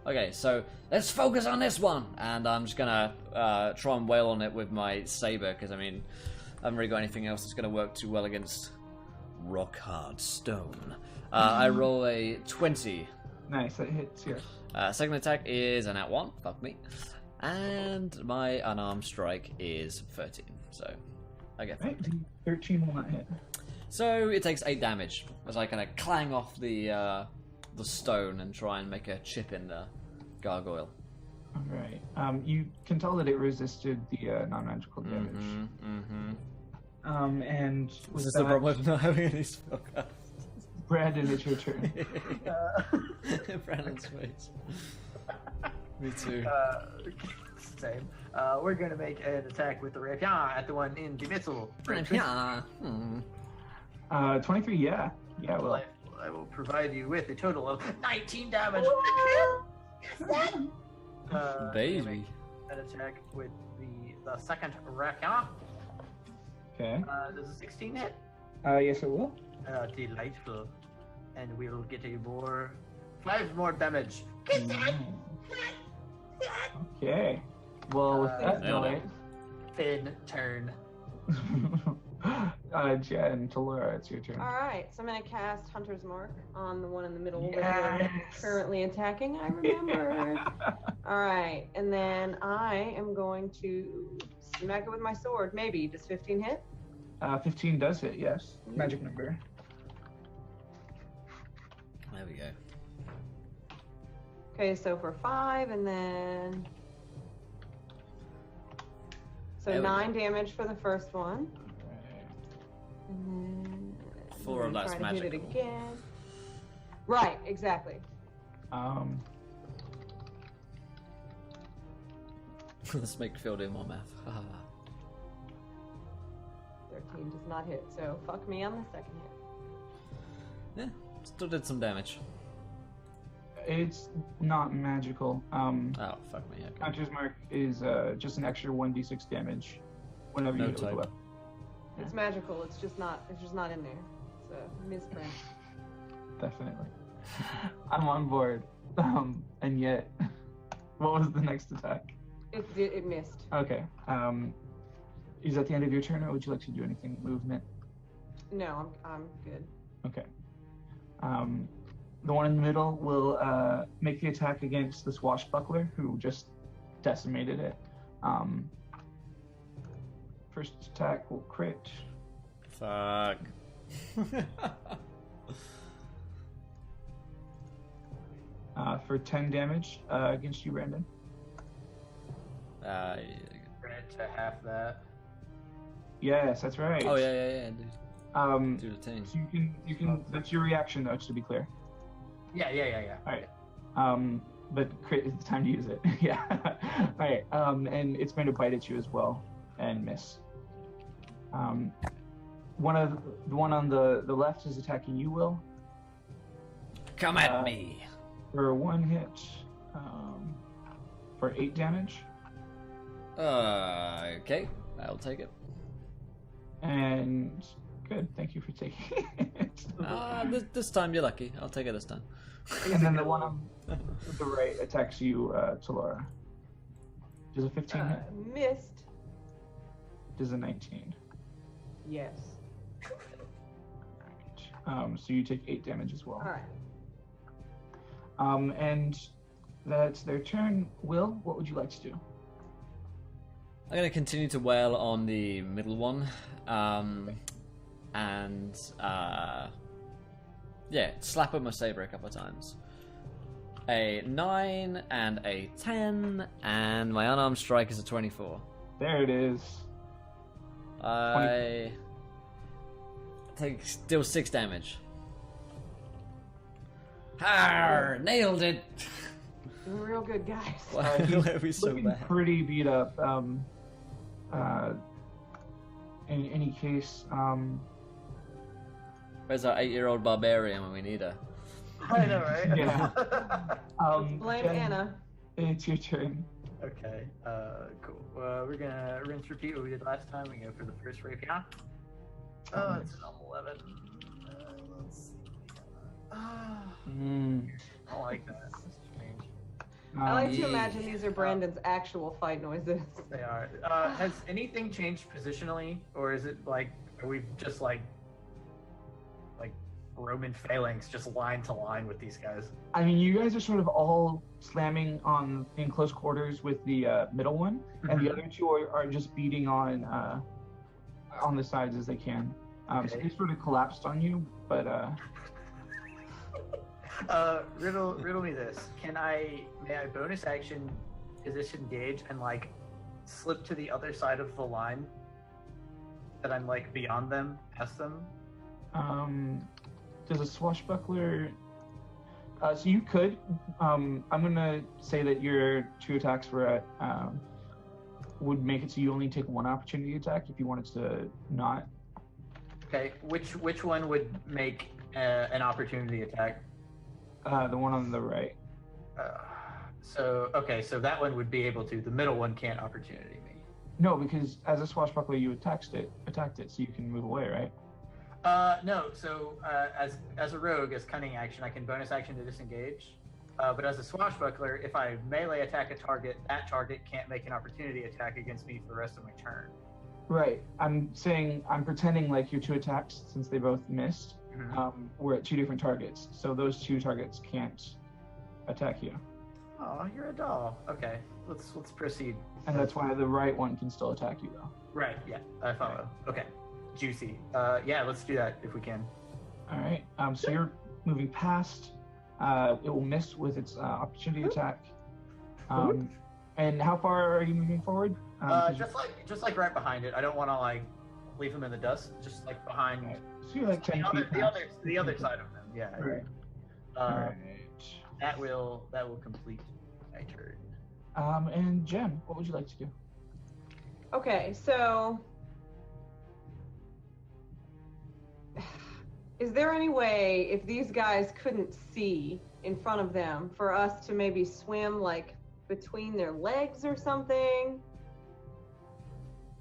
Okay, so let's focus on this one, and I'm just gonna try and wail on it with my saber, because I mean, I haven't really got anything else that's gonna work too well against rock hard stone. I roll a 20. Nice, that hits here. Second attack is an @1. Fuck me, and my unarmed strike is 13. So I get Right, 13. 13 will not hit. So it takes 8 damage as I kind of clang off the stone and try and make a chip in the gargoyle. All right. You can tell that it resisted the non-magical damage. And with This is that, the problem with not having any spellcasts. Brandon, it's your turn. Brandon's face. Me too. Same. We're going to make an attack with the rapier at the one in the middle. Yeah. 23, yeah. Yeah, well. I will provide you with a total of 19 damage. Baby. An attack with the second rapier. Okay. Does a 16 hit? Yes, it will. Delightful. And we will get 5 more damage. Okay. Well, with that nailed it. noise, Fin turn. Jen, Talora, it's your turn. All right, so I'm gonna cast Hunter's Mark on the one in the middle that Yes. we're currently attacking. I remember. All right, and then I am going to smack it with my sword. Maybe does 15 hit? 15 does hit, yes. Magic number. There we go. Okay, so for 5, and then so There we 9 damage for the first one. And then 4 of I'm that's trying to hit it magical. again. Right, exactly. Let's make Phil do more math. 13 does not hit, so fuck me on the second hit. Yeah, still did some damage. It's not magical. Oh, fuck me. Okay. Hunter's Mark is just an extra 1d6 damage whenever you No hit with type. a weapon. It's magical. It's just not in there. It's a misprint. Definitely. I'm on board. And yet, what was the next attack? It missed. Okay. Is that the end of your turn, or would you like to do anything movement? No, I'm good. Okay. The one in the middle will make the attack against the swashbuckler who just decimated it. First attack will crit. Fuck. For 10 damage against you, Brandon. Credit to half that. Yes, that's right. Oh yeah, dude. Do the thing. So you can. That's your reaction, though, just to be clear. Yeah. All right. But crit is the time to use it. Yeah. All right. And it's going to bite at you as well and miss. The one on the left is attacking you, Will. Come at me. For 1 hit, for 8 damage. Okay, I'll take it. And good, thank you for taking it. This time you're lucky. I'll take it this time. And then the one on the right attacks you, Talora. Does a 15 hit? Missed. Does a 19. Yes. So you take 8 damage as well. All right. And that's their turn. Will, what would you like to do? I'm gonna continue to wail on the middle one, slap with my saber a couple of times. A 9 and a 10, and my unarmed strike is a 24. There it is. I deal 6 damage. Har! Nailed it! Real good, guys. Why are we so Looking bad? pretty beat up. In any case, Where's our 8-year-old barbarian when we need her? I know, right? yeah. Blame Jen, Anna. It's your turn. Okay, cool. We're gonna rinse repeat what we did last time. We go for the first rapier. Oh, it's an 11. Let's see. I don't like that. That's strange. I like to Yeah. imagine these are Brandon's actual fight noises. They are. Has anything changed positionally, or is it like, are we just like Roman phalanx, just line to line with these guys? I mean, you guys are sort of all slamming in close quarters with the middle one, and the other two are just beating on the sides as they can. So Okay. they sort of collapsed on you, but Riddle me this. May I bonus action position engage and like slip to the other side of the line that I'm like beyond them, past them? does a swashbuckler? So you could. I'm gonna say that your 2 attacks would make it so you only take 1 opportunity attack if you wanted to not. Okay, which one would make an opportunity attack? The one on the right. So that one would be able to. The middle one can't opportunity me. No, because as a swashbuckler, you attacked it, so you can move away, right? No. So as a rogue, as cunning action, I can bonus action to disengage. But as a swashbuckler, if I melee attack a target, that target can't make an opportunity attack against me for the rest of my turn. Right. I'm pretending like your 2 attacks, since they both missed, were at 2 different targets. So those 2 targets can't attack you. Oh, you're a doll. Okay, let's proceed. And that's why the right one can still attack you, though. Right. Yeah, I follow. Okay, juicy. Yeah, let's do that if we can. All right. So you're moving past. It will miss with its opportunity attack. And how far are you moving forward? Just like right behind it. I don't want to like leave them in the dust. Just like behind. Right. So you're like 10 feet. The other side of them. Yeah. Right. All right. That will complete my turn. And Jen, what would you like to do? Okay, so is there any way, if these guys couldn't see in front of them, for us to maybe swim like between their legs or something?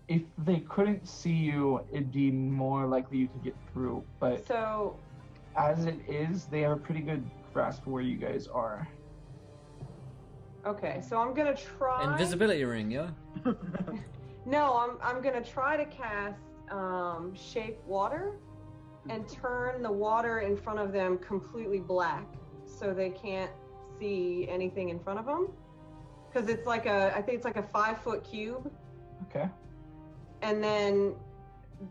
If they couldn't see you, it'd be more likely you could get through. But So as it is, they have a pretty good grasp of where you guys are. okay, so I'm gonna try. Invisibility ring, yeah? No, I'm gonna try to cast shape water and turn the water in front of them completely black, so they can't see anything in front of them. Because it's like I think it's like a 5-foot cube. Okay. And then,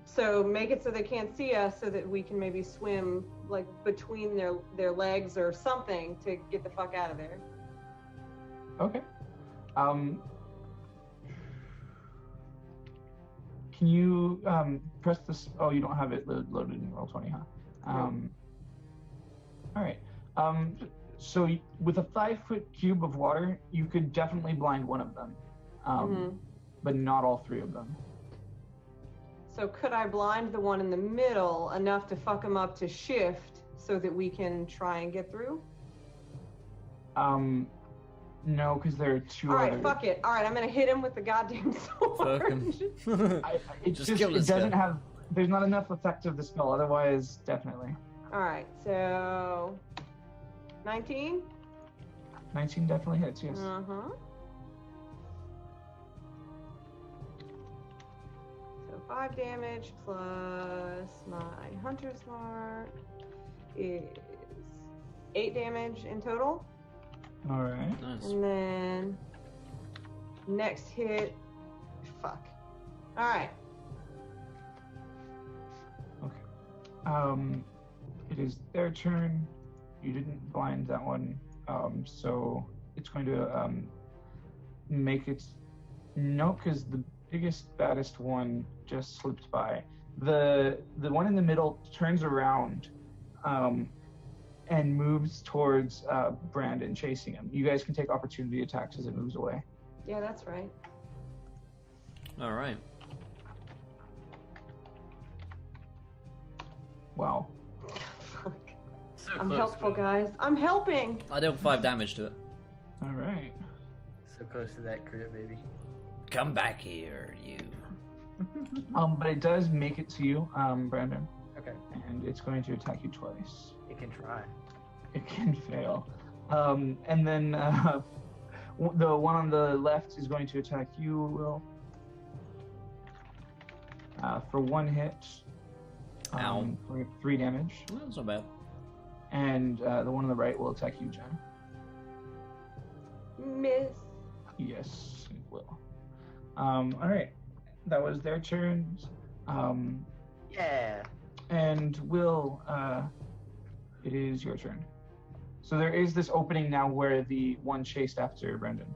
so make it so they can't see us, so that we can maybe swim like between their legs or something to get the fuck out of there. Okay. Can you press this? Oh, you don't have it loaded in Roll20, huh? All right. So with a 5-foot cube of water, you could definitely blind one of them, but not all 3 of them. So could I blind the one in the middle enough to fuck him up to shift so that we can try and get through? No, because there are 2 All right, others. fuck it. All right, I'm gonna hit him with the goddamn sword. Fuck him. It doesn't have. There's not enough effect of the spell. Otherwise, definitely. All right, so 19. 19 definitely hits. Yes. So 5 damage plus my hunter's mark is 8 damage in total. All right. Nice. And then next hit, fuck. All right. Okay. It is their turn. You didn't blind that one, so it's going to make it. No, because the biggest, baddest one just slipped by. The one in the middle turns around, and moves towards Brandon, chasing him. You guys can take opportunity attacks as it moves away. Yeah, that's right. All right. Wow. Fuck. So I'm close, helpful, Will. guys. I'm helping. I dealt 5 damage to it. All right. So close to that crit, baby. Come back here, you. But it does make it to you, Brandon, Okay. and it's going to attack you twice. It can try. It can fail. And then the one on the left is going to attack you, Will. For 1 hit. Ow. For 3 damage. Well, that's not bad. And the one on the right will attack you, Jen. Miss. Yes, it will. All right. That was their turns. Yeah. And Will, it is your turn. So there is this opening now where the one chased after Brendan.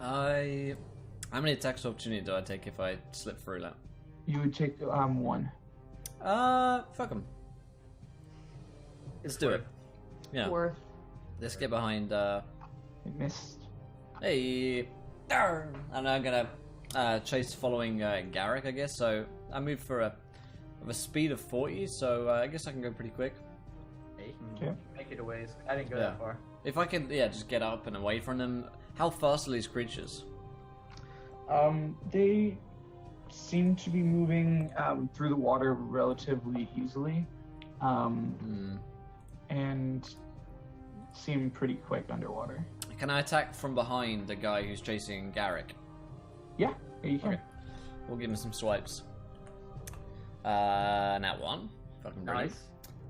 How many attacks of opportunity do I take if I slip through that? You would take 1. Fuck him. Let's do it. Yeah. Worth. Let's get behind, It missed. Hey! Arr! And I'm gonna chase following Garrick, I guess. So I move for a speed of 40, so I guess I can go pretty quick. Yeah, you can Okay. make it a ways. I didn't go Yeah. that far. If I can, just get up and away from them. How fast are these creatures? They seem to be moving through the water relatively easily, and seem pretty quick underwater. Can I attack from behind the guy who's chasing Garrick? Yeah, you can. Okay. We'll give him some swipes. Now 1. Fucking brilliant.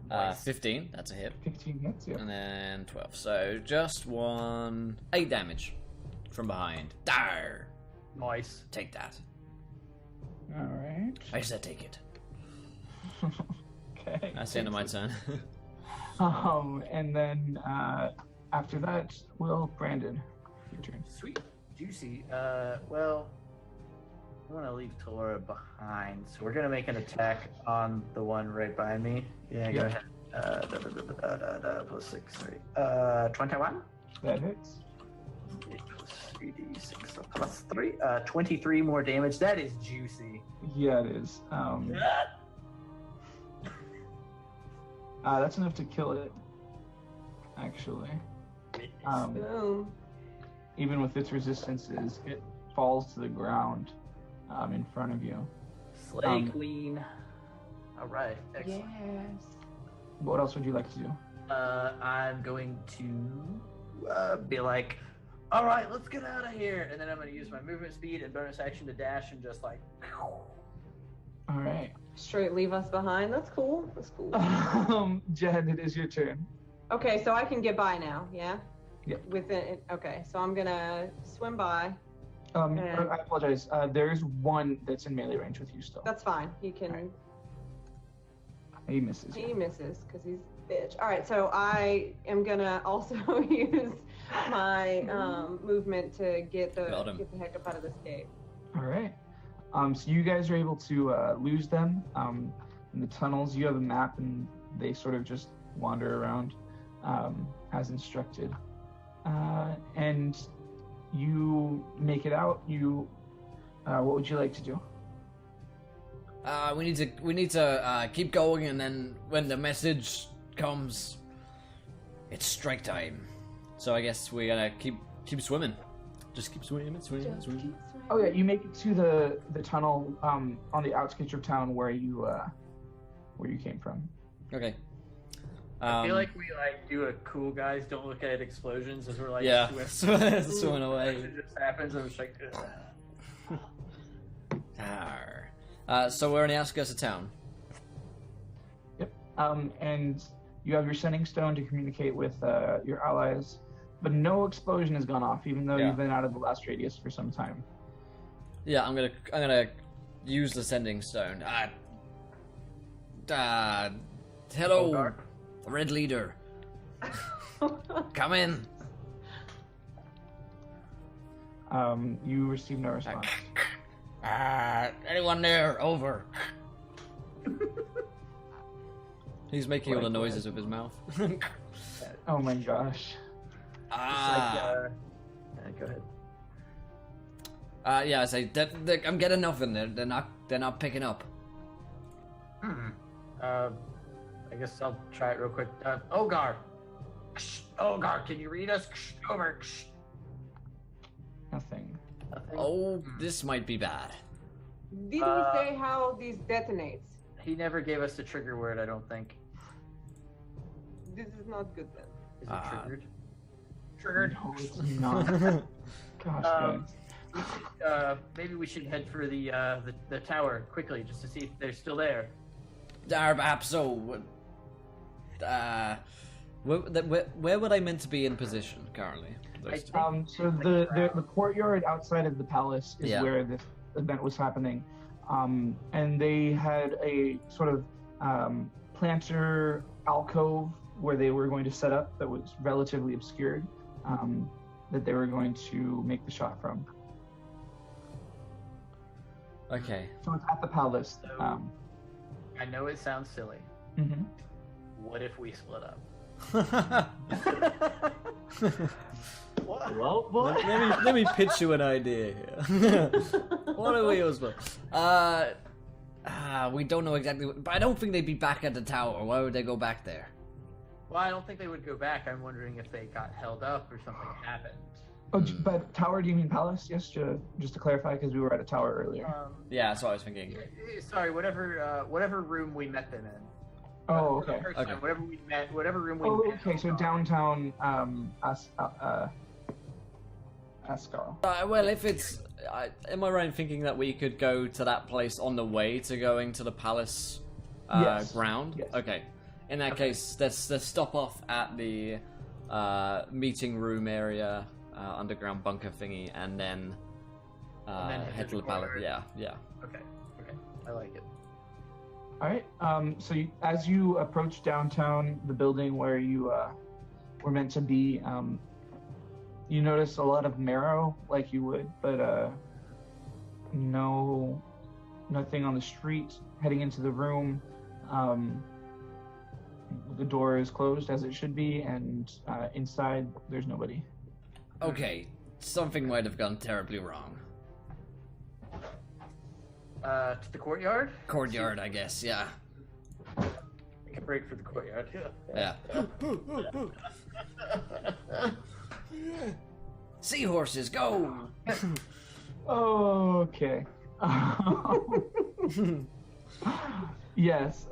Nice. 15. That's a hit. 15 hits, yeah. And then 12. So just 8 damage from behind. Dar! Nice. Take that. All right. I said take it. Okay. That's the end of my turn. And then after that, Brandon, your turn. Sweet. Juicy. Well, I want to leave Tora behind, so we're gonna make an attack on the one right by me. Yeah, go Yep. ahead. Plus 6, 21. That hits. 8 plus 3d6 plus 3. 23 more damage. That is juicy. Yeah, it is. That's enough to kill it. Actually, Boom. even with its resistances, it falls to the ground in front of you. Slay Queen. All right. Excellent. Yes. What else would you like to do? I'm going to be like, all right, let's get out of here. And then I'm going to use my movement speed and bonus action to dash and just like. All right. straight leave us behind. That's cool. That's cool. Jen, it is your turn. Okay, so I can get by now, yeah? Yeah. Okay, so I'm gonna swim by. I apologize. There's one that's in melee range with you still. That's fine. He can. He misses. He misses because he's a bitch. All right, so I am gonna also use my movement to get the heck up out of this cave. All right. So you guys are able to lose them in the tunnels. You have a map, and they sort of just wander around as instructed. And you make it out. What would you like to do? We need to keep going, and then when the message comes, it's strike time. So I guess we gotta keep swimming. Just keep swimming. Oh yeah, you make it to the tunnel on the outskirts of town where you came from. Okay. I feel like we do a cool guys don't look at explosions as we're swimming away. It just happens. I'm just like. So we're on the outskirts of town. Yep. And you have your sending stone to communicate with your allies, but no explosion has gone off, even though you've been out of the blast radius for some time. Yeah, I'm gonna use the sending stone. Hello, Red Leader. Come in. You receive no response. Anyone there? Over. He's making all the noises with his mouth. Oh my gosh. Go ahead. Yeah, I say I'm getting nothing. They're not picking up. I guess I'll try it real quick. Ogar, can you read us? Over. Nothing. Oh, this might be bad. Did he say how these detonates? He never gave us the trigger word, I don't think. This is not good then. Is it triggered? Triggered? No, it's not. Gosh, maybe we should head for the tower quickly, just to see if they're still there. Perhaps so. Where would I meant to be in position currently? So the courtyard outside of the palace is where this event was happening, and they had a sort of planter alcove where they were going to set up that was relatively obscured, that they were going to make the shot from. Okay. So it's at the palace. So, I know it sounds silly. Mm-hmm. What if we split up? Well, boy. let me pitch you an idea here. What are we supposed? We don't know exactly, but I don't think they'd be back at the tower. Why would they go back there? Well, I don't think they would go back. I'm wondering if they got held up or something happened. Oh, but tower? Do you mean palace? Yes, just to clarify, because we were at a tower earlier. Yeah, that's what I was thinking. Sorry, whatever room we met them in. Oh, okay. Okay. Whatever room we met. Oh, okay. So downtown, Ascar. Well, if it's, am I right in thinking that we could go to that place on the way to going to the palace Yes. ground? Yes. Okay. In that case, let's stop off at the meeting room area, underground bunker thingy, and then head to the palace. Yeah. Okay. I like it. All right. So as you approach downtown, the building where you were meant to be, you notice a lot of marrow, like you would, but nothing on the street. Heading into the room, the door is closed as it should be, and inside there's nobody. Okay, something might have gone terribly wrong. To the courtyard? Courtyard, I guess. Yeah. Take a break for the courtyard. Yeah. Seahorses, go! Okay. Yes,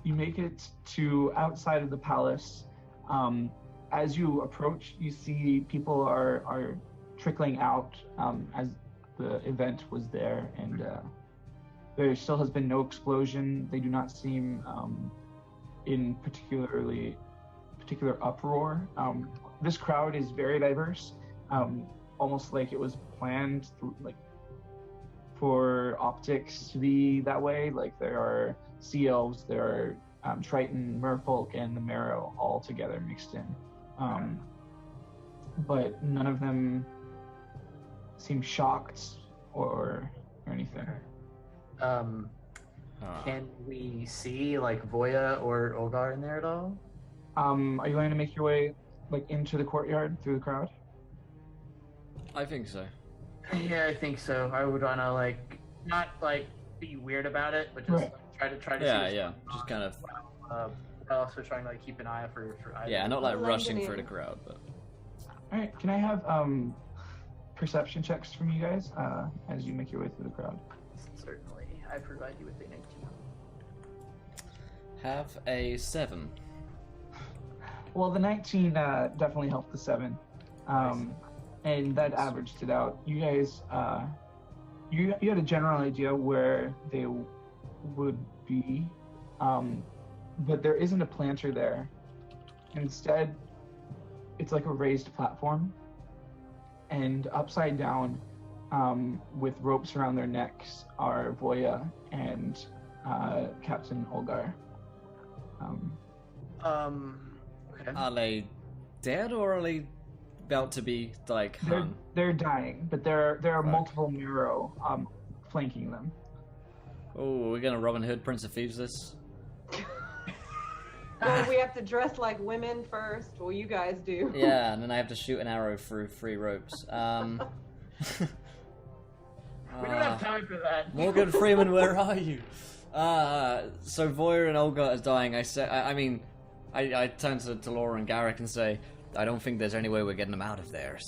you make it to outside of the palace. As you approach, you see people are trickling out as the event was there, and There still has been no explosion. They do not seem in particular uproar. This crowd is very diverse, almost like it was planned, like for optics to be that way. Like there are sea elves, there are Triton, merfolk, and the Marrow all together mixed in. But none of them seem shocked or anything. Can we see like Voya or Olgar in there at all? Are you going to make your way like into the courtyard through the crowd? I think so. Yeah, I think so. I would wanna like not like be weird about it, but just like, try to Yeah, see yeah. Just kind of. also trying to like keep an eye for either. Yeah, not like Well, rushing Anthony- through the crowd, but. All right. Can I have perception checks from you guys as you make your way through the crowd? Certainly. I provide you with a 19. Have a 7. Well, the 19 definitely helped the 7, and that averaged it out. You guys, you had a general idea where they would be, but there isn't a planter there. Instead, it's like a raised platform, and upside down, with ropes around their necks, are Voya and Captain Olgar. Okay. Are they dead or are they about to be like hung? They're dying, but there are Fuck. multiple Miro flanking them. Oh, we're gonna Robin Hood, Prince of Thieves this? Well, we have to dress like women first. Well, you guys do. Yeah, and then I have to shoot an arrow through 3 ropes. We don't have time for that. Morgan Freeman, where are you? So Voya and Olga is dying. I turn to Laura and Garrick and say, I don't think there's any way we're getting them out of there.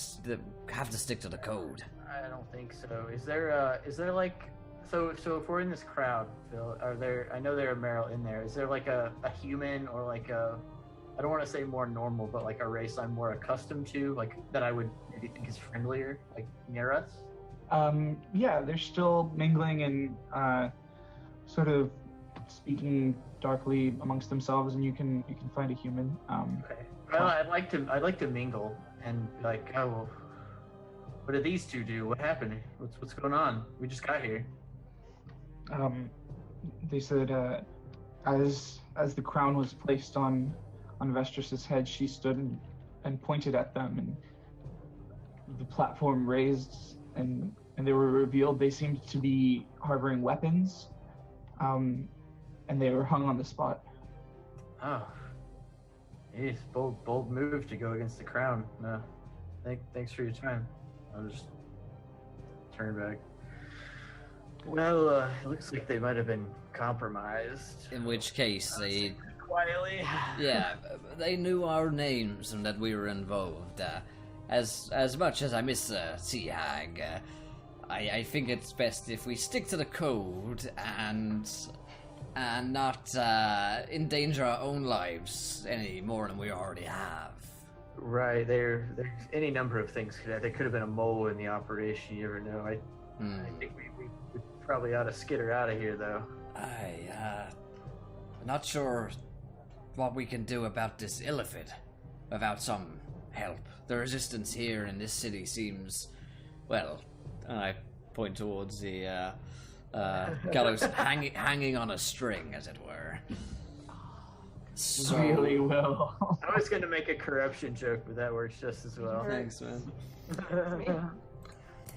Have to stick to the code. I don't think so. Is there like so if we're in this crowd, Phil, are there? I know there are Meryl in there. Is there like a human or like a? I don't want to say more normal, but like a race I'm more accustomed to, like that I would maybe think is friendlier, like near us. Yeah, they're still mingling and sort of speaking darkly amongst themselves, and you can find a human. Okay. Well, I'd like to mingle and be like, oh, well, what did these two do? What happened? What's going on? We just got here. They said as the crown was placed on Vestras's head, she stood and pointed at them, and the platform raised, and they were revealed. They seemed to be harboring weapons, and they were hung on the spot. Oh, yes, bold move to go against the crown. No, thanks for your time. I'll just turn back. Well, it looks like they might have been compromised. In which case, they Quietly. yeah, they knew our names and that we were involved. As much as I miss Sea Hag, I think it's best if we stick to the code and not endanger our own lives any more than we already have. Right, there's any number of things. There could have been a mole in the operation. You never know. I think we probably ought to skitter out of here, though. I'm not sure what we can do about this illithid without some help. The resistance here in this city seems, well, I point towards the gallows hanging on a string, as it were. So, Really well. I was going to make a corruption joke, but that works just as well. thanks, man.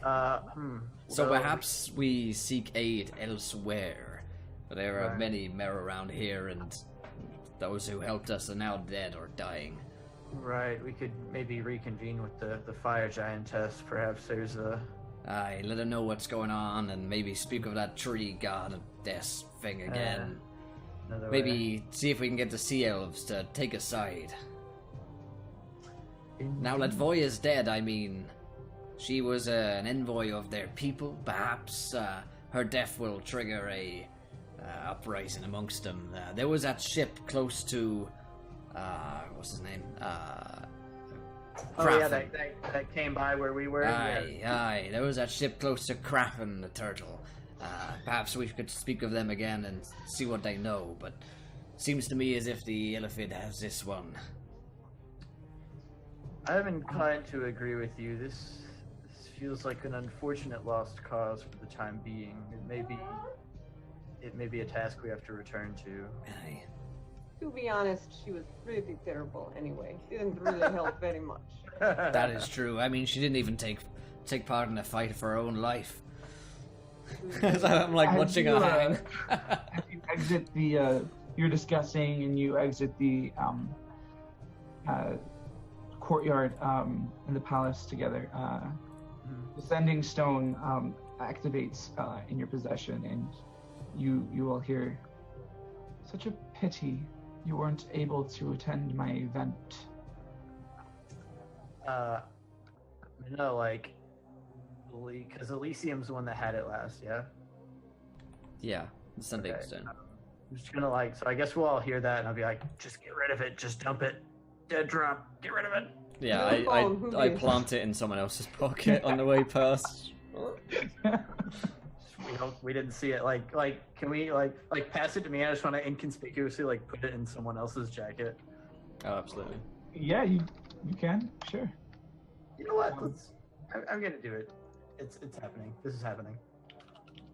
So Well, perhaps we seek aid elsewhere. There are Right. many mer around here, and those who helped us are now dead or dying. Right, we could maybe reconvene with the fire giantess. Perhaps there's a. Aye, let her know what's going on, and maybe speak of that tree god of death thing again. Another Maybe see if we can get the sea elves to take a side. way. Now that Voya's dead, I mean, she was an envoy of their people. Perhaps her death will trigger a uprising amongst them. There was that ship close to, what's his name? Oh yeah, Krafen. that came by where we were. Aye, aye. There was that ship close to Krafen the turtle. Perhaps we could speak with them again and see what they know, but seems to me as if the Illithid has this one. I'm inclined to agree with you. This feels like an unfortunate lost cause for the time being. It may be a task we have to return to. Aye. To be honest, she was pretty terrible anyway. Didn't really help very much. That is true. I mean, she didn't even take part in a fight for her own life. So I'm like watching her hang. As you exit the, you're discussing and you exit the courtyard in the palace together. The sending stone activates in your possession, and you will hear, "Such a pity you weren't able to attend my event." No, like, because Elysium's the one that had it last, yeah? Yeah, the Sunday Okay. stone. I'm just gonna like, so I guess we'll all hear that and I'll be like, just get rid of it, just dump it. Dead drop, get rid of it. Yeah, Who I did? plant it in someone else's pocket on the way past. We didn't see it. Like, can we like pass it to me? I just want to inconspicuously like put it in someone else's jacket. Oh, absolutely. Yeah, you can, sure. You know what? I'm gonna do it. It's happening. This is happening.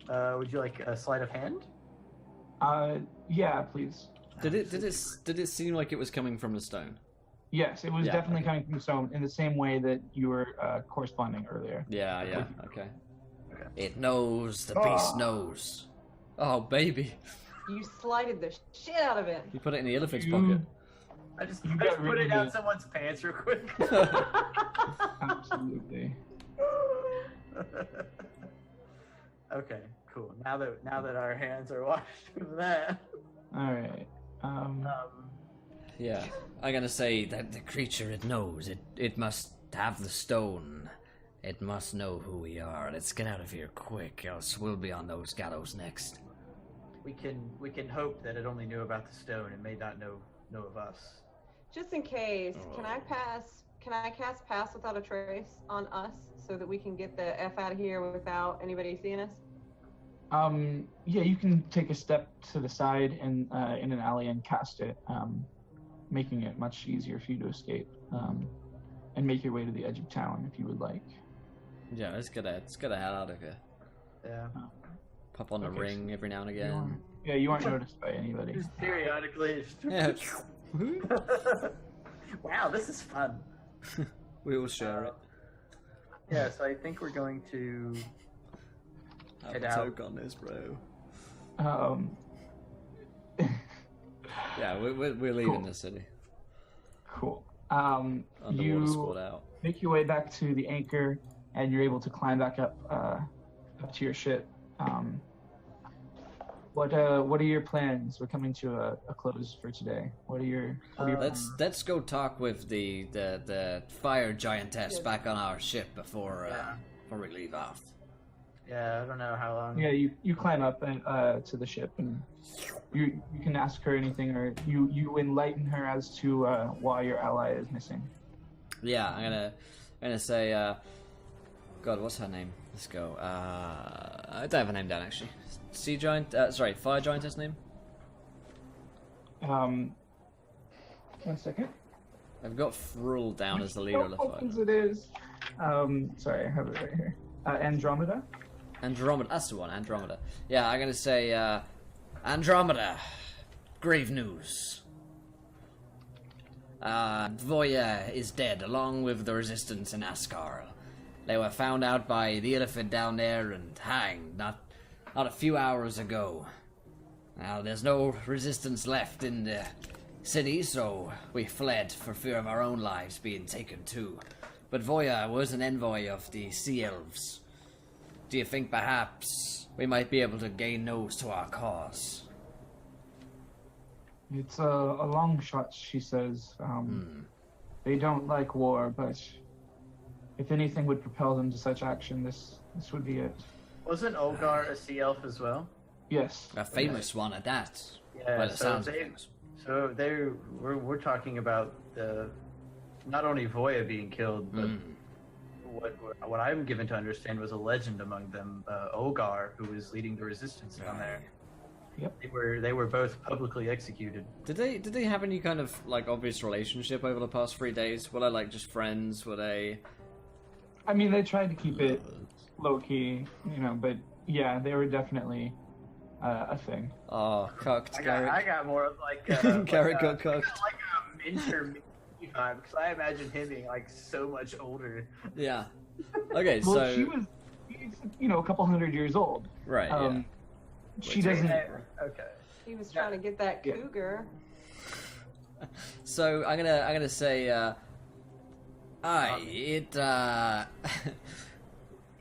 Would you like a sleight of hand? Yeah, please. Did it seem like it was coming from the stone? Yes, it was Yeah, definitely okay. coming from stone in the same way that you were corresponding earlier. Yeah, okay. Okay. It knows, the beast knows. Oh, baby. You slided the shit out of it. You put it in the elephant's You- pocket. I just got put rid it of down it. someone's pants real quick. Absolutely. Okay, cool. Now that our hands are washed with that, All right. Yeah. I'm gonna say that the creature, it knows. It must have the stone. It must know who we are. Let's get out of here quick, else we'll be on those gallows next. we can hope that it only knew about the stone and may not know of us. Just in case, Oh. can I cast pass without a trace on us so that we can get the F out of here without anybody seeing us? Yeah, you can take a step to the side and in an alley and cast it, making it much easier for you to escape, and make your way to the edge of town if you would like. Yeah, let's get the hell out of here. Yeah. Pop on the Okay, ring every now and You aren't- again. yeah, you aren't noticed by anybody. Just periodically. Yeah. Wow, this is fun. We will share it. Yeah, so I think we're going to Have Head a out. toke on this, bro. Yeah, we're leaving Cool. the city. Cool. Underwater squad You out. make your way back to the anchor, and you're able to climb back up to your ship. What are your plans? We're coming to a close for today. What are your Let's go talk with the fire giantess back on our ship before we leave off. Yeah, I don't know how long. Yeah, you climb up and to the ship, and you can ask her anything, or you enlighten her as to why your ally is missing. Yeah, I'm gonna say, God, what's her name? Let's go. I don't have her name down actually. Sea giant, fire giantess name. 1 second. I've got Thrall down as the leader of the fire. It is. Sorry, I have it right here. Andromeda. Andromeda, that's the one, Andromeda. Yeah, I'm gonna say, Andromeda, grave news. Voya is dead, along with the resistance in Askarl. They were found out by the elephant down there and hanged not a few hours ago. Now, there's no resistance left in the city, so we fled for fear of our own lives being taken too. But Voya was an envoy of the Sea Elves. Do you think perhaps we might be able to gain nose to our cause? It's a long shot, she says. They don't like war, but if anything would propel them to such action, this would be it. Wasn't Olgar a sea elf as well? Yes. A famous one at that. Yeah, By the so sounds of they- things. So we're talking about the not only Voya being killed, but what I'm given to understand was a legend among them, Ogar, who was leading the resistance down there. Yep. They were both publicly executed. Did they have any kind of like obvious relationship over the past 3 days? Were they like just friends? Were they? I mean, they tried to keep it low key, but yeah, they were definitely a thing. Oh, cooked, I Garrick. got more of like Garrick got cooked. like a mentor vibe, because I imagine him being like so much older. Yeah. Okay, Well, so she's a couple hundred years old. right. She doesn't. Okay. He was trying to get that cougar. So I'm gonna say,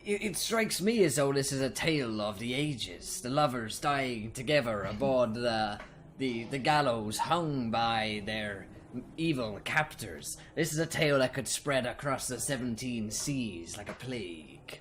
it strikes me as though this is a tale of the ages. The lovers dying together aboard the gallows, hung by their evil captors. This is a tale that could spread across the 17 seas like a plague.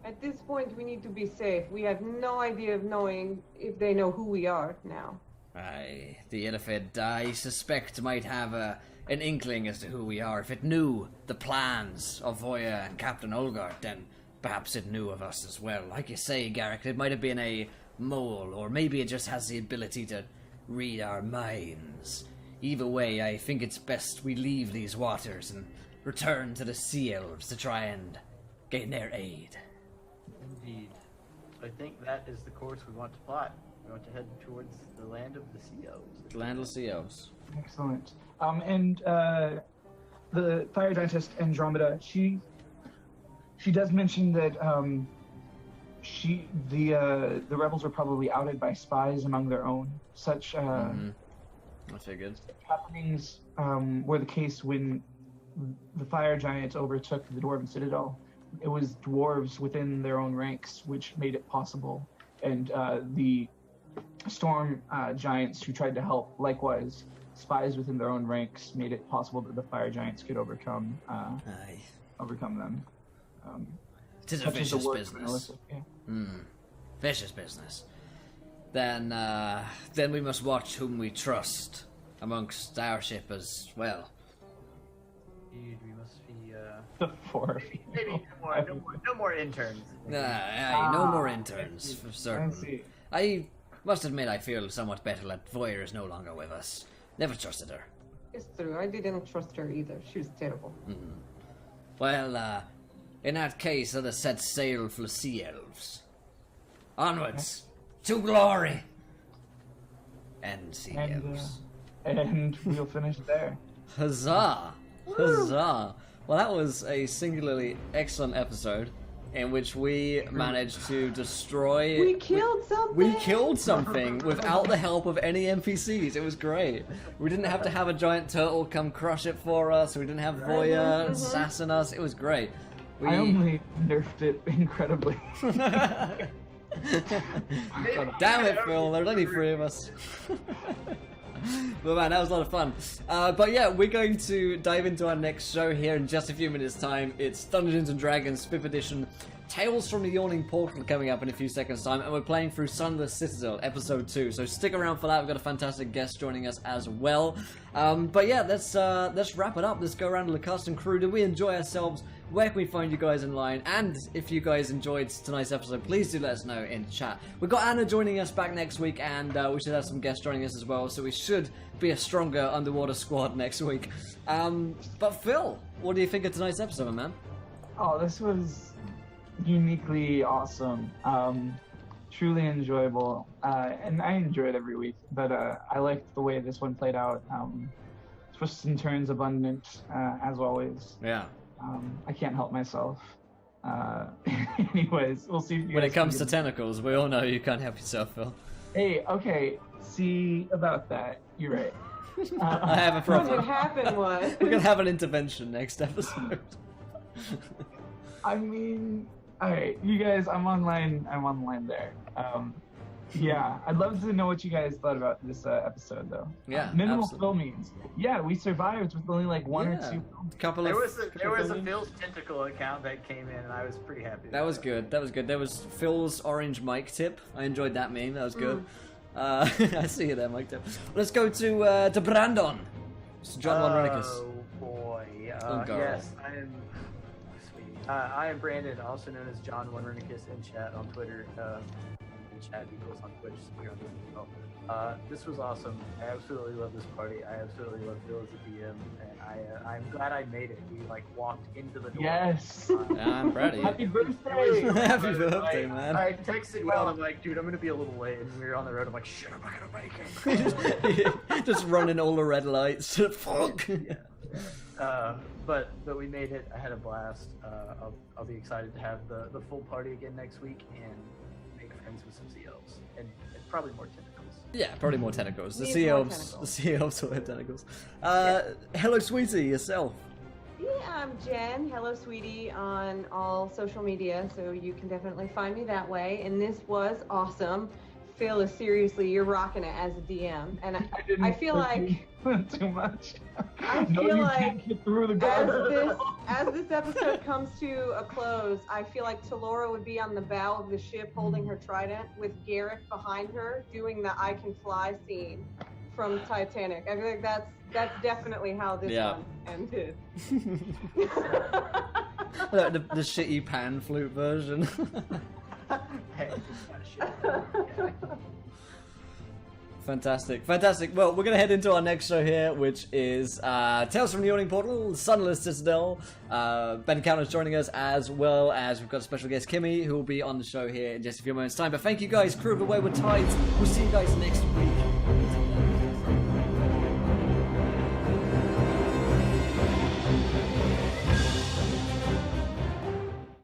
At this point, we need to be safe. We have no idea of knowing if they know who we are now. Aye, the Elephant, I suspect, might have an inkling as to who we are. If it knew the plans of Voya and Captain Olgart, then perhaps it knew of us as well. Like you say, Garrick, it might have been a mole, or maybe it just has the ability to read our minds. Either way, I think it's best we leave these waters and return to the Sea Elves to try and gain their aid. Indeed. I think that is the course we want to plot. We want to head towards the land of the Sea Elves. The land of the Sea Elves. Excellent. And the fire giantess Andromeda, she does mention that the rebels were probably outed by spies among their own. Such I figured. happenings were the case when the fire giants overtook the Dwarven Citadel. It was dwarves within their own ranks which made it possible, and the storm giants who tried to help, likewise, spies within their own ranks made it possible that the fire giants could overcome them. It is a such as the vicious work business. of yeah. Vicious business. Then we must watch whom we trust amongst our ship as well. Indeed, we must be. The four. Maybe no more interns. No more interns, for I certain. see. I must admit I feel somewhat better that Voyer is no longer with us. Never trusted her. It's true. I didn't trust her either. She was terrible. Well, in that case, let us set sail for the Sea Elves. Onwards, to glory! And Sea Elves. And we'll finish there. Huzzah! Huzzah! Well, that was a singularly excellent episode in which we managed to destroy... We killed something! We killed something without the help of any NPCs. It was great. We didn't have to have a giant turtle come crush it for us. We didn't have Voya assassin us. It was great. I only nerfed it incredibly. God damn it, Phil. There's only 3 of us. But man, that was a lot of fun. But yeah, we're going to dive into our next show here in just a few minutes' time. It's Dungeons & Dragons 5th edition, Tales from the Yawning Portal coming up in a few seconds' time, and we're playing through Sunless Citadel, episode 2. So stick around for that. We've got a fantastic guest joining us as well. But yeah, let's wrap it up. Let's go around to the cast and crew. Did we enjoy ourselves? Where can we find you guys online? And if you guys enjoyed tonight's episode, please do let us know in chat. We've got Anna joining us back next week, and we should have some guests joining us as well, so we should be a stronger underwater squad next week. But Phil, what do you think of tonight's episode, man? Oh, this was uniquely awesome. Truly enjoyable. And I enjoy it every week, but I liked the way this one played out. Twists and turns abundant, as always. Yeah. I can't help myself. Anyways, we'll see if you When guys it comes can to tentacles, we all know you can't help yourself, Phil. Hey, okay, see about that. You're right. I have a What problem. happened was... We're gonna have an intervention next episode. I mean, alright, you guys, I'm online there. Yeah, I'd love to know what you guys thought about this episode, though. Yeah, minimal absolutely. filmings. Yeah, we survived with only like one or two films. Couple There of was a Phil's Tentacle account that came in, and I was pretty happy. That was good. That was good. There was Phil's orange mic tip. I enjoyed that meme. That was good. I see you there, Mike tip. Let's go to Brandon. It's John Von Renicus. Oh boy. Oh, God. Yes, I am. Sweet. I am Brandon, also known as John Wunrnicus in chat on Twitter. In chat equals on Twitch. So you're on Twitch as well. This was awesome. I absolutely love this party. I absolutely love Phil as a DM, and I'm glad I made it. We like walked into the door. Yes. Yeah, I'm proud of you. Happy birthday! Happy birthday, man. I texted Will and I'm like, dude, I'm gonna be a little late, and we were on the road. I'm like, shit, I'm not gonna make it. Just running all the red lights. Fuck. But we made it. I had a blast. I'll be excited to have the full party again next week and make friends with some sea elves and probably more tentacles. Yeah, probably more tentacles. The Needs sea more elves. tentacles. The sea elves will have tentacles. Hello, sweetie, yourself. Yeah, I'm Jen. Hello, sweetie, on all social media, so you can definitely find me that way. And this was awesome. Phil is seriously, you're rocking it as a DM, and I feel like too much. I No, feel you like can't get through the guard. as this episode comes to a close, I feel like Talora would be on the bow of the ship holding her trident with Garrick behind her doing the I Can Fly scene from Titanic. I feel like that's definitely how this one ended. Like the shitty pan flute version. Hey, it's not shit. Fantastic. Well, we're going to head into our next show here, which is Tales from the Yawning Portal, Sunless Citadel. Ben Counter's joining us, as well as we've got a special guest, Kimmy, who will be on the show here in just a few moments' time. But thank you guys, crew of the Wayward Tides. We'll see you guys next week.